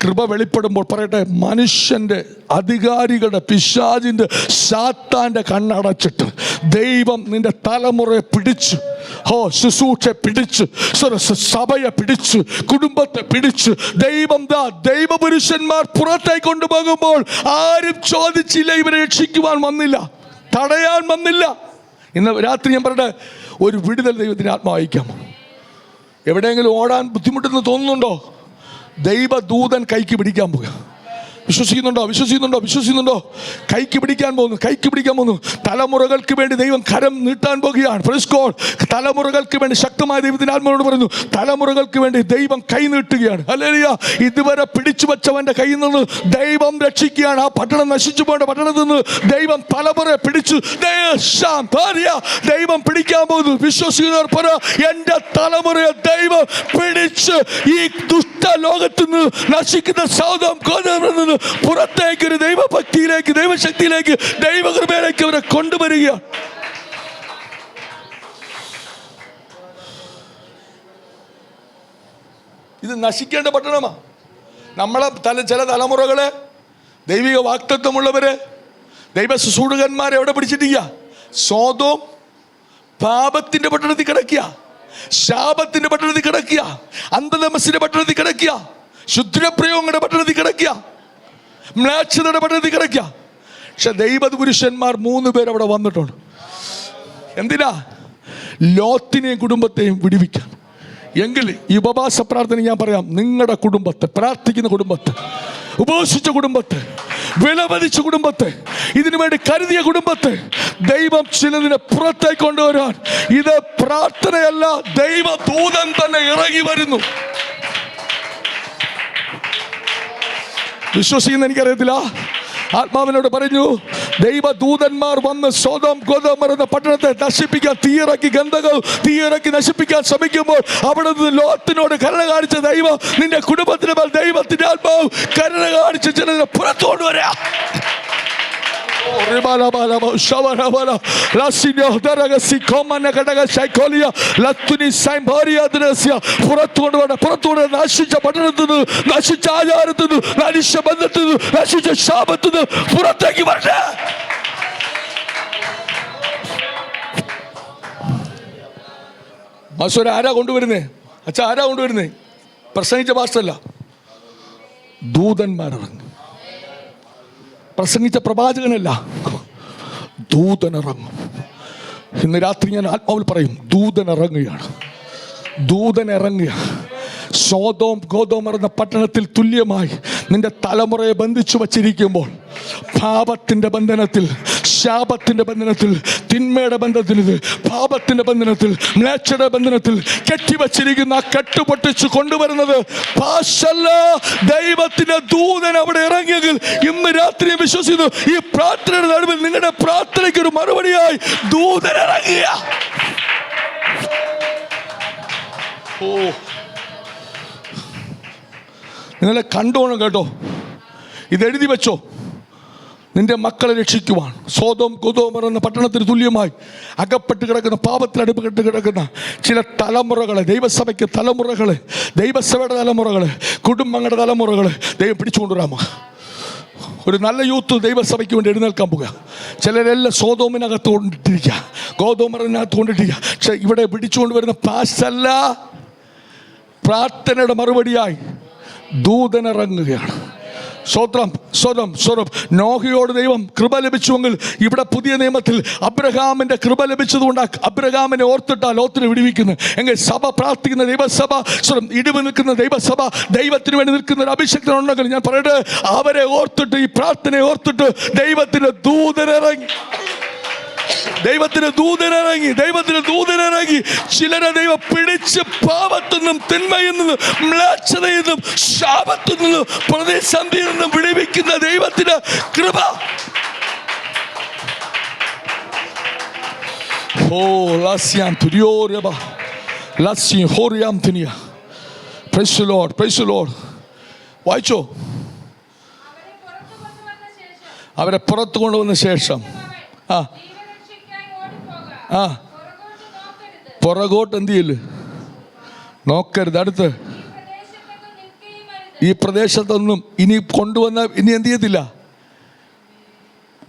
കൃപ വെളിപ്പെടുമ്പോൾ പറയട്ടെ, മനുഷ്യൻ്റെ, അധികാരികളുടെ, പിശാചിൻ്റെ, സാത്താൻ്റെ കണ്ണടച്ചിട്ട് ദൈവം നിന്റെ തലമുറയെ പിടിച്ചു. ശുശ്രൂഷ പിടിച്ച്, സഭയെ പിടിച്ച്, കുടുംബത്തെ പിടിച്ച് ദൈവപുരുഷന്മാർ പുറത്തേക്ക് കൊണ്ടുപോകുമ്പോൾ ആരും ചോദിച്ചില്ല, ഇവരെ രക്ഷിക്കുവാൻ വന്നില്ല, തടയാൻ വന്നില്ല. ഇന്ന് രാത്രി ഞാൻ പറയട്ടെ, ഒരു വിടുതൽ ദൈവത്തിന് ആത്മാവ് അയക്കാമോ? എവിടെയെങ്കിലും ഓടാൻ ബുദ്ധിമുട്ടെന്ന് തോന്നുന്നുണ്ടോ? ദൈവദൂതൻ കൈക്ക് പിടിക്കാൻ പോകുക. വിശ്വസിക്കുന്നുണ്ടോ? വിശ്വസിക്കുന്നുണ്ടോ? വിശ്വസിക്കുന്നുണ്ടോ? കൈക്ക് പിടിക്കാൻ പോകുന്നു. തലമുറകൾക്ക് വേണ്ടി ദൈവം കരം നീട്ടാൻ പോകുകയാണ്. Praise God. തലമുറകൾക്ക് വേണ്ടി ശക്തമായ ദൈവത്തിന്റെ ആത്മാവോട് പറഞ്ഞു, തലമുറകൾക്ക് വേണ്ടി ദൈവം കൈ നീട്ടുകയാണ്. ഹല്ലേലൂയ. ഇതുവരെ പിടിച്ചു വെച്ചവന്റെ കയ്യിൽ നിന്ന് ദൈവം രക്ഷിക്കുകയാണ്. ആ പട്ടണം നശിച്ചു പോകേണ്ട പട്ടണത്തിൽ നിന്ന് ദൈവം തലമുറയെ പിടിച്ചു ദൈവം പിടിക്കാൻ പോകുന്നു. വിശ്വസിക്കുന്നവർ പറ, എന്റെ തലമുറയെ ദൈവം പിടിച്ച് ഈ ദുഷ്ട ലോകത്ത് നിന്ന്, നശിക്കുന്ന സൗദം കോതമിൽ നിന്ന് പുറത്തേക്ക് ഒരു ദൈവഭക്തിയിലേക്ക്, ദൈവശക്തിയിലേക്ക്, ദൈവകൃപയിലേക്ക് അവരെ കൊണ്ടുവരികയാണ്. ഇത് നശിക്കേണ്ട പട്ടണമാണ്. നമ്മളെ ചില തലമുറകളെ, ദൈവിക വാക്തത്വമുള്ളവരെ, ദൈവ ശുശ്രൂഷകന്മാരെ എവിടെ പിടിച്ചിട്ടില്ല? സോദോം പാപത്തിന്റെ പട്ടണത്തിൽ കിടക്കുക, ശാപത്തിന്റെ പട്ടണത്തിൽ കിടക്കുക, അന്ധതമസിന്റെ പട്ടണത്തിൽ കിടക്കുക, ശുദ്രപ്രയോഗങ്ങളുടെ പട്ടണത്തിൽ കിടക്കുക, മ്ലേച്ഛതയുടെ പട്ടണത്തിൽ കിടക്കുക. പക്ഷെ ദൈവപുരുഷന്മാർ 3 പേർ അവിടെ വന്നിട്ടുണ്ട്. എന്തിനാ? ലോത്തിനെയും കുടുംബത്തെയും വിടുവിക്കാൻ. എങ്കിൽ ഈ ഉപവാസ പ്രാർത്ഥന ഞാൻ പറയാം, നിങ്ങളുടെ കുടുംബത്തെ, പ്രാർത്ഥിക്കുന്ന കുടുംബത്തെ, ഉപവസിച്ച കുടുംബത്തെ, വിലമതിച്ച കുടുംബത്തെ, ഇതിനു വേണ്ടി കരുതിയ കുടുംബത്തെ ദൈവം ചിലതിനെ പുറത്തേക്ക് കൊണ്ടുവരാൻ, ഇത് പ്രാർത്ഥനയല്ല, ദൈവദൂതൻ തന്നെ ഇറങ്ങി വരുന്നു. വിശ്വസിക്കുന്ന എനിക്കറിയത്തില്ല. ആത്മാവിനോട് പറഞ്ഞു, ദൈവദൂതന്മാർ വന്ന് സോദോം ഗോമോറ എന്ന പട്ടണത്തെ നശിപ്പിക്കാൻ, തീയിറക്കി നശിപ്പിക്കാൻ ശ്രമിക്കുമ്പോൾ അവിടെ നിന്ന് ലോത്തിനോട് കരുണ കാണിച്ച ദൈവം നിന്റെ കുടുംബത്തിന് മേൽ ദൈവത്തിന്റെ ആത്മാവ് കരുണ കാണിച്ച് ചിലതിനെ പുറത്തു കൊണ്ടുവരാ. പുറത്തുകൊണ്ട് നശിച്ച പട്ടണത്തിൽ നിന്ന്, നശിച്ച ആചാരത്തിൽ നിന്ന്, നശിച്ച ബന്ധത്തിൽ നിന്ന്, നശിച്ച ശാപത്തിൽ നിന്ന് പുറത്തേക്ക് വരട്ടെ. മാസ്റ്റർ ആരാ കൊണ്ടുവരുന്നേ? അച്ഛാ ആരാ കൊണ്ടുവരുന്നേ? പ്രസംഗിച്ച പാസ്റ്ററല്ല, ദൂതന്മാരിറങ്ങി. പ്രസംഗിച്ച പ്രവാചകനല്ല, ദൂതനിറങ്ങും. ഇന്ന് രാത്രി ഞാൻ ആത്മാവിൽ പറയും, ദൂതനിറങ്ങുകയാണ്. സോദോം ഗോമോറ എന്ന പട്ടണത്തിൽ തുല്യമായി നിന്റെ തലമുറയെ ബന്ധിച്ചു വച്ചിരിക്കുമ്പോൾ, പാപത്തിന്റെ ബന്ധനത്തിൽ, ശാപത്തിന്റെ ബന്ധനത്തിൽ, തിന്മയുടെ ബന്ധത്തിൽ, പാപത്തിന്റെ ബന്ധനത്തിൽ, മ്ലേച്ഛതയുടെ ബന്ധനത്തിൽ കെട്ടിവച്ചിരിക്കുന്ന ആ കെട്ടുപൊട്ടിച്ചു കൊണ്ടുവരുന്നത് ദൈവത്തിന്റെ ദൂതൻ അവിടെ ഇറങ്ങിയെങ്കിൽ ഇന്ന് രാത്രി വിശ്വസിക്കുന്നു, ഈ പ്രാർത്ഥനയുടെ നടുവിൽ നിങ്ങളുടെ പ്രാർത്ഥനയ്ക്ക് ഒരു മറുപടിയായി ദൂതൻ ഇറങ്ങിയ. നിങ്ങളെ കണ്ടോണം കേട്ടോ, ഇതെഴുതി വെച്ചോ. നിന്റെ മക്കളെ രക്ഷിക്കുവാൻ സോദോം ഗോമോറ എന്ന പട്ടണത്തിന് തുല്യമായി അകപ്പെട്ട് കിടക്കുന്ന, പാപത്തിൽ അടുപ്പെട്ട് കിടക്കുന്ന ചില തലമുറകളെ, ദൈവസഭയ്ക്ക് തലമുറകളെ, ദൈവസഭയുടെ തലമുറകളെ, കുടുംബങ്ങളുടെ തലമുറകളെ ദൈവം പിടിച്ചുകൊണ്ടുവരാമോ? ഒരു നല്ല യൂത്ത് ദൈവസഭയ്ക്ക് വേണ്ടി എഴുന്നേൽക്കാൻ പോകുക. ചിലരെല്ലാം സോദോമിനകത്ത് കൊണ്ടിട്ടിരിക്കുക, ഗോമോറയിനകത്ത് കൊണ്ടിട്ടിരിക്കുക. പക്ഷെ ഇവിടെ പിടിച്ചുകൊണ്ടുവരുന്ന പാസ്റ്റല്ല, പ്രാർത്ഥനയുടെ മറുപടിയായി ദൂതനിറങ്ങുകയാണ്. സ്വതം നോഹയോട് ദൈവം കൃപ ലഭിച്ചുവെങ്കിൽ ഇവിടെ പുതിയ നിയമത്തിൽ അബ്രഹാമിന്റെ കൃപ ലഭിച്ചതുകൊണ്ട് അബ്രഹാമിനെ ഓർത്തിട്ടാ ലോത്തിനെ വിടുവിക്കുന്നത്. എങ്കിൽ സഭ പ്രാർത്ഥിക്കുന്ന ദൈവസഭ, ഇടിവ് നിൽക്കുന്ന ദൈവസഭ, ദൈവത്തിന് വേണ്ടി നിൽക്കുന്ന ഒരു അഭിഷേകത്തിനുണ്ടെങ്കിൽ ഞാൻ പറയട്ടെ, അവരെ ഓർത്തിട്ട്, ഈ പ്രാർത്ഥനയെ ഓർത്തിട്ട് ദൈവത്തിന്റെ ദൂതനിറങ്ങി. ചിലരെ ദൈവം പിടിച്ച് പാപത്തിൽ നിന്നും, തിന്മയിൽ നിന്നും, മ്ലേച്ഛതയിൽ നിന്നും, ശാപത്തിൽ നിന്നും, പ്രതിസന്ധിയിൽ നിന്നും വിടുവിക്കുന്ന ദൈവത്തിന്റെ കൃപ. വായിച്ചോ? അവരെ പുറത്തു കൊണ്ടുവന്ന ശേഷം പുറകോട്ട് എന്ത് ചെയ്യല്? നോക്കരുത്. അടുത്ത് ഈ പ്രദേശത്തൊന്നും ഇനി കൊണ്ടുവന്ന ഇനി എന്ത് ചെയ്യത്തില്ല.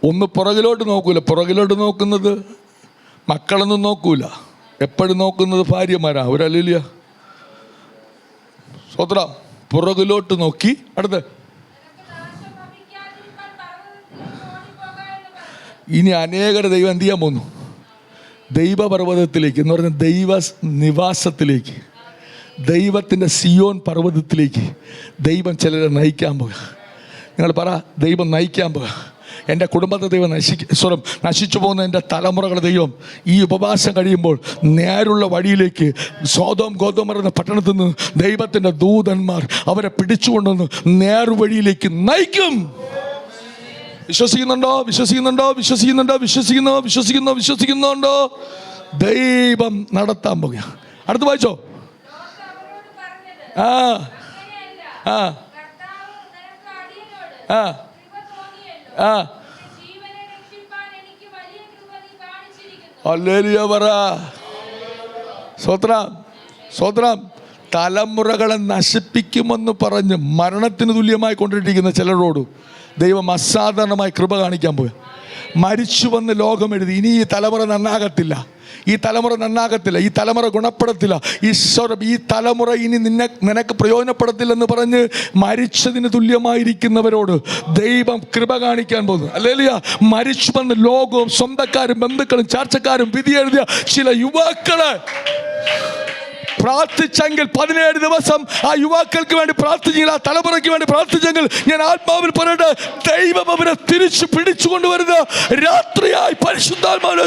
ഒന്ന് പുറകിലോട്ട് നോക്കൂല. പുറകിലോട്ട് നോക്കുന്നത് മക്കളൊന്നും നോക്കൂല. എപ്പോഴും നോക്കുന്നത് ഭാര്യമാരാ. അവരല്ല സ്വത്ര പുറകിലോട്ട് നോക്കി. അടുത്ത് ഇനി അനേകരെ ദൈവം എന്ത് ചെയ്യാൻ പോകുന്നു? ദൈവപർവ്വതത്തിലേക്ക് എന്ന് പറഞ്ഞ ദൈവ നിവാസത്തിലേക്ക്, ദൈവത്തിൻ്റെ സിയോൻ പർവ്വതത്തിലേക്ക് ദൈവം ചിലരെ നയിക്കാൻ പോകുക. നിങ്ങൾ പറ, ദൈവം നയിക്കാൻ പോകുക. എൻ്റെ കുടുംബത്തെ ദൈവം നശിച്ചു പോകുന്ന എൻ്റെ തലമുറകളെ ദൈവം ഈ ഉപവാസം കഴിയുമ്പോൾ നേരുള്ള വഴിയിലേക്ക്, സോദോം ഗോതോമർ എന്ന പട്ടണത്തിൽ നിന്ന് ദൈവത്തിൻ്റെ ദൂതന്മാർ അവരെ പിടിച്ചുകൊണ്ടുവന്ന് നേർവഴിയിലേക്ക് നയിക്കും. വിശ്വസിക്കുന്നുണ്ടോ? വിശ്വസിക്കുന്നുണ്ടോ? വിശ്വസിക്കുന്നുണ്ടോ? വിശ്വസിക്കുന്നുണ്ടോ? ദൈവം നടത്താൻ പോകുക. അടുത്ത് വായിച്ചോ. ആ ആ ആ ആ ഹല്ലേലൂയ പറ. സ്വത്രം. തലമുറകളെ നശിപ്പിക്കുമെന്ന് പറഞ്ഞ് മരണത്തിന് തുല്യമായി കൊണ്ടിരിക്കുന്ന ചിലരോട് ദൈവം അസാധാരണമായി കൃപ കാണിക്കാൻ പോയി. മരിച്ചു വന്ന് ലോകം എഴുതി, ഇനി ഈ തലമുറ നന്നാകത്തില്ല, ഈ തലമുറ ഗുണപ്പെടത്തില്ല, ഈ തലമുറ ഇനി നിനക്ക് പ്രയോജനപ്പെടത്തില്ലെന്ന് പറഞ്ഞ് മരിച്ചതിന് തുല്യമായിരിക്കുന്നവരോട് ദൈവം കൃപ കാണിക്കാൻ പോകുന്നു. ഹല്ലേലൂയ. മരിച്ചു വന്ന് ലോകവും സ്വന്തക്കാരും ബന്ധുക്കളും ചാർച്ചക്കാരും വിധി എഴുതിയ ചില യുവാക്കള് പ്രാർത്ഥിച്ചെങ്കിൽ 17 ദിവസം ആ യുവാക്കൾക്ക് വേണ്ടി പ്രാർത്ഥിച്ചെങ്കിൽ, ആ തലമുറയ്ക്ക് വേണ്ടി പ്രാർത്ഥിച്ചെങ്കിൽ, ഞാൻ ആത്മാവിൽ പറയട്ടെ, ദൈവം അവരെ തിരിച്ചു പിടിച്ചു കൊണ്ടുവരുന്ന രാത്രിയായി പരിശുദ്ധാത്മാവിന്റെ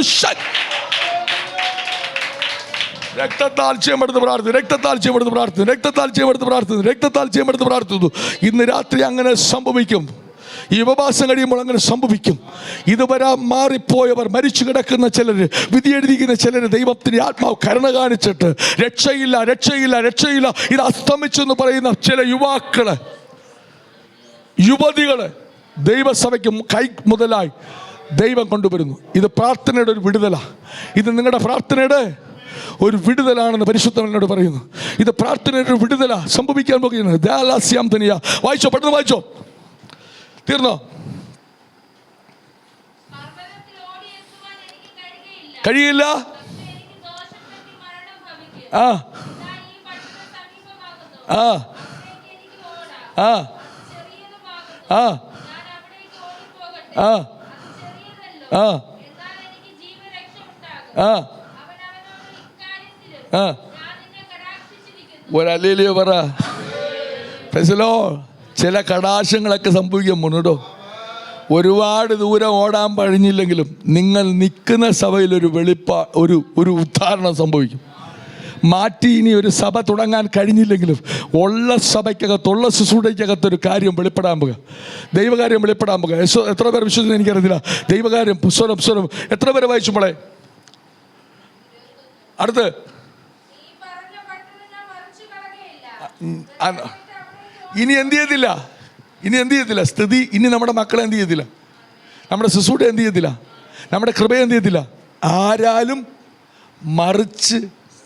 രക്തത്താൽ ചെയ്യപ്പെടുന്ന പ്രാർത്ഥിക്കുന്നു. ഇന്ന് രാത്രി അങ്ങനെ സംഭവിക്കും. ഈ ഉപവാസം കഴിയുമ്പോൾ അങ്ങനെ സംഭവിക്കും. ഇതുവരെ മാറിപ്പോയവർ, മരിച്ചു കിടക്കുന്ന ചിലർ, വിധി എഴുതിക്കുന്ന ചിലർ, ദൈവത്തിൻ്റെ ആത്മാവ് കരുണ കാണിച്ചിട്ട് രക്ഷയില്ല ഇത് അസ്തമിച്ചെന്ന് പറയുന്ന ചില യുവാക്കള്, യുവതികള് ദൈവസഭയ്ക്ക് കൈ മുതലായി ദൈവം കൊണ്ടുവരുന്നു. ഇത് പ്രാർത്ഥനയുടെ ഒരു വിടുതലാണ്. ഇത് നിങ്ങളുടെ പ്രാർത്ഥനയുടെ ഒരു വിടുതലാണെന്ന് പരിശുദ്ധൻ എന്നോട് പറയുന്നു. ഇത് പ്രാർത്ഥനയുടെ ഒരു വിടുതല സംഭവിക്കാൻ പോകുന്നത്. വായിച്ചോ, പെട്ടെന്ന് വായിച്ചോ. തീർന്നോ? കഴിയില്ല. ആ ആ ആ ആ ആ ആ ആ ആ ഒരല്ലേലിയ പറ. ചില കടാശങ്ങളൊക്കെ സംഭവിക്കാൻ പോണുട്ടോ. ഒരുപാട് ദൂരം ഓടാൻ കഴിഞ്ഞില്ലെങ്കിലും നിങ്ങൾ നിൽക്കുന്ന സഭയിൽ ഒരു ഉദ്ധാരണം സംഭവിക്കും. മാറ്റി ഇനി ഒരു സഭ തുടങ്ങാൻ കഴിഞ്ഞില്ലെങ്കിലും ഉള്ള സഭയ്ക്കകത്തുള്ള ശുശ്രൂഷയ്ക്കകത്തൊരു കാര്യം വെളിപ്പെടാൻ പോകുക, ദൈവകാര്യം വെളിപ്പെടാൻ പോകുക. എത്ര പേർ വിശ്വസിക്കുന്നു എനിക്കറിയില്ല. ദൈവകാര്യം പുസ്തകം എത്ര പേര് വായിച്ചു മോളെ? അടുത്ത് ഇനി എന്ത് ചെയ്യത്തില്ല സ്ഥിതി. ഇനി നമ്മുടെ മക്കളെ എന്ത് ചെയ്യത്തില്ല, നമ്മുടെ ശുശ്രൂഷ എന്ത് ചെയ്യത്തില്ല, നമ്മുടെ കൃപയെ എന്ത് ചെയ്യത്തില്ല, ആരാലും മറിച്ച്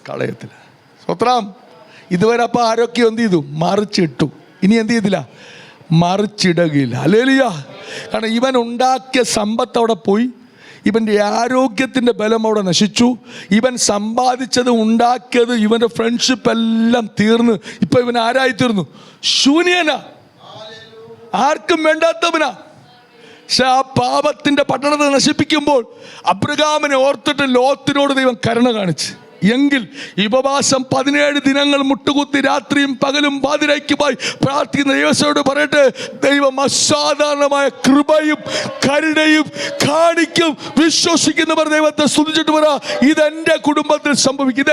കളയത്തില്ല. സ്വത്രം. ഇതുവരെ അപ്പം ആരൊക്കെ എന്ത് ചെയ്തു? മറിച്ചിട്ടു. ഇനി എന്ത് ചെയ്തില്ല? മറിച്ചിടുകയില്ല. ഹല്ലേലൂയ. കാരണം ഇവൻ ഉണ്ടാക്കിയ സമ്പത്ത് അവിടെ പോയി, ഇവൻ്റെ ആരോഗ്യത്തിൻ്റെ ബലം അവിടെ നശിച്ചു, ഇവൻ സമ്പാദിച്ചത് ഉണ്ടാക്കിയത്, ഇവൻ്റെ ഫ്രണ്ട്ഷിപ്പ് എല്ലാം തീർന്ന് ഇപ്പം ഇവൻ ആരായിത്തീർന്നു? ശൂന്യനാ, ആർക്കും വേണ്ടാത്തവനാ. പക്ഷെ ആ പാപത്തിൻ്റെ പട്ടണത്തെ നശിപ്പിക്കുമ്പോൾ അബ്രഹാമിനെ ഓർത്തിട്ട് ലോത്തിനോട് ദൈവം കരുണ കാണിച്ച്. എങ്കിൽ ഉപവാസം 17 ദിനങ്ങൾ മുട്ടുകുത്തി രാത്രിയും പകലും പാതിരായ്ക്കുമായി പ്രാർത്ഥിക്കുന്ന ദൈവത്തോട് പറയട്ടെ, ദൈവം അസാധാരണമായ കൃപയും കരുണയും കാണിക്കും. വിശ്വസിക്കുന്നവർ ദൈവത്തെ സ്തുതിച്ചിട്ട് പറ, ഇതെൻ്റെ കുടുംബത്തിൽ സംഭവിക്കും,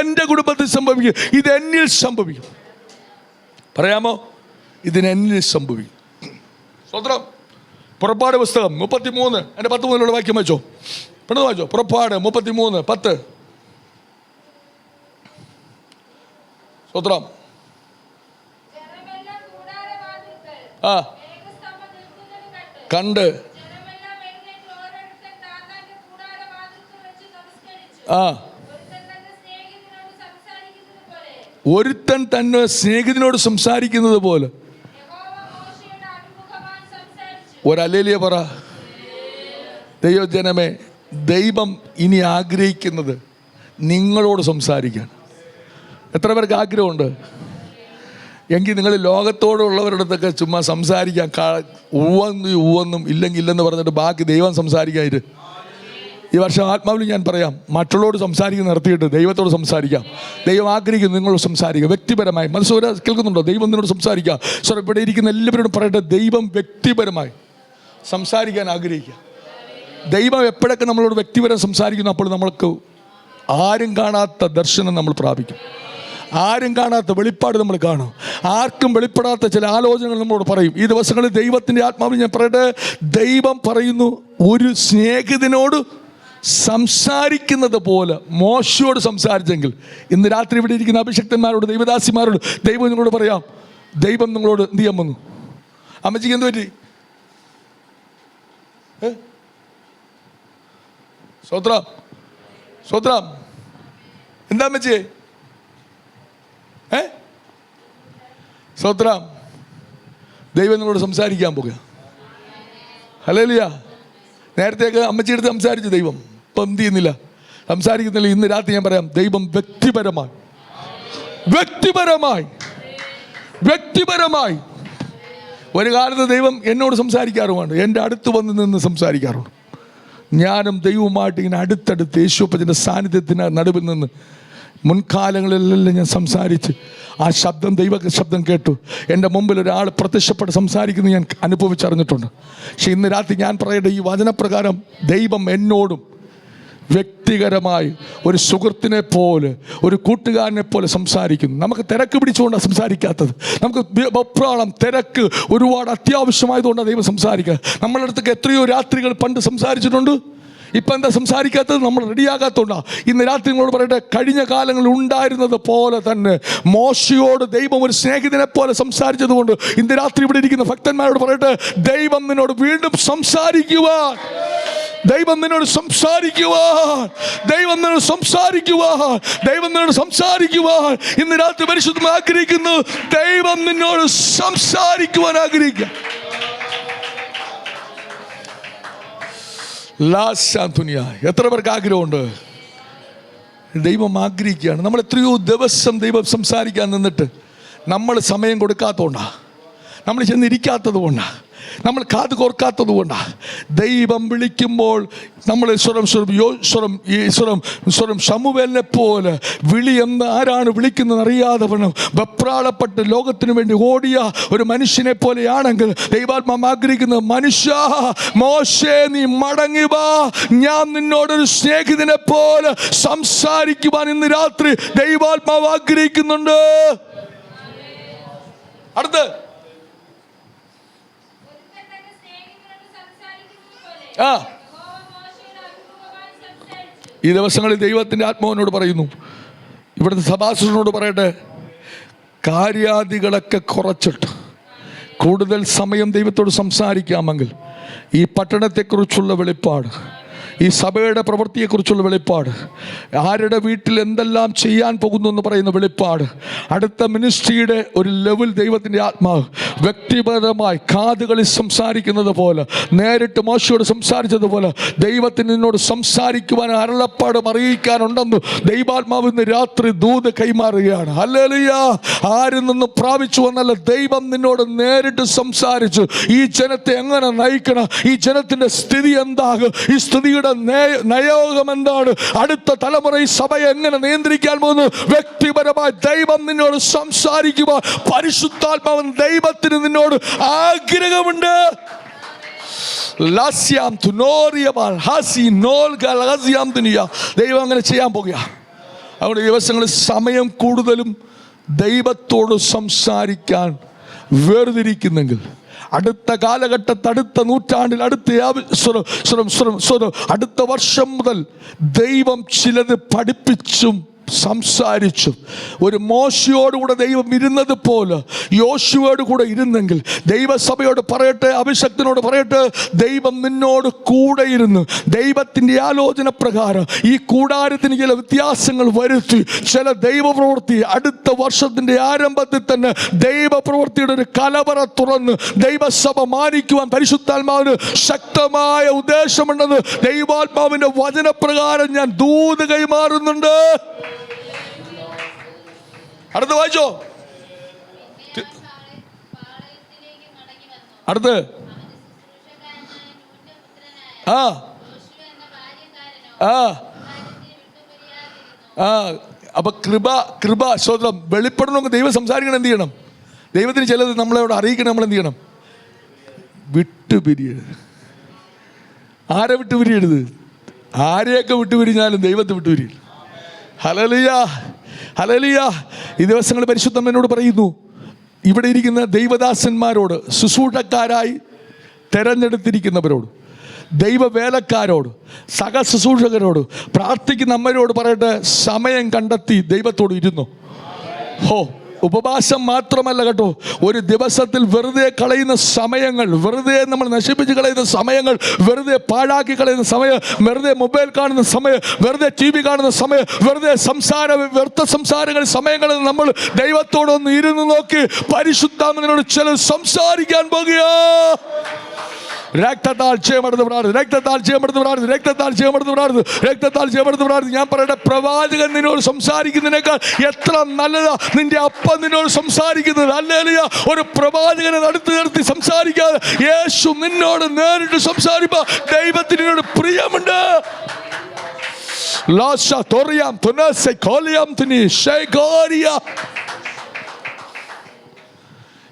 ഇതെന്നിൽ സംഭവിക്കും. പറയാമോ? ഇതിനെന്നിൽ സംഭവിക്കും. സ്വതന്ത്രം. പുറപ്പാട് പുസ്തകം 33 എൻ്റെ 10 മുതലുള്ള വാക്യം വായിച്ചോ, പെട്ടെന്ന് വായിച്ചോ. പുറപ്പാട് 33:10. സ്വത്രം. ആ കണ്ട് ആ ഒരുത്തൻ തന്നെ സ്നേഹിതനോട് സംസാരിക്കുന്നത് പോലെ ഒരല്ലേലിയ പറ. ദൈവജനമേ, ദൈവം ഇനി ആഗ്രഹിക്കുന്നത് നിങ്ങളോട് സംസാരിക്കാൻ. എത്ര പേർക്ക് ആഗ്രഹമുണ്ട്? എങ്കിൽ നിങ്ങൾ ലോകത്തോടുള്ളവരുടെ അടുത്തൊക്കെ ചുമ്മാ സംസാരിക്കാൻ, ഉവ്വെന്നും ഇല്ലെങ്കിൽ ഇല്ലെന്ന് പറഞ്ഞിട്ട് ബാക്കി ദൈവം സംസാരിക്കാതിര്. ഈ വർഷം ആത്മാവിൽ ഞാൻ പറയാം, മറ്റുള്ളവരോട് സംസാരിക്കുന്ന നിർത്തിയിട്ട് ദൈവത്തോട് സംസാരിക്കാം. ദൈവം ആഗ്രഹിക്കുന്നു നിങ്ങളോട് സംസാരിക്കുക വ്യക്തിപരമായി. മനസ്സോര കേൾക്കുന്നുണ്ടോ? ദൈവം നിന്നോട് സംസാരിക്കുക. സോ ഇവിടെ ഇരിക്കുന്ന എല്ലാവരോടും പറയട്ടെ, ദൈവം വ്യക്തിപരമായി സംസാരിക്കാൻ ആഗ്രഹിക്കുക. ദൈവം എപ്പോഴൊക്കെ നമ്മളോട് വ്യക്തിപരം സംസാരിക്കുന്നു, അപ്പോൾ നമ്മൾക്ക് ആരും കാണാത്ത ദർശനം നമ്മൾ പ്രാപിക്കും. ആരും കാണാത്ത വെളിപ്പാട് നമ്മൾ കാണും. ആർക്കും വെളിപ്പെടാത്ത ചില ആലോചനകൾ നമ്മളോട് പറയും. ഈ ദിവസങ്ങളിൽ ദൈവത്തിൻ്റെ ആത്മാവിൽ ഞാൻ പറയട്ടെ, ദൈവം പറയുന്നു, ഒരു സ്നേഹിതനോട് സംസാരിക്കുന്നത് പോലെ മോശയോട് സംസാരിച്ചെങ്കിൽ ഇന്ന് രാത്രി ഇവിടെ ഇരിക്കുന്ന അഭിഷക്തന്മാരോട്, ദൈവദാസിമാരോട് ദൈവം നിങ്ങളോട് പറയാം, ദൈവം നിങ്ങളോട് എന്ത് ചെയ്യാൻ വന്നു? അമ്മച്ചിക്ക് എന്ത് പറ്റി? സ്വത്രം സ്വത്രം എന്താ അമ്മച്ചിയെ? സ്വത്രം ദൈവം നിങ്ങളോട് സംസാരിക്കാൻ പോകുക. ഹല്ലേലൂയ. നേരത്തെയൊക്കെ അമ്മച്ചിയെടുത്ത് സംസാരിച്ചു ദൈവം, ഇപ്പം എന്ത് ചെയ്യുന്നില്ല, സംസാരിക്കുന്നില്ല. ഇന്ന് രാത്രി ഞാൻ പറയാം, ദൈവം വ്യക്തിപരമായി വ്യക്തിപരമായി വ്യക്തിപരമായി ഒരു കാലത്ത് ദൈവം എന്നോട് സംസാരിക്കാറുമുണ്ട്, എൻ്റെ അടുത്ത് വന്ന് നിന്ന് സംസാരിക്കാറുണ്ട്. ഞാനും ദൈവവുമായിട്ട് ഇങ്ങനെ അടുത്തടുത്ത് യേശുപ്പച്ചൻ്റെ സാന്നിധ്യത്തിന് നടുവിൽ നിന്ന് മുൻകാലങ്ങളിലെല്ലാം ഞാൻ സംസാരിച്ച് ആ ശബ്ദം, ദൈവ ശബ്ദം കേട്ടു. എൻ്റെ മുമ്പിൽ ഒരാൾ പ്രത്യക്ഷപ്പെട്ട് സംസാരിക്കുന്നത് ഞാൻ അനുഭവിച്ചറിഞ്ഞിട്ടുണ്ട്. പക്ഷെ ഇന്ന് രാത്രി ഞാൻ പറയട്ടെ, ഈ വചനപ്രകാരം ദൈവം എന്നോടും വ്യക്തിപരമായി ഒരു സുഹൃത്തിനെ പോലെ, ഒരു കൂട്ടുകാരനെ പോലെ സംസാരിക്കുന്നു. നമുക്ക് തിരക്ക് പിടിച്ചുകൊണ്ടാണ് സംസാരിക്കാത്തത്. നമുക്ക് വെപ്രാളം, തിരക്ക് ഒരുപാട് അത്യാവശ്യമായതുകൊണ്ടാണ് ദൈവം സംസാരിക്കുക. നമ്മളുടെ അടുത്തൊക്കെ എത്രയോ രാത്രികൾ പണ്ട് സംസാരിച്ചിട്ടുണ്ട്. ഇപ്പം എന്താ സംസാരിക്കാത്തത്? നമ്മൾ റെഡിയാകാത്തതുകൊണ്ടാണ്. ഇന്ന് രാത്രി നിങ്ങളോട് പറയട്ടെ, കഴിഞ്ഞ കാലങ്ങളിൽ ഉണ്ടായിരുന്നത് പോലെ തന്നെ മോശയോട് ദൈവം ഒരു സ്നേഹിതനെ പോലെ സംസാരിച്ചതുകൊണ്ട് ഇന്ന് രാത്രി ഇവിടെ ഇരിക്കുന്ന ഭക്തന്മാരോട് പറയട്ടെ, ദൈവം നിന്നോട് വീണ്ടും സംസാരിക്കുവാൻ, ദൈവം നിന്നോട് സംസാരിക്കുവാൻ, ദൈവം നിന്നോട് സംസാരിക്കുവാൻ, ദൈവം നിന്നോട് സംസാരിക്കുവാൻ ഇന്ന് രാത്രി പരിശുദ്ധം ആഗ്രഹിക്കുന്നു. ദൈവം നിന്നോട് സംസാരിക്കുവാൻ ആഗ്രഹിക്കുക. എത്ര പേർക്ക് ആഗ്രഹമുണ്ട്? ദൈവം ആഗ്രഹിക്കുകയാണ്. നമ്മൾ എത്രയോ ദിവസം ദൈവം സംസാരിക്കാൻ നിന്നിട്ട് നമ്മൾ സമയം കൊടുക്കാത്തതുകൊണ്ടാണ്, നമ്മൾ ചെന്നിരിക്കാത്തത് കൊണ്ടാണ്, നമ്മൾ കാത് കോർക്കാത്തത് കൊണ്ടാണ്. ദൈവം വിളിക്കുമ്പോൾ നമ്മൾ സ്വരം ശമൂവേലിനെ പോലെ വിളി എന്ന് ആരാണ് വിളിക്കുന്നത് അറിയാതെ വെപ്രാളപ്പെട്ട് ലോകത്തിന് വേണ്ടി ഓടിയ ഒരു മനുഷ്യനെ പോലെയാണെങ്കിൽ ദൈവാത്മാവ് ആഗ്രഹിക്കുന്നത്, മനുഷ്യ, മോശേ, നീ മടങ്ങി വാ, ഞാൻ നിന്നോടൊരു സ്നേഹിതനെ പോലെ സംസാരിക്കുവാൻ ഇന്ന് രാത്രി ദൈവാത്മാവ് ആഗ്രഹിക്കുന്നുണ്ട്. അടുത്ത് ഈ ദിവസങ്ങളിൽ ദൈവത്തിൻ്റെ ആത്മാവിനോട് പറയുന്നു, ഇവിടുത്തെ സഭാസനോട് പറയട്ടെ, കാര്യാദികളൊക്കെ കുറച്ചിട്ട് കൂടുതൽ സമയം ദൈവത്തോട് സംസാരിക്കാമെങ്കിൽ ഈ പട്ടണത്തെക്കുറിച്ചുള്ള വെളിപ്പാട്, ഈ സഭയുടെ പ്രവൃത്തിയെക്കുറിച്ചുള്ള വെളിപ്പാട്, ആരുടെ വീട്ടിൽ എന്തെല്ലാം ചെയ്യാൻ പോകുന്നു എന്ന് പറയുന്ന വെളിപ്പാട്, അടുത്ത മിനിസ്ട്രിയുടെ ഒരു ലെവൽ ദൈവത്തിൻ്റെ ആത്മാവ് വ്യക്തിപരമായി കാതുകളിൽ സംസാരിക്കുന്നത് പോലെ, നേരിട്ട് മോശയോട് സംസാരിച്ചതുപോലെ ദൈവത്തിന് നിന്നോട് സംസാരിക്കുവാൻ അരുളപ്പാടും അറിയിക്കാനുണ്ടെന്ന് ദൈവാത്മാവ് ഇന്ന് രാത്രി ദൂത് കൈമാറുകയാണ്. ഹല്ലേലൂയ. ആരിൽ നിന്ന് പ്രാപിച്ചു വന്നല്ല, ദൈവം നിന്നോട് നേരിട്ട് സംസാരിച്ചു. ഈ ജനത്തെ എങ്ങനെ നയിക്കണം, ഈ ജനത്തിൻ്റെ സ്ഥിതി എന്താകും, ഈ സ്ഥിതിയുടെ നയോഗം എന്താണ്, അടുത്ത തലമുറ ഈ സഭയെ എങ്ങനെ നിയന്ത്രിക്കാൻ പോകുന്നു, വ്യക്തിപരമായി ദൈവം നിന്നോട് സംസാരിക്കുക. പരിശുദ്ധാത്മാവൻ ദൈവത്തിന് നിന്നോട് ആഗ്രഹമുണ്ട്. ദൈവം അങ്ങനെ ചെയ്യാൻ പോകുക. അതുകൊണ്ട് ദിവസങ്ങളിൽ സമയം കൂടുതലും ദൈവത്തോട് സംസാരിക്കാൻ വേർതിരിക്കുന്നെങ്കിൽ അടുത്ത കാലഘട്ടത്തിൽ, അടുത്ത നൂറ്റാണ്ടിൽ, അടുത്ത വർഷം മുതൽ ദൈവം ചിലത് പഠിപ്പിച്ചും സംസാരിച്ചു. ഒരു മോശയോടുകൂടെ ദൈവം ഇരുന്നത് പോലെ യോശുവയോട് കൂടെ ഇരുന്നെങ്കിൽ ദൈവസഭയോട് പറയട്ടെ, അഭിഷക്തനോട് പറയട്ടെ, ദൈവം നിന്നോട് കൂടെ ഇരുന്ന് ദൈവത്തിൻ്റെ ആലോചന പ്രകാരം ഈ കൂടാരത്തിന് ചില വ്യത്യാസങ്ങൾ വരുത്തി ചില ദൈവപ്രവൃത്തി അടുത്ത വർഷത്തിൻ്റെ ആരംഭത്തിൽ തന്നെ ദൈവപ്രവൃത്തിയുടെ ഒരു കലവറ തുറന്ന് ദൈവസഭ മാനിക്കുവാൻ പരിശുദ്ധാത്മാവിന് ശക്തമായ ഉദ്ദേശമുണ്ടെന്ന് ദൈവാത്മാവിൻ്റെ വചനപ്രകാരം ഞാൻ ദൂത് കൈമാറുന്നുണ്ട്. അടുത്ത് വായിച്ചോ. അടുത്ത് ആ ആ അപ്പൊ കൃപ സ്തോത്രം വെളിപ്പെടണമെങ്കിൽ ദൈവം സംസാരിക്കണം. എന്ത് ചെയ്യണം? ദൈവത്തിന് ചിലത് നമ്മളോട് അറിയിക്കണം. നമ്മൾ എന്ത് ചെയ്യണം? വിട്ടുപിരിയരുത്. ആരെ വിട്ടുപിരിയരുത്? ആരെയൊക്കെ വിട്ടുപിരിഞ്ഞാലും ദൈവത്തെ വിട്ടുപിരിയരുത്. Hallelujah, hallelujah. ഈ ദിവസങ്ങൾ പരിശുദ്ധൻ എന്നോട് പറയുന്നു, ഇവിടെ ഇരിക്കുന്ന ദൈവദാസന്മാരോട്, ശുശ്രൂഷക്കാരായി തെരഞ്ഞെടുത്തിരിക്കുന്നവരോട്, ദൈവവേലക്കാരോട്, സഹ ശുശ്രൂഷകരോട്, പ്രാർത്ഥിക്കുന്ന അമ്മരോട് പറയട്ടെ, സമയം കണ്ടെത്തി ദൈവത്തോട് ഇരുന്നു. ഹോ, ഉപവാസം മാത്രമല്ല കേട്ടോ, ഒരു ദിവസത്തിൽ വെറുതെ കളയുന്ന സമയങ്ങൾ, വെറുതെ നമ്മൾ നശിപ്പിച്ച് കളയുന്ന സമയങ്ങൾ, വെറുതെ പാഴാക്കി കളയുന്ന സമയം, വെറുതെ മൊബൈൽ കാണുന്ന സമയം, വെറുതെ TV കാണുന്ന സമയം, വെറുതെ വ്യർത്ഥ സംസാരങ്ങൾ സമയങ്ങളിൽ നമ്മൾ ദൈവത്തോടൊന്ന് ഇരുന്ന് നോക്കി പരിശുദ്ധാത്മാവിനോട് ചില സംസാരിക്കാൻ പോകുക. രക്തത്താൽ ജയമെടുത്ത് പ്രാർത്ഥന, രക്തത്താൽ ജയമെടുത്ത് പ്രാർത്ഥന, രക്തത്താൽ ജയമെടുത്ത് പ്രാർത്ഥന, രക്തത്താൽ ജയമെടുത്ത് പ്രാർത്ഥന. ഞാൻ പറയട്ടെ, പ്രവാചകൻ നിന്നോട് സംസാരിക്കുന്നതിനേക്കാൾ എത്ര നല്ലതാ നിന്റെ അപ്പൻ നിന്നോട് സംസാരിക്കുന്നത്. ഹല്ലേലൂയ. ഒരു പ്രവാചകനെ അടുത്ത് നിർത്തി സംസാരിക്കാതെ യേശു നിന്നോട് നേരിട്ട് സംസാരിപ്പാ ദൈവത്തിന് നിന്നോട് പ്രിയമുണ്ട്.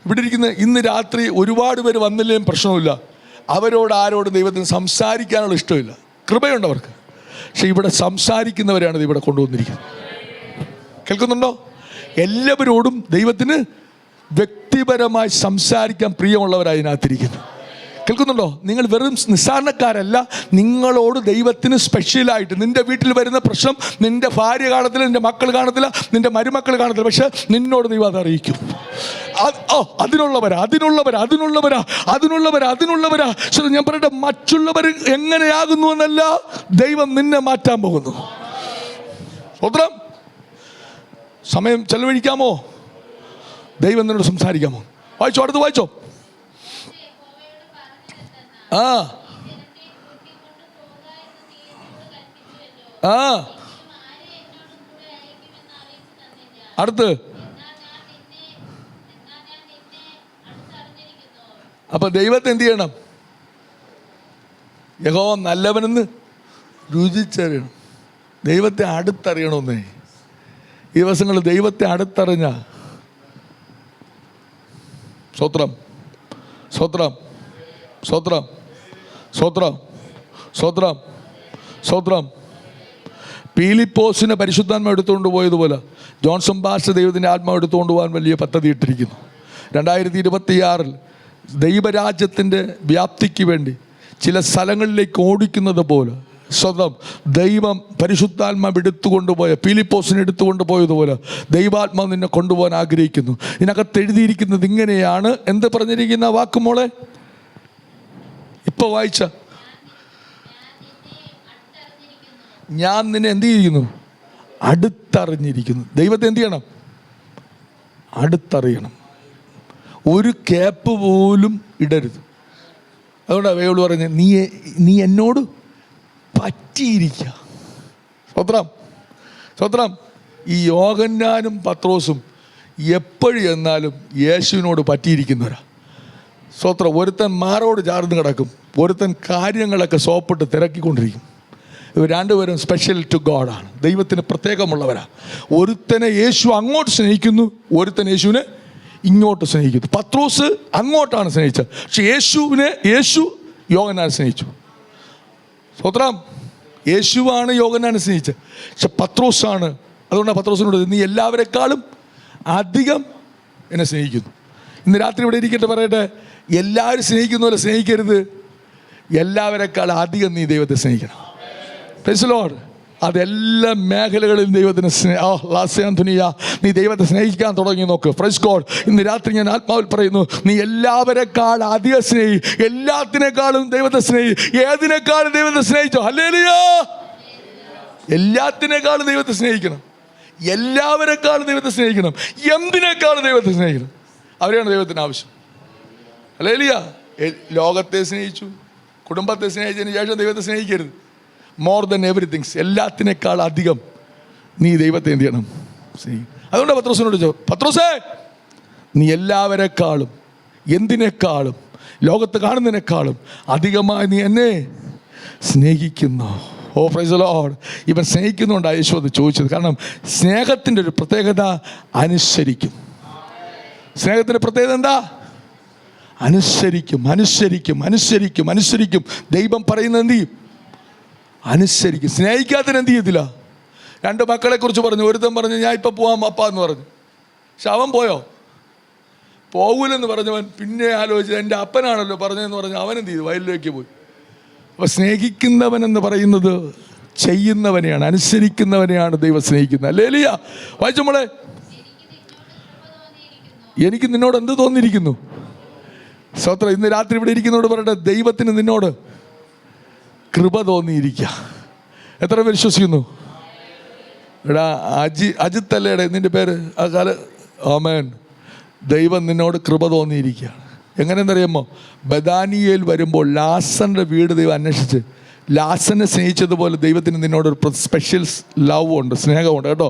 ഇവിടെ ഇരിക്കുന്ന ഇന്ന് രാത്രി ഒരുപാട് പേര് വന്നില്ലേലും പ്രശ്നമില്ല. അവരോട് ആരോടും ദൈവത്തിന് സംസാരിക്കാനുള്ള ഇഷ്ടമില്ല. കൃപയുണ്ട് അവർക്ക്. പക്ഷെ ഇവിടെ സംസാരിക്കുന്നവരാണ് ഇവിടെ കൊണ്ടുവന്നിരിക്കുന്നത്. കേൾക്കുന്നുണ്ടോ? എല്ലാവരോടും ദൈവത്തിന് വ്യക്തിപരമായി സംസാരിക്കാൻ പ്രിയമുള്ളവരായി ഇതിനകത്തിരിക്കുന്നു. കേൾക്കുന്നുണ്ടോ? നിങ്ങൾ വെറും നിസ്സാരണക്കാരല്ല. നിങ്ങളോട് ദൈവത്തിന് സ്പെഷ്യലായിട്ട്, നിന്റെ വീട്ടിൽ വരുന്ന പ്രശ്നം നിന്റെ ഭാര്യ കാണത്തില്ല, നിന്റെ മക്കൾ കാണത്തില്ല, നിന്റെ മരുമക്കൾ കാണത്തില്ല, പക്ഷെ നിന്നോട് ദൈവം അത് അറിയിക്കും. അതിനുള്ളവരാ. ഞാൻ പറയട്ടെ, മറ്റുള്ളവർ എങ്ങനെയാകുന്നു എന്നല്ല, ദൈവം നിന്നെ മാറ്റാൻ പോകുന്നു. സ്വത്രം സമയം ചെലവഴിക്കാമോ? ദൈവം നിന്നോട് സംസാരിക്കാമോ? വായിച്ചോ, അടുത്ത് വായിച്ചോ. ആ ആ അടുത്ത്. അപ്പൊ ദൈവത്തെ എന്ത് ചെയ്യണം? യഹോവ നല്ലവനെന്ന് രുചിച്ചറിയണം. ദൈവത്തെ അടുത്തറിയണമെന്നേ. ഈ ദിവസങ്ങളിൽ ദൈവത്തെ അടുത്തറിഞ്ഞ സ്തോത്രം, സ്തോത്രം, സ്തോത്രം, സ്തോത്രം, സ്തോത്രം, സ്തോത്രം. പീലിപ്പോസിനെ പരിശുദ്ധാത്മാവ് എടുത്തുകൊണ്ട് പോയതുപോലെ ജോൺസൺ പാസ്റ്റർ ദൈവത്തിൻ്റെ ആത്മാവ് എടുത്തുകൊണ്ട് പോകാൻ വലിയ പദ്ധതി ഇട്ടിരിക്കുന്നു. 2026 ദൈവരാജ്യത്തിൻ്റെ വ്യാപ്തിക്ക് വേണ്ടി ചില സ്ഥലങ്ങളിലേക്ക് ഓടിക്കുന്നത് പോലെ സ്വതം ദൈവം പരിശുദ്ധാത്മാവ് എടുത്തുകൊണ്ടുപോയ, പീലിപ്പോസിനെ എടുത്തുകൊണ്ട് പോയതുപോലെ ദൈവാത്മാവ് നിന്നെ കൊണ്ടുപോകാൻ ആഗ്രഹിക്കുന്നു. ഇതിനകത്ത് എഴുതിയിരിക്കുന്നത് ഇങ്ങനെയാണ്. എന്ത് പറഞ്ഞിരിക്കുന്ന വാക്കുമോളെ? ഇപ്പൊ വായിച്ച, ഞാൻ നിന്നെ എന്ത് ചെയ്തിരിക്കുന്നു? അടുത്തറിഞ്ഞിരിക്കുന്നു. ദൈവത്തെ എന്ത് ചെയ്യണം? അടുത്തറിയണം. ഒരു ക്യാപ്പ് പോലും ഇടരുത്. അതുകൊണ്ടാണ് വേവള് പറഞ്ഞത്, നീ എന്നോട് പറ്റിയിരിക്കുക. സ്വത്രം, സ്വത്രം. ഈ യോഹന്നാനും പത്രോസും എപ്പോഴും എന്നാലും യേശുവിനോട് പറ്റിയിരിക്കുന്നവരാ. സ്വത്രം. ഒരുത്തൻ മാറോട് ചാർന്ന് കിടക്കും, ഒരുത്തൻ കാര്യങ്ങളൊക്കെ സോപ്പിട്ട് തിരക്കിക്കൊണ്ടിരിക്കും. ഇവർ രണ്ടുപേരും സ്പെഷ്യൽ ടു ഗോഡാണ്, ദൈവത്തിന് പ്രത്യേകമുള്ളവരാ. ഒരുത്തനെ യേശു അങ്ങോട്ട് സ്നേഹിക്കുന്നു, ഒരുത്തൻ യേശുവിനെ ഇങ്ങോട്ട് സ്നേഹിക്കുന്നു. പത്രോസ് അങ്ങോട്ടാണ് സ്നേഹിച്ചത്, പക്ഷെ യേശു യോഹന്നാനെ സ്നേഹിച്ചു. സ്വത്രം. യേശുവാണ് യോഹന്നാനെ സ്നേഹിച്ചത്, പക്ഷെ പത്രോസാണ്. അതുകൊണ്ടാണ് പത്രോസിനോട് നീ എല്ലാവരെക്കാളും അധികം എന്നെ സ്നേഹിക്കുന്നു. ഇന്ന് രാത്രി ഇവിടെ ഇരിക്കട്ടെ, പറയട്ടെ, എല്ലാവരും സ്നേഹിക്കുന്ന പോലെ സ്നേഹിക്കരുത്. എല്ലാവരെക്കാളും അധികം നീ ദൈവത്തെ സ്നേഹിക്കണം. Price the Lord. അതെല്ലാ മേഖലകളിലും ദൈവത്തിന് നീ ദൈവത്തെ സ്നേഹിക്കാൻ തുടങ്ങി നോക്ക്. Praise God. ഇന്ന് രാത്രി ഞാൻ ആത്മാവിൽ പറയുന്നു, നീ എല്ലാവരെക്കാൾ അധികം സ്നേഹി, എല്ലാത്തിനേക്കാളും ദൈവത്തെ സ്നേഹി. ഏതിനേക്കാളും ദൈവത്തെ സ്നേഹിച്ചോ? ഹല്ലേലൂയ. എല്ലാത്തിനേക്കാളും ദൈവത്തെ സ്നേഹിക്കണം, എല്ലാവരെക്കാളും ദൈവത്തെ സ്നേഹിക്കണം, എന്തിനേക്കാളും ദൈവത്തെ സ്നേഹിക്കണം. അവരെയാണ് ദൈവത്തിന് ആവശ്യം. ഹല്ലേലൂയ. ലോകത്തെ സ്നേഹിച്ചു, കുടുംബത്തെ സ്നേഹിച്ചതിന് ശേഷം ദൈവത്തെ സ്നേഹിക്കരുത്. മോർ ദൻ എവറിത്തിങ്സ്, എല്ലാത്തിനേക്കാൾ അധികം നീ ദൈവത്തെ എന്ത് ചെയ്യണം? അതുകൊണ്ട് പത്രോസിനോട് ചോദിച്ചു, പത്രോസേ, നീ എല്ലാവരെക്കാളും എന്തിനേക്കാളും ലോകത്ത് കാണുന്നതിനേക്കാളും അധികമായി നീ എന്നെ സ്നേഹിക്കുന്നു. ഓ പ്രൈസ് ദി ലോർഡ്. ഇവൻ സ്നേഹിക്കുന്നുകൊണ്ടാണ് യേശു അത് ചോദിച്ചത്. കാരണം സ്നേഹത്തിൻ്റെ ഒരു പ്രത്യേകത അനുസരിക്കും. സ്നേഹത്തിൻ്റെ പ്രത്യേകത എന്താ? അനുസരിക്കും, അനുസരിക്കും, അനുസരിക്കും, അനുസരിക്കും. ദൈവം പറയുന്നത് എന്ത് ചെയ്യും? അനുസരിക്കും. സ്നേഹിക്കാത്തതിന് എന്ത് ചെയ്യത്തില്ല. 2 മക്കളെ കുറിച്ച് പറഞ്ഞു. ഒരുത്തൻ പറഞ്ഞു ഞാൻ ഇപ്പം പോവാം അപ്പ എന്ന് പറഞ്ഞു. പക്ഷെ അവൻ പോയോ? പോകൂലെന്ന് പറഞ്ഞവൻ പിന്നെ ആലോചിച്ചത് എൻ്റെ അപ്പനാണല്ലോ പറഞ്ഞതെന്ന് പറഞ്ഞ് അവൻ എന്ത് ചെയ്തു? വയലിലേക്ക് പോയി. അപ്പോൾ സ്നേഹിക്കുന്നവൻ എന്ന് പറയുന്നത് ചെയ്യുന്നവനെയാണ്, അനുസരിക്കുന്നവനെയാണ് ദൈവം സ്നേഹിക്കുന്നത്. ഹല്ലേലൂയ. വായിച്ചു മോളെ. എനിക്ക് നിന്നോട് എന്ത് തോന്നിയിരിക്കുന്നു? സ്തോത്രം. ഇന്ന് രാത്രി ഇവിടെ ഇരിക്കുന്നതോട് പറയട്ടെ, ദൈവത്തിന് നിന്നോട് കൃപ തോന്നിയിരിക്കുക. എത്ര പേര് വിശ്വസിക്കുന്നു? എടാ അജിത്തല്ലേടെ നിൻ്റെ പേര്? ആ കാല ആമേൻ. ദൈവം നിന്നോട് കൃപ തോന്നിയിരിക്കുകയാണ്. എങ്ങനെയെന്നറിയാമോ? ബദാനിയേൽ വരുമ്പോൾ ലാസറിൻ്റെ വീട് ദൈവം അന്വേഷിച്ച് ലാസറിനെ സ്നേഹിച്ചതുപോലെ ദൈവത്തിന് നിന്നോടൊരു സ്പെഷ്യൽ ലവ് ഉണ്ട്, സ്നേഹമുണ്ട് കേട്ടോ.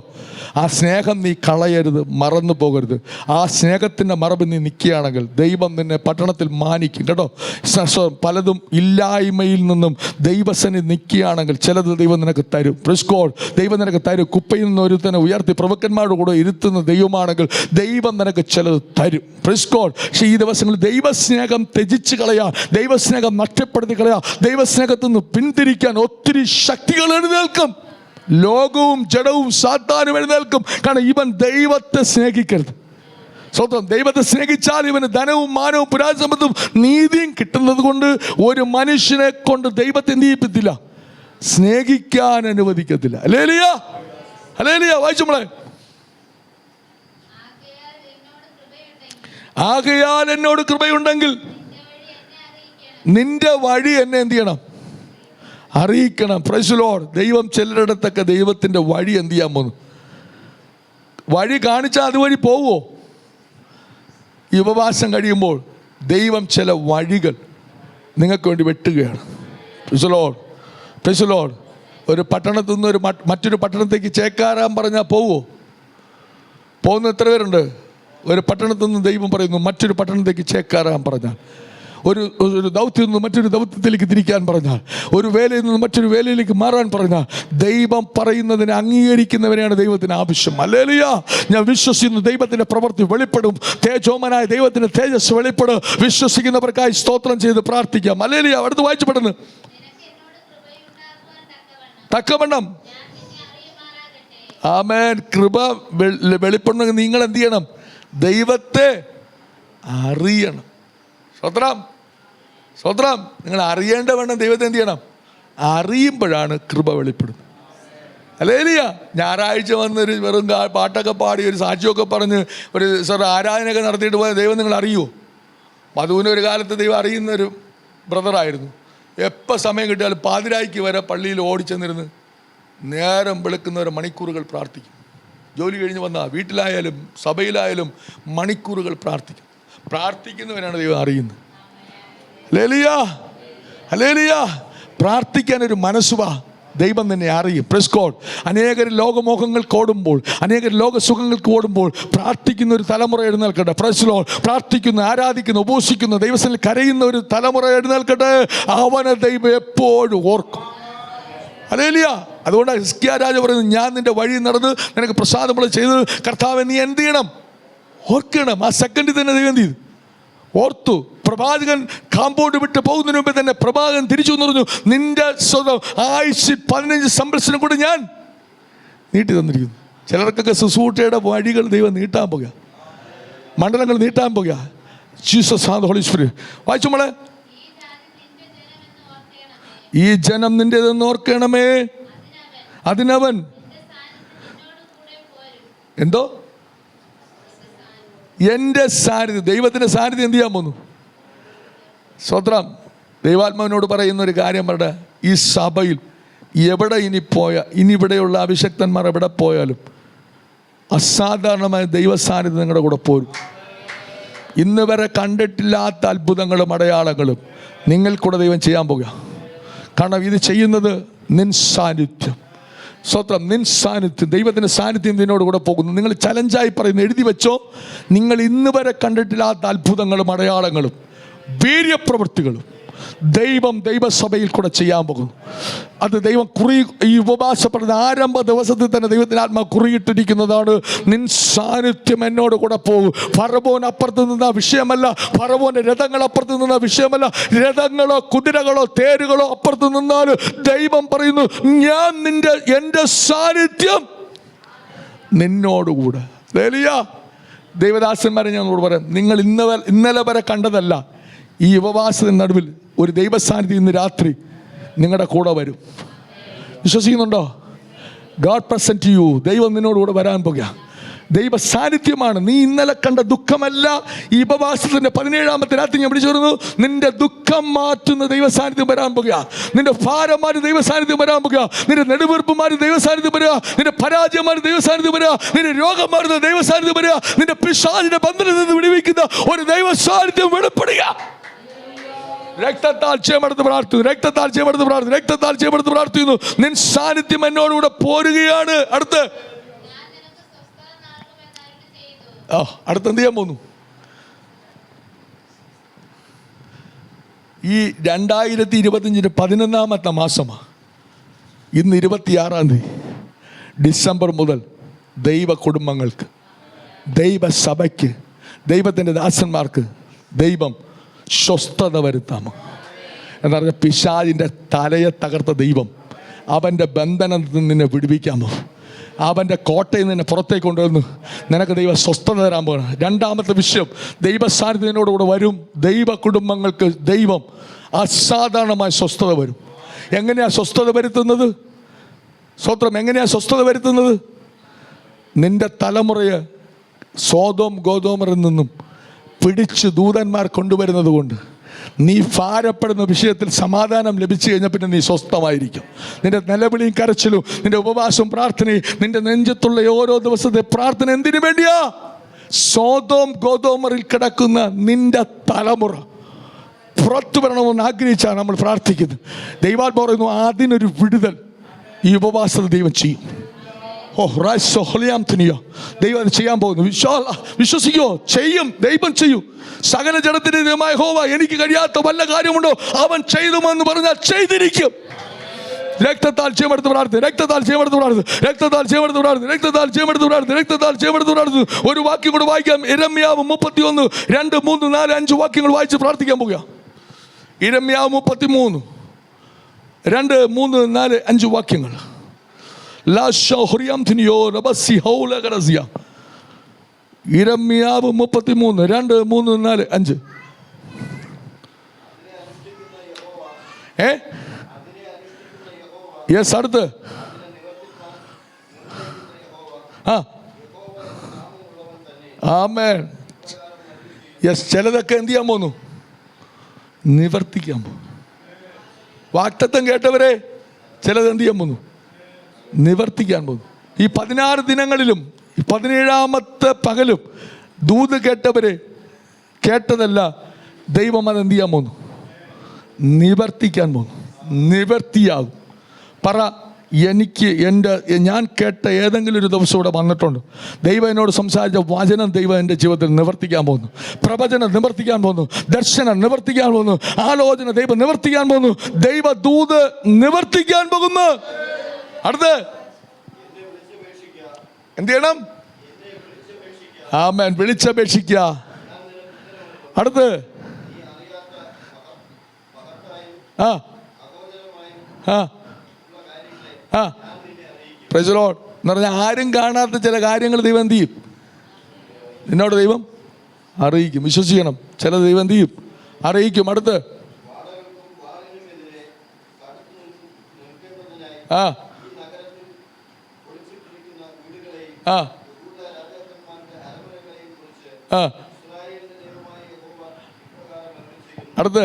ആ സ്നേഹം നീ കളയരുത്, മറന്നു പോകരുത്. ആ സ്നേഹത്തിൻ്റെ മറവ് നീ നിൽക്കുകയാണെങ്കിൽ ദൈവം നിന്നെ പട്ടണത്തിൽ മാനിക്കും കേട്ടോ. പലതും ഇല്ലായ്മയിൽ നിന്നും ദൈവസന്നിധി നിൽക്കുകയാണെങ്കിൽ ചിലത് ദൈവം നിനക്ക് തരും. Praise God. ദൈവം നിനക്ക് തരും. കുപ്പയിൽ നിന്ന് ഒരുത്തനെ ഉയർത്തി പ്രഭുക്കന്മാരുടെ കൂടെ ഇരുത്തുന്ന ദൈവമാണെങ്കിൽ ദൈവം നിനക്ക് ചിലത് തരും. Praise God. പക്ഷേ ഈ ദിവസങ്ങളിൽ ദൈവസ്നേഹം ത്യജിച്ച് കളയാൻ, ദൈവസ്നേഹം നഷ്ടപ്പെടുത്തി കളയാൻ, ദൈവസ്നേഹത്തിൽ നിന്ന് പിന്തിരിക്കാൻ ഒത്തിരി ശക്തികൾ എഴുന്നേൽക്കും. ലോകവും ജഡവും സാത്താനും എഴുന്നേൽക്കും. കാരണം ഇവൻ ദൈവത്തെ സ്നേഹിക്കരുത്. സ്വന്തം ദൈവത്തെ സ്നേഹിച്ചാൽ ഇവന് ധനവും മാനവും പുരാസമ്പത്തും നീതിയും കിട്ടുന്നത് കൊണ്ട് ഒരു മനുഷ്യനെ കൊണ്ട് ദൈവത്തെ എന്ത് ചെയ്യിപ്പിത്തില്ല? സ്നേഹിക്കാൻ അനുവദിക്കത്തില്ല. Hallelujah, hallelujah. വായിച്ചു മോളെ. ആകയാൽ എന്നോട് കൃപയുണ്ടെങ്കിൽ നിന്റെ വഴി എന്നെ എന്ത് ചെയ്യണം? അറിയിക്കണം. Price the Lord. ദൈവം ചിലരിടത്തൊക്കെ ദൈവത്തിൻ്റെ വഴി എന്ത് ചെയ്യാൻ പോകുന്നു? വഴി കാണിച്ചാൽ അതുവഴി പോവുമോ? ഈ ഉപവാസം കഴിയുമ്പോൾ ദൈവം ചില വഴികൾ നിങ്ങൾക്ക് വേണ്ടി വെട്ടുകയാണ്. Praise the Lord, praise the Lord. ഒരു പട്ടണത്തിൽ നിന്ന് മറ്റൊരു പട്ടണത്തേക്ക് ചേക്കാറാൻ പറഞ്ഞാൽ പോവുമോ? പോകുന്ന എത്ര പേരുണ്ട്? ഒരു പട്ടണത്തിൽ നിന്ന് ദൈവം പറയുന്നു മറ്റൊരു പട്ടണത്തേക്ക് ചേക്കാറാൻ പറഞ്ഞാൽ, ഒരു ദൗത്യത്തിൽ നിന്ന് മറ്റൊരു ദൗത്യത്തിലേക്ക് തിരിക്കാൻ പറഞ്ഞാൽ, ഒരു വേലയിൽ നിന്ന് മറ്റൊരു വേലയിലേക്ക് മാറാൻ പറഞ്ഞാൽ, ദൈവം പറയുന്നതിനെ അംഗീകരിക്കുന്നവരെയാണ് ദൈവത്തിന് ആവശ്യം. ഹല്ലേലൂയ. ഞാൻ വിശ്വസിക്കുന്നു ദൈവത്തിൻ്റെ പ്രവൃത്തി വെളിപ്പെടും. തേജോമനായ ദൈവത്തിൻ്റെ തേജസ് വെളിപ്പെടും. വിശ്വസിക്കുന്നവർക്കായി സ്തോത്രം ചെയ്ത് പ്രാർത്ഥിക്കാം. ഹല്ലേലൂയ. അടുത്ത് വായിച്ചപ്പെടുന്നു. തക്കവണ്ണം. ആമേൻ. കൃപ വെളിപ്പെടണമെങ്കിൽ നിങ്ങൾ എന്ത് ചെയ്യണം? ദൈവത്തെ അറിയണം. സ്വത്രം, സ്വത്രം. നിങ്ങൾ അറിയേണ്ട വേണം ദൈവത്തെ എന്ത് ചെയ്യണം? അറിയുമ്പോഴാണ് കൃപ വെളിപ്പെടുന്നത്. ഹല്ലേലൂയ. ഞായറാഴ്ച വന്നൊരു വെറും പാട്ടൊക്കെ പാടി ഒരു സാക്ഷ്യമൊക്കെ പറഞ്ഞ് ഒരു ആരാധനയൊക്കെ നടത്തിയിട്ട് പോയ ദൈവം നിങ്ങൾ അറിയുമോ? മധുവിന് ഒരു കാലത്ത് ദൈവം അറിയുന്നൊരു ബ്രദറായിരുന്നു. എപ്പോൾ സമയം കിട്ടിയാലും പാതിരായ്ക്ക് വരെ പള്ളിയിൽ ഓടിച്ചെന്നിരുന്ന് നേരം വെളുക്കുന്നവരെ മണിക്കൂറുകൾ പ്രാർത്ഥിക്കും. ജോലി കഴിഞ്ഞ് വന്നാൽ വീട്ടിലായാലും സഭയിലായാലും മണിക്കൂറുകൾ പ്രാർത്ഥിക്കും. പ്രാർത്ഥിക്കുന്നവരാണ് ദൈവം അറിയുന്നത്. Hallelujah, hallelujah. പ്രാർത്ഥിക്കാനൊരു മനസ്സുവാ ദൈവം തന്നെ അറിയും. Praise God. അനേകർ ലോകമോഹങ്ങൾക്ക് ഓടുമ്പോൾ, അനേകർ ലോകസുഖങ്ങൾക്ക് ഓടുമ്പോൾ പ്രാർത്ഥിക്കുന്ന ഒരു തലമുറ എഴുന്നേൽക്കട്ടെ. Praise Lord. പ്രാർത്ഥിക്കുന്ന, ആരാധിക്കുന്ന, ഉപവസിക്കുന്ന, ദൈവത്തിൽ കരയുന്ന ഒരു തലമുറ എഴുന്നേൽക്കട്ടെ. അവനെ ദൈവം എപ്പോഴും ഓർക്കും. ഹല്ലേലൂയ. അതുകൊണ്ട് ഹിസ്കിയാ രാജാവ് പറയുന്നത്, ഞാൻ നിന്റെ വഴി നടന്ന് നിനക്ക് പ്രസാദമുള്ള ചെയ്ത് കർത്താവെ നീ എന്ത് ചെയ്യണം? ഓർക്കണം. ആ സെക്കൻഡിൽ തന്നെ ദൈവം എന്ത് ചെയ്തു? ഓർത്തു. പ്രവാചകൻ കാമ്പൗണ്ട് വിട്ട് പോകുന്നതിന് മുമ്പേ തന്നെ പ്രവാചകൻ തിരിച്ചു എന്ന് പറഞ്ഞു, നിന്റെ സ്വന്തം ആയുസ്സിൽ 15 സംവത്സരം കൂടി ഞാൻ നീട്ടി തന്നിരിക്കുന്നു. ചിലർക്കൊക്കെ ശുശ്രൂഷയുടെ വഴികൾ ദൈവം നീട്ടാൻ പോകുക, മണ്ഡലങ്ങൾ നീട്ടാൻ പോകുക. Jesus and holy spirit. വായിച്ചു മോളെ. ഈ ജനം നിന്റേതെന്ന് ഓർക്കണമേ, അതിനവൻ എന്തോ എൻ്റെ സാന്നിധ്യം, ദൈവത്തിൻ്റെ സാന്നിധ്യം എന്ത് ചെയ്യാൻ പോന്നു? സ്വത്രം. ദൈവാത്മാവിനോട് പറയുന്ന ഒരു കാര്യം പറയട്ടെ. ഈ സഭയിൽ എവിടെ ഇനി ഇവിടെയുള്ള അഭിഷക്തന്മാർ എവിടെ പോയാലും അസാധാരണമായ ദൈവ സാന്നിധ്യം നിങ്ങളുടെ കൂടെ പോരും. ഇന്ന് വരെ കണ്ടിട്ടില്ലാത്ത അത്ഭുതങ്ങളും അടയാളങ്ങളും നിങ്ങൾക്കൂടെ ദൈവം ചെയ്യാൻ പോകുക. കാരണം ഇത് ചെയ്യുന്നത് നിൻ സാന്നിധ്യം. സ്വത്രം. നിൻ സാന്നിധ്യം, ദൈവത്തിൻ്റെ സാന്നിധ്യം നിന്നോട് കൂടെ പോകുന്നു. നിങ്ങൾ ചലഞ്ചായി പറയുന്നു, എഴുതി വെച്ചോ. നിങ്ങൾ ഇന്ന് വരെ കണ്ടിട്ടില്ലാത്ത അത്ഭുതങ്ങളും അടയാളങ്ങളും വീര്യപ്രവൃത്തികളും ദൈവം ദൈവസഭയിൽ കൂടെ ചെയ്യാൻ പോകുന്നു. അത് ദൈവം ഈ ഉപവാസപ്പെടുന്ന ആരംഭ ദിവസത്തിൽ തന്നെ ദൈവത്തിന് ആത്മാ കുറിയിട്ടിരിക്കുന്നതാണ്. നിൻ സാന്നിധ്യം എന്നോട് കൂടെ പോകും. ഫറവോൻ അപ്പുറത്ത് നിന്ന വിഷയമല്ല, ഫറവോന്റെ രഥങ്ങൾ അപ്പുറത്ത് നിന്ന വിഷയമല്ല, രഥങ്ങളോ കുതിരകളോ തേരുകളോ അപ്പുറത്ത് നിന്നാലും ദൈവം പറയുന്നു, ഞാൻ എൻ്റെ സാന്നിധ്യം നിന്നോടുകൂടെ. ദൈവദാസന്മാരെ ഞാൻ പറയാം, നിങ്ങൾ ഇന്നലെ വരെ കണ്ടതല്ല, ഈ ഉപവാസത്തിന് നടുവിൽ ഒരു ദൈവസാന്നിധ്യം ഇന്ന് രാത്രി നിങ്ങളുടെ കൂടെ വരും. വിശ്വസിക്കുന്നുണ്ടോ? God present to you. ദൈവം നിന്നോടുകൂടെ വരാൻ പോകുക. ദൈവ സാന്നിധ്യമാണ്. നീ ഇന്നലെ കണ്ട ദുഃഖമല്ല. ഈ ഉപവാസത്തിന്റെ 17ാമത്തെ രാത്രി ഞാൻ വിളിച്ചു പറഞ്ഞു, നിന്റെ ദുഃഖം മാറ്റുന്ന ദൈവ സാന്നിധ്യം വരാൻ പോകുക. നിന്റെ ഭാരമാര് ദൈവ സാന്നിധ്യം വരാൻ പോകുക. നിന്റെ നെടുവീർപ്പുമാര് ദൈവ സാന്നിധ്യം വരിക. നിന്റെ പരാജയമാര് ദൈവ സാന്നിധ്യം വരിക. നിന്റെ രോഗമാര് ദൈവ സാന്നിധ്യം വരിക. നിന്റെ പിശാചിന്റെ ബന്ധനത്തിൽ നിന്ന് വിടുവിക്കുന്ന ഒരു ദൈവ സാന്നിധ്യം വെളിപ്പെടുക. രക്തത്താൽ ജയമെടുത്ത് പ്രാർത്ഥിക്കുന്നു, രക്തത്താൽ ജയമെടുത്ത് പ്രാർത്ഥിക്കുന്നു, രക്തത്താൽ ജയമെടുത്ത് പ്രാർത്ഥിക്കുന്നു. നിൻ സാന്നിധ്യം എന്നോടുകൂടെ പോരുകയാണ്. അടുത്ത് അടുത്തെന്ത് ചെയ്യാൻ പോന്നു? ഈ 2025 11ാമത്തെ മാസമാണ്. ഇന്ന് 26-ാം തീയതി. ഡിസംബർ മുതൽ ദൈവ കുടുംബങ്ങൾക്ക്, ദൈവസഭയ്ക്ക്, ദൈവത്തിൻ്റെ ദാസന്മാർക്ക് ദൈവം സ്വസ്ഥത വരുത്താമോ എന്ന് പറഞ്ഞാൽ, പിശാചിൻ്റെ തലയെ തകർത്ത ദൈവം അവൻ്റെ ബന്ധനത്തിൽ നിന്നെ വിടുവിക്കാമോ? അവൻ്റെ കോട്ടയിൽ നിന്ന് പുറത്തേക്ക് കൊണ്ടുവന്ന് നിനക്ക് ദൈവം സ്വസ്ഥത തരാൻ പോകണം. 2ാമത്തെ വിഷയം, ദൈവ സാന്നിധ്യത്തിനോടുകൂടെ വരും. ദൈവ കുടുംബങ്ങൾക്ക് ദൈവം അസാധാരണമായ സ്വസ്ഥത വരും. എങ്ങനെയാണ് സ്വസ്ഥത വരുത്തുന്നത്? സ്തോത്രം. എങ്ങനെയാണ് സ്വസ്ഥത വരുത്തുന്നത്? നിന്റെ തലമുറയെ സോദോം ഗോദോമറിൽ നിന്നും പിടിച്ച് ദൂതന്മാർ കൊണ്ടുവരുന്നത് കൊണ്ട് നീ ഭാരപ്പെടുന്ന വിഷയത്തിൽ സമാധാനം ലഭിച്ചു കഴിഞ്ഞാൽ പിന്നെ നീ സ്വസ്ഥമായിരിക്കും. നിന്റെ നിലവിളിയും കരച്ചിലും, നിന്റെ ഉപവാസവും പ്രാർത്ഥനയും, നിന്റെ നെഞ്ചത്തുള്ള ഓരോ ദിവസത്തെ പ്രാർത്ഥന എന്തിനു വേണ്ടിയാ? സോദോം ഗോദോമറിൽ കിടക്കുന്ന നിന്റെ തലമുറ പുറത്തു വരണമെന്ന് ആഗ്രഹിച്ചാണ് നമ്മൾ പ്രാർത്ഥിക്കുന്നത്. ദൈവാത്മാവ് പറയുന്നു, അതിനൊരു വിടുതൽ ഈ ഉപവാസത്തിൽ ദൈവം ചെയ്യും. ദൈവം അത് ചെയ്യാൻ പോകുന്നു. വിശ്വസിക്കോ? ചെയ്യും. ദൈവം ചെയ്യും. സകല ജഡത്തിന്റെ ദൈവമായ യഹോവ എനിക്ക് കഴിയാത്ത വല്ല കാര്യമുണ്ടോ? അവൻ ചെയ്തുമെന്ന് പറഞ്ഞാൽ ചെയ്തിരിക്കും. രക്തത്താൽ ജയമെടുത്ത് പ്രാർത്ഥന, രക്തത്താൽ ജയമെടുത്ത് പ്രാർത്ഥന, രക്തത്താൽ ജയമെടുത്ത് പ്രാർത്ഥന, രക്തത്താൽ ജയമെടുത്ത് പ്രാർത്ഥന, രക്തത്താൽ ജയമെടുത്ത് പ്രാർത്ഥന. ഒരു വാക്യം കൂടെ വായിക്കാം. യിരെമ്യാവ് 31 2 3 4 5 വാക്യങ്ങൾ വായിച്ച് പ്രാർത്ഥിക്കാൻ പോകുക. യിരെമ്യാവ് 33 2 3 4 5 വാക്യങ്ങൾ. യിരെമ്യാവ് 33 2 3 4 5. യെസ്. അടുത്ത് ആമേൻ. യെസ്. ചിലതൊക്കെ എന്ത് ചെയ്യാൻ പോന്നു? നിവർത്തിക്കാൻ പോകും. വാഗ്ദത്തം കേട്ടവരെ ചിലത് എന്ത് ചെയ്യാൻ പോന്നു? നിവർത്തിക്കാൻ പോകുന്നു. ഈ 16 ദിനങ്ങളിലും 17ാമത്തെ പകലും ദൂത് കേട്ടവരെ കേട്ടതല്ല, ദൈവം അത് എന്ത് ചെയ്യാൻ പോകുന്നു? നിവർത്തിക്കാൻ പോകുന്നു. നിവർത്തിയാകും. പറ, ഞാൻ കേട്ട ഏതെങ്കിലും ഒരു ദിവസം ഇവിടെ വന്നിട്ടുണ്ട്. ദൈവം എന്നോട് സംസാരിച്ച വചനം ദൈവം എൻ്റെ ജീവിതത്തിൽ നിവർത്തിക്കാൻ പോകുന്നു. പ്രവചനം നിവർത്തിക്കാൻ പോകുന്നു. ദർശനം നിവർത്തിക്കാൻ പോകുന്നു. ആലോചന ദൈവം നിവർത്തിക്കാൻ പോകുന്നു. ദൈവ ദൂത് നിവർത്തിക്കാൻ പോകുന്നു. അടുത്ത് എന്ത് ചെയ്യണം? ആമേൻ. വിളിച്ചപേക്ഷിക്കുക. അടുത്ത് പ്രൈസ് ദി ലോർഡ് എന്ന് പറഞ്ഞാൽ, ആരും കാണാത്ത ചില കാര്യങ്ങൾ ദൈവം എന്ത് ചെയ്യും? നിന്നോട് ദൈവം അറിയിക്കും. വിശ്വസിക്കണം. ചില ദൈവം എന്ത് ചെയ്യും? അറിയിക്കും. അടുത്ത് അടുത്ത്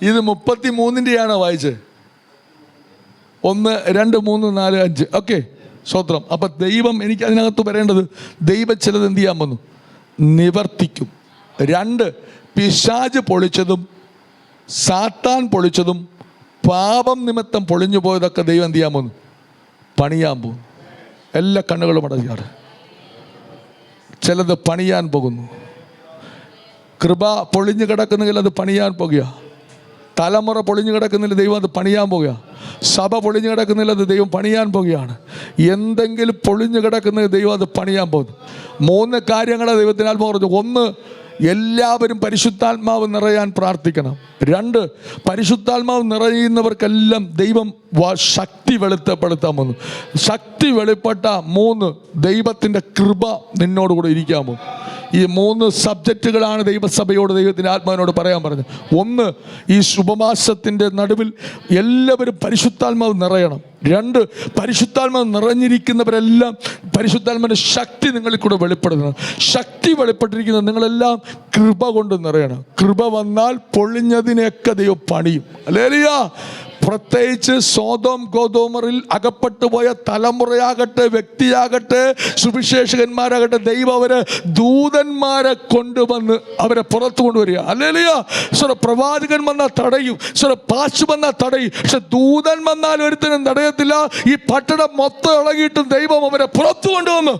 ഇത് 33-ൻ്റെയാണോ വായിച്ചത്? 1 2 3 4 5. ഓക്കെ, സ്തോത്രം. അപ്പം ദൈവം, എനിക്ക് അതിനകത്ത് വരേണ്ടത്, ദൈവം ചിലത് എന്ത് ചെയ്യാൻ വന്നു? നിവർത്തിക്കും. 2, പിശാച് പൊളിച്ചതും സാത്താൻ പൊളിച്ചതും പാപം നിമിത്തം പൊളിഞ്ഞു പോയതൊക്കെ ദൈവം എന്ത് ചെയ്യാൻ പോകുന്നു? പണിയാൻ പോകുന്നു. എല്ലാ കണ്ണുകളും അടച്ചാണ്. ചിലത് പണിയാൻ പോകുന്നു. കൃപ പൊളിഞ്ഞു കിടക്കുന്നെങ്കിൽ അത് പണിയാൻ പോകുക. തലമുറ പൊളിഞ്ഞു കിടക്കുന്നില്ല, ദൈവം അത് പണിയാൻ പോകുക. സഭ പൊളിഞ്ഞു കിടക്കുന്നില്ല, അത് ദൈവം പണിയാൻ പോകുകയാണ്. എന്തെങ്കിലും പൊളിഞ്ഞു കിടക്കുന്നത് ദൈവം അത് പണിയാൻ പോകുന്നു. 3 കാര്യങ്ങളാണ് ദൈവത്തിന് ആത്മാവ് പറഞ്ഞു. 1, എല്ലാവരും പരിശുദ്ധാത്മാവ് നിറയാൻ പ്രാർത്ഥിക്കണം. 2, പരിശുദ്ധാത്മാവ് നിറയുന്നവർക്കെല്ലാം ദൈവം ശക്തി വെളിപ്പെടുത്താൻ പോകുന്നു. ശക്തി വെളിപ്പെട്ട 3, ദൈവത്തിൻ്റെ കൃപ നിന്നോടുകൂടെ ഇരിക്കാൻ പോകുന്നു. ഈ 3 സബ്ജക്റ്റുകളാണ് ദൈവസഭയോട് ദൈവത്തിൻ്റെ ആത്മാവിനോട് പറയാൻ പറഞ്ഞത്. 1, ഈ ഉപവാസത്തിൻ്റെ നടുവിൽ എല്ലാവരും പരിശുദ്ധാത്മാവ് നിറയണം. 2, പരിശുദ്ധാത്മാവ് നിറഞ്ഞിരിക്കുന്നവരെല്ലാം പരിശുദ്ധാത്മാവിൻ്റെ ശക്തി നിങ്ങളിൽ കൂടെ വെളിപ്പെടുത്തണം. ശക്തി വെളിപ്പെട്ടിരിക്കുന്ന നിങ്ങളെല്ലാം കൃപ കൊണ്ട് നിറയണം. കൃപ വന്നാൽ പൊളിഞ്ഞതിനെയൊക്കെ ദൈവം പണിയും. ഹല്ലേലൂയ. പ്രത്യേകിച്ച് സോദോം ഗോദോമറിൽ അകപ്പെട്ടു പോയ തലമുറയാകട്ടെ, വ്യക്തിയാകട്ടെ, സുവിശേഷകന്മാരാകട്ടെ, ദൈവം അവരെ ദൂതന്മാരെ കൊണ്ടുവന്ന് അവരെ പുറത്തു കൊണ്ടുവരിക. ഹല്ലേലൂയ. പ്രവാചകൻ വന്നാൽ തടയും, പാശു വന്നാൽ തടയും. പക്ഷെ ദൂതൻ വന്നാൽ ഒരുത്തനും തടയത്തില്ല. ഈ പട്ടണം മൊത്തം ഇളകിയിട്ടും ദൈവം അവരെ പുറത്തു കൊണ്ടുവന്നു.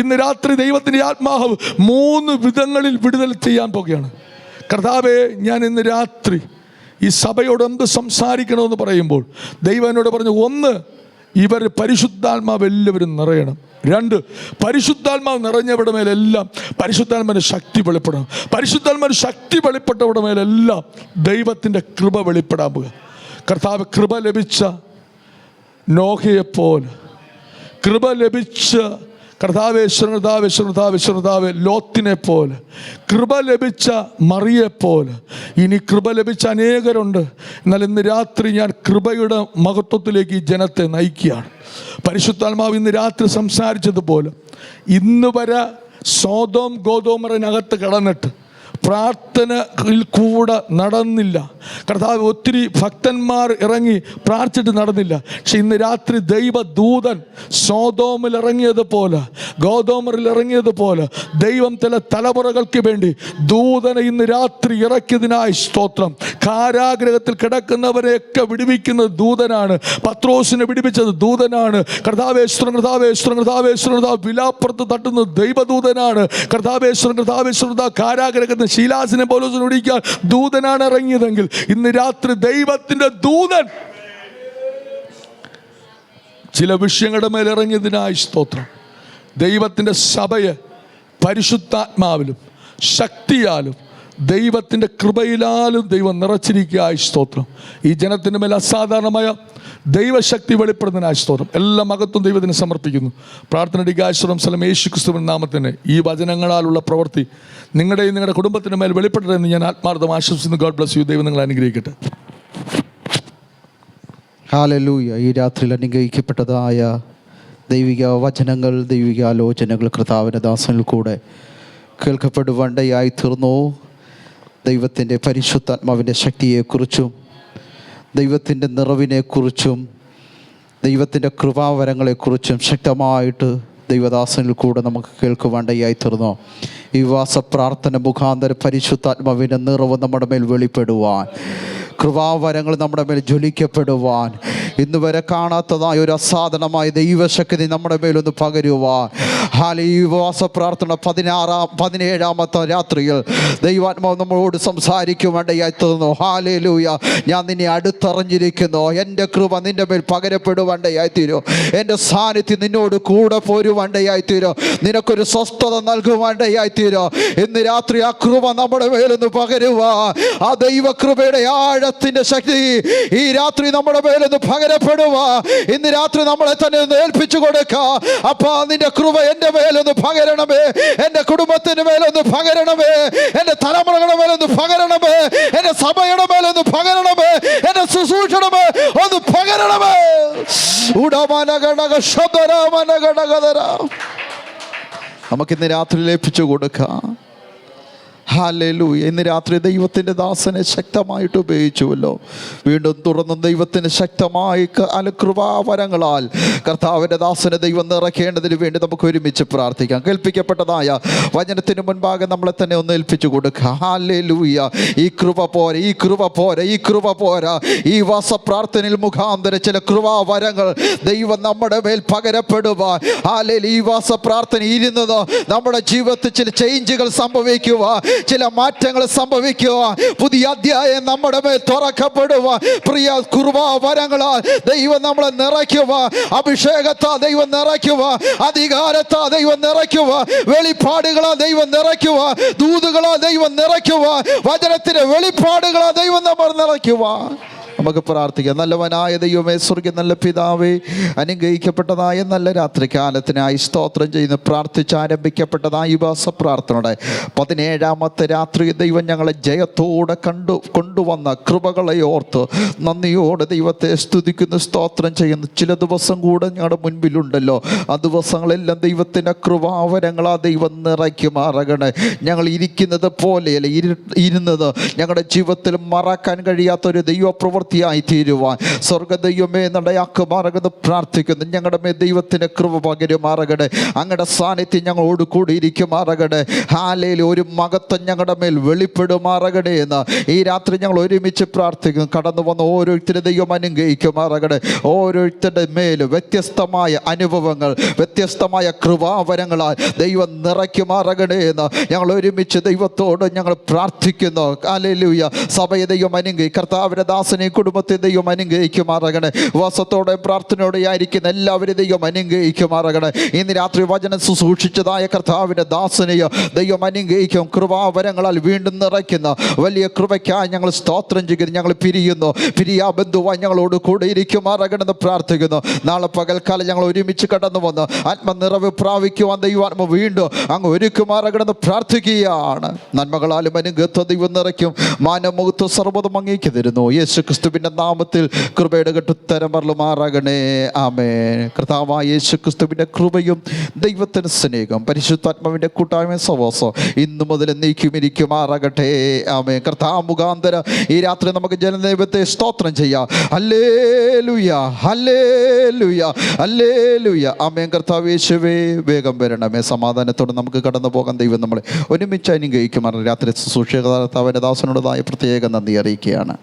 ഇന്ന് രാത്രി ദൈവത്തിൻ്റെ ആത്മാവ് 3 വിധങ്ങളിൽ വിടുതൽ ചെയ്യാൻ പോകുകയാണ്. കർത്താവേ, ഞാൻ ഇന്ന് രാത്രി ഈ സഭയോട് എന്ത് സംസാരിക്കണമെന്ന് പറയുമ്പോൾ ദൈവം എന്നോട് പറഞ്ഞു, 1, ഇവർ പരിശുദ്ധാത്മാവ് എല്ലാവരും നിറയണം. 2, പരിശുദ്ധാത്മാവ് നിറഞ്ഞവിടെ മേലെല്ലാം പരിശുദ്ധാത്മാവിൻ്റെ ശക്തി വെളിപ്പെടണം. പരിശുദ്ധാത്മാവിൻ്റെ ശക്തി വെളിപ്പെട്ടവിടെ മേലെല്ലാം ദൈവത്തിൻ്റെ കൃപ വെളിപ്പെടാൻ പോകുക. കർത്താവ്, കൃപ ലഭിച്ച നോഹയെപ്പോലെ, കൃപ ലഭിച്ച കർത്താവേ ലോത്തിനെ പോലെ, കൃപ ലഭിച്ച മറിയെപ്പോലെ ഇനി കൃപ ലഭിച്ച അനേകരുണ്ട്. എന്നാൽ ഇന്ന് രാത്രി ഞാൻ കൃപയുടെ മഹത്വത്തിലേക്ക് ഈ ജനത്തെ നയിക്കുകയാണ്. പരിശുദ്ധാത്മാവ് ഇന്ന് രാത്രി സംസാരിച്ചതുപോലെ ഇന്ന് വരെ സോദോം ഗോദോമറിനകത്ത് കടന്നിട്ട് പ്രാർത്ഥനയിൽ കൂടെ നടന്നില്ല. കർത്താവ്, ഒത്തിരി ഭക്തന്മാർ ഇറങ്ങി പ്രാർത്ഥിച്ചിട്ട് നടന്നില്ല. പക്ഷെ ഇന്ന് രാത്രി ദൈവദൂതൻ സോദോമിൽ ഇറങ്ങിയതുപോലെ, ഗോദോമറിൽ ഇറങ്ങിയതുപോലെ ദൈവം ചില തലമുറകൾക്ക് വേണ്ടി ദൂതനെ ഇന്ന് രാത്രി ഇറക്കിയതിനായി സ്തോത്രം. കാരാഗ്രഹത്തിൽ കിടക്കുന്നവരെയൊക്കെ വിടുവിക്കുന്നത് ദൂതനാണ്. പത്രോസിനെ വിടുവിച്ചത് ദൂതനാണ്. കർത്താവേശ്വരൻ വിലാപ്പുറത്ത് തട്ടുന്നത് ദൈവദൂതനാണ്. കർത്താവേശ്വരൻ കാരാഗ്രഹത്തിൽ ശീലാസിനെ പൗലോസിനെ വിളിക്കാൻ ദൂതനാണ് ഇറങ്ങിയതെങ്കിൽ ഇന്ന് രാത്രി ദൈവത്തിന്റെ ദൂതൻ ചില വിഷയങ്ങളുടെ മേൽ ഇറങ്ങിയതിനായി സ്തോത്രം. ദൈവത്തിന്റെ സഭയെ പരിശുദ്ധാത്മാവിലും ശക്തിയാലും ദൈവത്തിന്റെ കൃപയിലാലും ദൈവം നിറച്ചിരിക്കുകയായി സ്തോത്രം. ഈ ജനത്തിന്റെ മേൽ അസാധാരണമായ ദൈവശക്തി വെളിപ്പെടുന്നതിനായി സ്തോത്രം. എല്ലാ മഹത്വം ദൈവത്തിന് സമർപ്പിക്കുന്നു. പ്രാർത്ഥനയ്ക്കാശ്വരം സ്ഥലം യേശു ക്രിസ്തുവിൻ നാമത്തിന് ഈ വചനങ്ങളാലുള്ള പ്രവൃത്തി നിങ്ങളുടെയും നിങ്ങളുടെ കുടുംബത്തിൻ്റെ മേൽ വെളിപ്പെടട്ടെ എന്ന് ഞാൻ ആത്മാർത്ഥം ആശംസിക്കുന്നു. God bless you. ദൈവം നിങ്ങളെ അനുഗ്രഹിക്കട്ടെ. ഹല്ലേലൂയ. ഈ രാത്രിയിൽ അനുഗ്രഹിക്കപ്പെട്ടതായ ദൈവിക വചനങ്ങൾ, ദൈവിക ആലോചനകൾ കർത്താവിൻ്റെ ദാസനിൽ കൂടെ കേൾക്കപ്പെടുവാണ്ടയായി തീർന്നു. ദൈവത്തിൻ്റെ പരിശുദ്ധാത്മാവിൻ്റെ ശക്തിയെക്കുറിച്ചും ദൈവത്തിൻ്റെ നിറവിനെക്കുറിച്ചും ദൈവത്തിൻ്റെ കൃപാവരങ്ങളെക്കുറിച്ചും ശക്തമായിട്ട് ദൈവദാസനിൽ കൂടെ നമുക്ക് കേൾക്കുവാണ്ടയായി തീർന്നു. ഈ വാസപ്രാർത്ഥന മുഖാന്തരം പരിശുദ്ധാത്മാവിൻ്റെ നിറവ് നമ്മുടെ മേൽ വെളിപ്പെടുവാൻ, കൃപാവരങ്ങൾ നമ്മുടെ മേൽ ജ്വലിക്കപ്പെടുവാൻ, ഇന്ന് വരെ കാണാത്തതായ ഒരു അസാധാരണമായ ദൈവശക്തി നമ്മുടെ മേലൊന്ന് പകരുവാൻ ഈ വാസപ്രാർത്ഥന 17ാമത്തെ രാത്രിയിൽ ദൈവാത്മാവ് നമ്മളോട് സംസാരിക്കുവാണ്ടയായി തീർന്നു. ഹല്ലേലൂയ. ഞാൻ നിന്നെ അടുത്തറിഞ്ഞിരിക്കുന്നു. എൻ്റെ കൃപ നിൻ്റെ മേൽ പകരപ്പെടുവാണ്ടയായി തീരും. എൻ്റെ സാന്നിധ്യം നിന്നോട് കൂടെ പോരുവാണ്ടയായി തീരും. നിനക്കൊരു സ്വസ്ഥത നൽകുവാണ്ടയായി തീരും. ഇന്ന് രാത്രി ആ കൃപ നമ്മുടെ മേലൊന്ന് പകരുവാ. ആ ദൈവകൃപയുടെ ആഴത്തിൻ്റെ ശക്തി ഈ രാത്രി നമ്മുടെ മേലൊന്ന് പകരപ്പെടുവാ. ഇന്ന് രാത്രി നമ്മളെ തന്നെ ഒന്ന് ഏൽപ്പിച്ചു കൊടുക്കുക. അപ്പാ, നിന്റെ കൃപ എൻ്റെ മേലൊന്ന് പകരണമേ, എൻ്റെ കുടുംബത്തിൻ്റെ മേലൊന്ന് പകരണമേ, എൻ്റെ തലമുറകളുടെ മേലൊന്ന് പകരണമേ, എൻ്റെ സഭയുടെ മേലൊന്ന് പകരണമേ, എൻ്റെ ശുശ്രൂഷയുടെ ഒന്ന് പകരണമേ. നമുക്കിന്ന് രാത്രി ലഭിച്ചു കൊടുക്കാം. ഹല്ലേലൂയ. ഇന്ന് രാത്രി ദൈവത്തിൻ്റെ ദാസനെ ശക്തമായിട്ട് ഉപയോഗിച്ചുവല്ലോ. വീണ്ടും തുറന്നും ദൈവത്തിന് ശക്തമായി കൃപാവരങ്ങളാൽ കർത്താവിൻ്റെ ദാസനെ ദൈവം നിറയ്ക്കേണ്ടതിന് വേണ്ടി നമുക്ക് ഒരുമിച്ച് പ്രാർത്ഥിക്കാം. കേൾപ്പിക്കപ്പെട്ടതായ വചനത്തിന് മുൻപാകെ നമ്മളെ തന്നെ ഒന്ന് ഏൽപ്പിച്ചു കൊടുക്കുക. ഹല്ലേലൂയ. ഈ കൃപ പോരാ, ഈ കൃപ പോരാ, ഈ കൃപ പോരാ. ഈ വാസപ്രാർത്ഥനയിൽ മുഖാന്തരം ചില കൃപാവരങ്ങൾ ദൈവം നമ്മുടെ മേൽ പകരപ്പെടുവാൻ, ഹല്ലേലൂയ, ഈ വാസപ്രാർത്ഥന ഇരുന്നത് നമ്മുടെ ജീവിതത്തിൽ ചില ചേഞ്ചുകൾ സംഭവിക്കുക, ചില മാറ്റങ്ങൾ സംഭവിക്കുക, പുതിയ അധ്യായം നമ്മുടെ മേൽ തുറക്കപ്പെടുക. പ്രിയ കൃപാവരങ്ങളാൽ ദൈവം നമ്മളെ നിറയ്ക്കുക, അഭിഷേകത്താ ദൈവം നിറയ്ക്കുക, അധികാരത്താ ദൈവം നിറയ്ക്കുക, വെളിപ്പാടുകളാ ദൈവം നിറയ്ക്കുക, ദൂതുകളാ ദൈവം നിറയ്ക്കുക, വചനത്തിന്റെ വെളിപ്പാടുകളാ ദൈവം നമ്മൾ നിറയ്ക്കുക. നമുക്ക് പ്രാർത്ഥിക്കാം. നല്ലവനായ ദൈവമേ, സ്വർഗ്ഗ നല്ല പിതാവേ, അനുഗ്രഹിക്കപ്പെട്ടതായ നല്ല രാത്രി കാലത്തിനായി സ്തോത്രം ചെയ്യുന്നു. പ്രാർത്ഥിച്ചാരംഭിക്കപ്പെട്ടതായ ഈ വാസപ്രാർത്ഥനയുടെ 17ാമത്തെ രാത്രി ദൈവം ഞങ്ങളെ ജയത്തോടെ കൊണ്ടുവന്ന കൃപകളെ ഓർത്ത് നന്ദിയോടെ ദൈവത്തെ സ്തുതിക്കുന്നു, സ്തോത്രം ചെയ്യുന്നു. ചില ദിവസം കൂടെ ഞങ്ങളുടെ മുൻപിലുണ്ടല്ലോ. ആ ദിവസങ്ങളെല്ലാം ദൈവത്തിൻ്റെ കൃപാവരങ്ങളാ ദൈവം നിറയ്ക്കുമാറകണേ. ഞങ്ങൾ ഇരിക്കുന്നത് പോലെയല്ല ഇരുന്നത് ഞങ്ങളുടെ ജീവിതത്തിൽ മറക്കാൻ കഴിയാത്തൊരു ദൈവപ്രവൃത്തി ായി തീരുവാൻ സ്വർഗ്ഗദൈവമേ നടയാക്കുമാറകെന്ന് പ്രാർത്ഥിക്കുന്നു. ഞങ്ങളുടെ മേൽ ദൈവത്തിൻ്റെ കൃപ പകരുമാറകണേ. അങ്ങയുടെ സാന്നിധ്യം ഞങ്ങളോട് കൂടി ഇരിക്കുമാറകണേ. ഹാലേൽ ഒരു മഹത്വം ഞങ്ങളുടെ മേൽ വെളിപ്പെടുമാറകണേ എന്ന് ഈ രാത്രി ഞങ്ങൾ ഒരുമിച്ച് പ്രാർത്ഥിക്കുന്നു. കടന്നു വന്ന ഓരോരുത്തരെ ദൈവം അനുഗ്രഹിക്കുമാറകണേ. ഓരോരുത്തരുടെ മേൽ വ്യത്യസ്തമായ അനുഭവങ്ങൾ, വ്യത്യസ്തമായ കൃപാവരങ്ങളാൽ ദൈവം നിറയ്ക്കുമാറകണേ എന്ന് ഞങ്ങൾ ഒരുമിച്ച് ദൈവത്തോട് ഞങ്ങൾ പ്രാർത്ഥിക്കുന്നു. ഹല്ലേലൂയ. സഭയെ ദൈവം അനുഗ്രഹിക്കും. കർത്താവിൻ്റെ ദാസനെ കുടുംബത്തെ ദൈവം അനുഗ്രഹിക്കുമാറകണേ. വാസത്തോടെ പ്രാർത്ഥനയോടെ ആയിരിക്കുന്ന എല്ലാവരും ദൈവം അനുഗ്രഹിക്കുമാറകണേ. ഇന്ന് രാത്രി വചനം ശുശ്രൂഷിച്ചതായ കർത്താവിൻ്റെ ദാസനെയോ ദൈവം അനുഗ്രഹിക്കും. കൃപാവരങ്ങളാൽ വീണ്ടും നിറയ്ക്കുന്ന വലിയ കൃപയ്ക്കായി ഞങ്ങൾ സ്തോത്രം ചെയ്യുന്നു. ഞങ്ങൾ പിരിയാ ബന്ധുവായി ഞങ്ങളോട് കൂടെ ഇരിക്കുമാറകണമെന്ന് പ്രാർത്ഥിക്കുന്നു. നാളെ പകൽക്കാലം ഞങ്ങൾ ഒരുമിച്ച് കടന്നു വന്ന് ആത്മനിറവ് പ്രാപിക്കുവാൻ ദൈവാത്മ വീണ്ടും അങ്ങ് ഒരുക്കുമാറകണമെന്ന് പ്രാർത്ഥിക്കുകയാണ്. നന്മകളാലും അനുഗ്രഹത്വം ദൈവം നിറയ്ക്കും. മാനമുഖത്വം സർവ്വതും അങ്ങേക്ക് തരുന്നു. യേശു ക്രിസ്തുവിൻ്റെ നാമത്തിൽ കൃപയുടെ കെട്ടുത്തരം മറലുമാറാകണേ. ആമേൻ. കർത്താവായ യേശു ക്രിസ്തുവിൻ്റെ കൃപയും ദൈവത്തിൻ്റെ സ്നേഹം പരിശുദ്ധാത്മാവിൻ്റെ കൂട്ടായ്മ സഹവാസം ഇന്നു മുതൽ എന്നേക്കും ഇരിക്കുമാറാകട്ടെ. ആമേൻ. കർത്താവ് മുഖാന്തരം ഈ രാത്രി നമുക്ക് ജനദൈവത്തെ സ്തോത്രം ചെയ്യാം. ഹല്ലേലൂയ, ഹല്ലേലൂയ, ഹല്ലേലൂയ. ആമേൻ. കർത്താവ് യേശുവേ, വേഗം വരണമേ. സമാധാനത്തോടെ നമുക്ക് കടന്നു പോകാൻ ദൈവം നമ്മളെ ഒരുമിച്ച് അനുഗ്രഹിക്കുമാറാണ്. രാത്രി ശുശ്രൂഷ കർത്താവിൻ്റെ ദാസനോടതായ പ്രത്യേക നന്ദി അറിയിക്കുകയാണ്.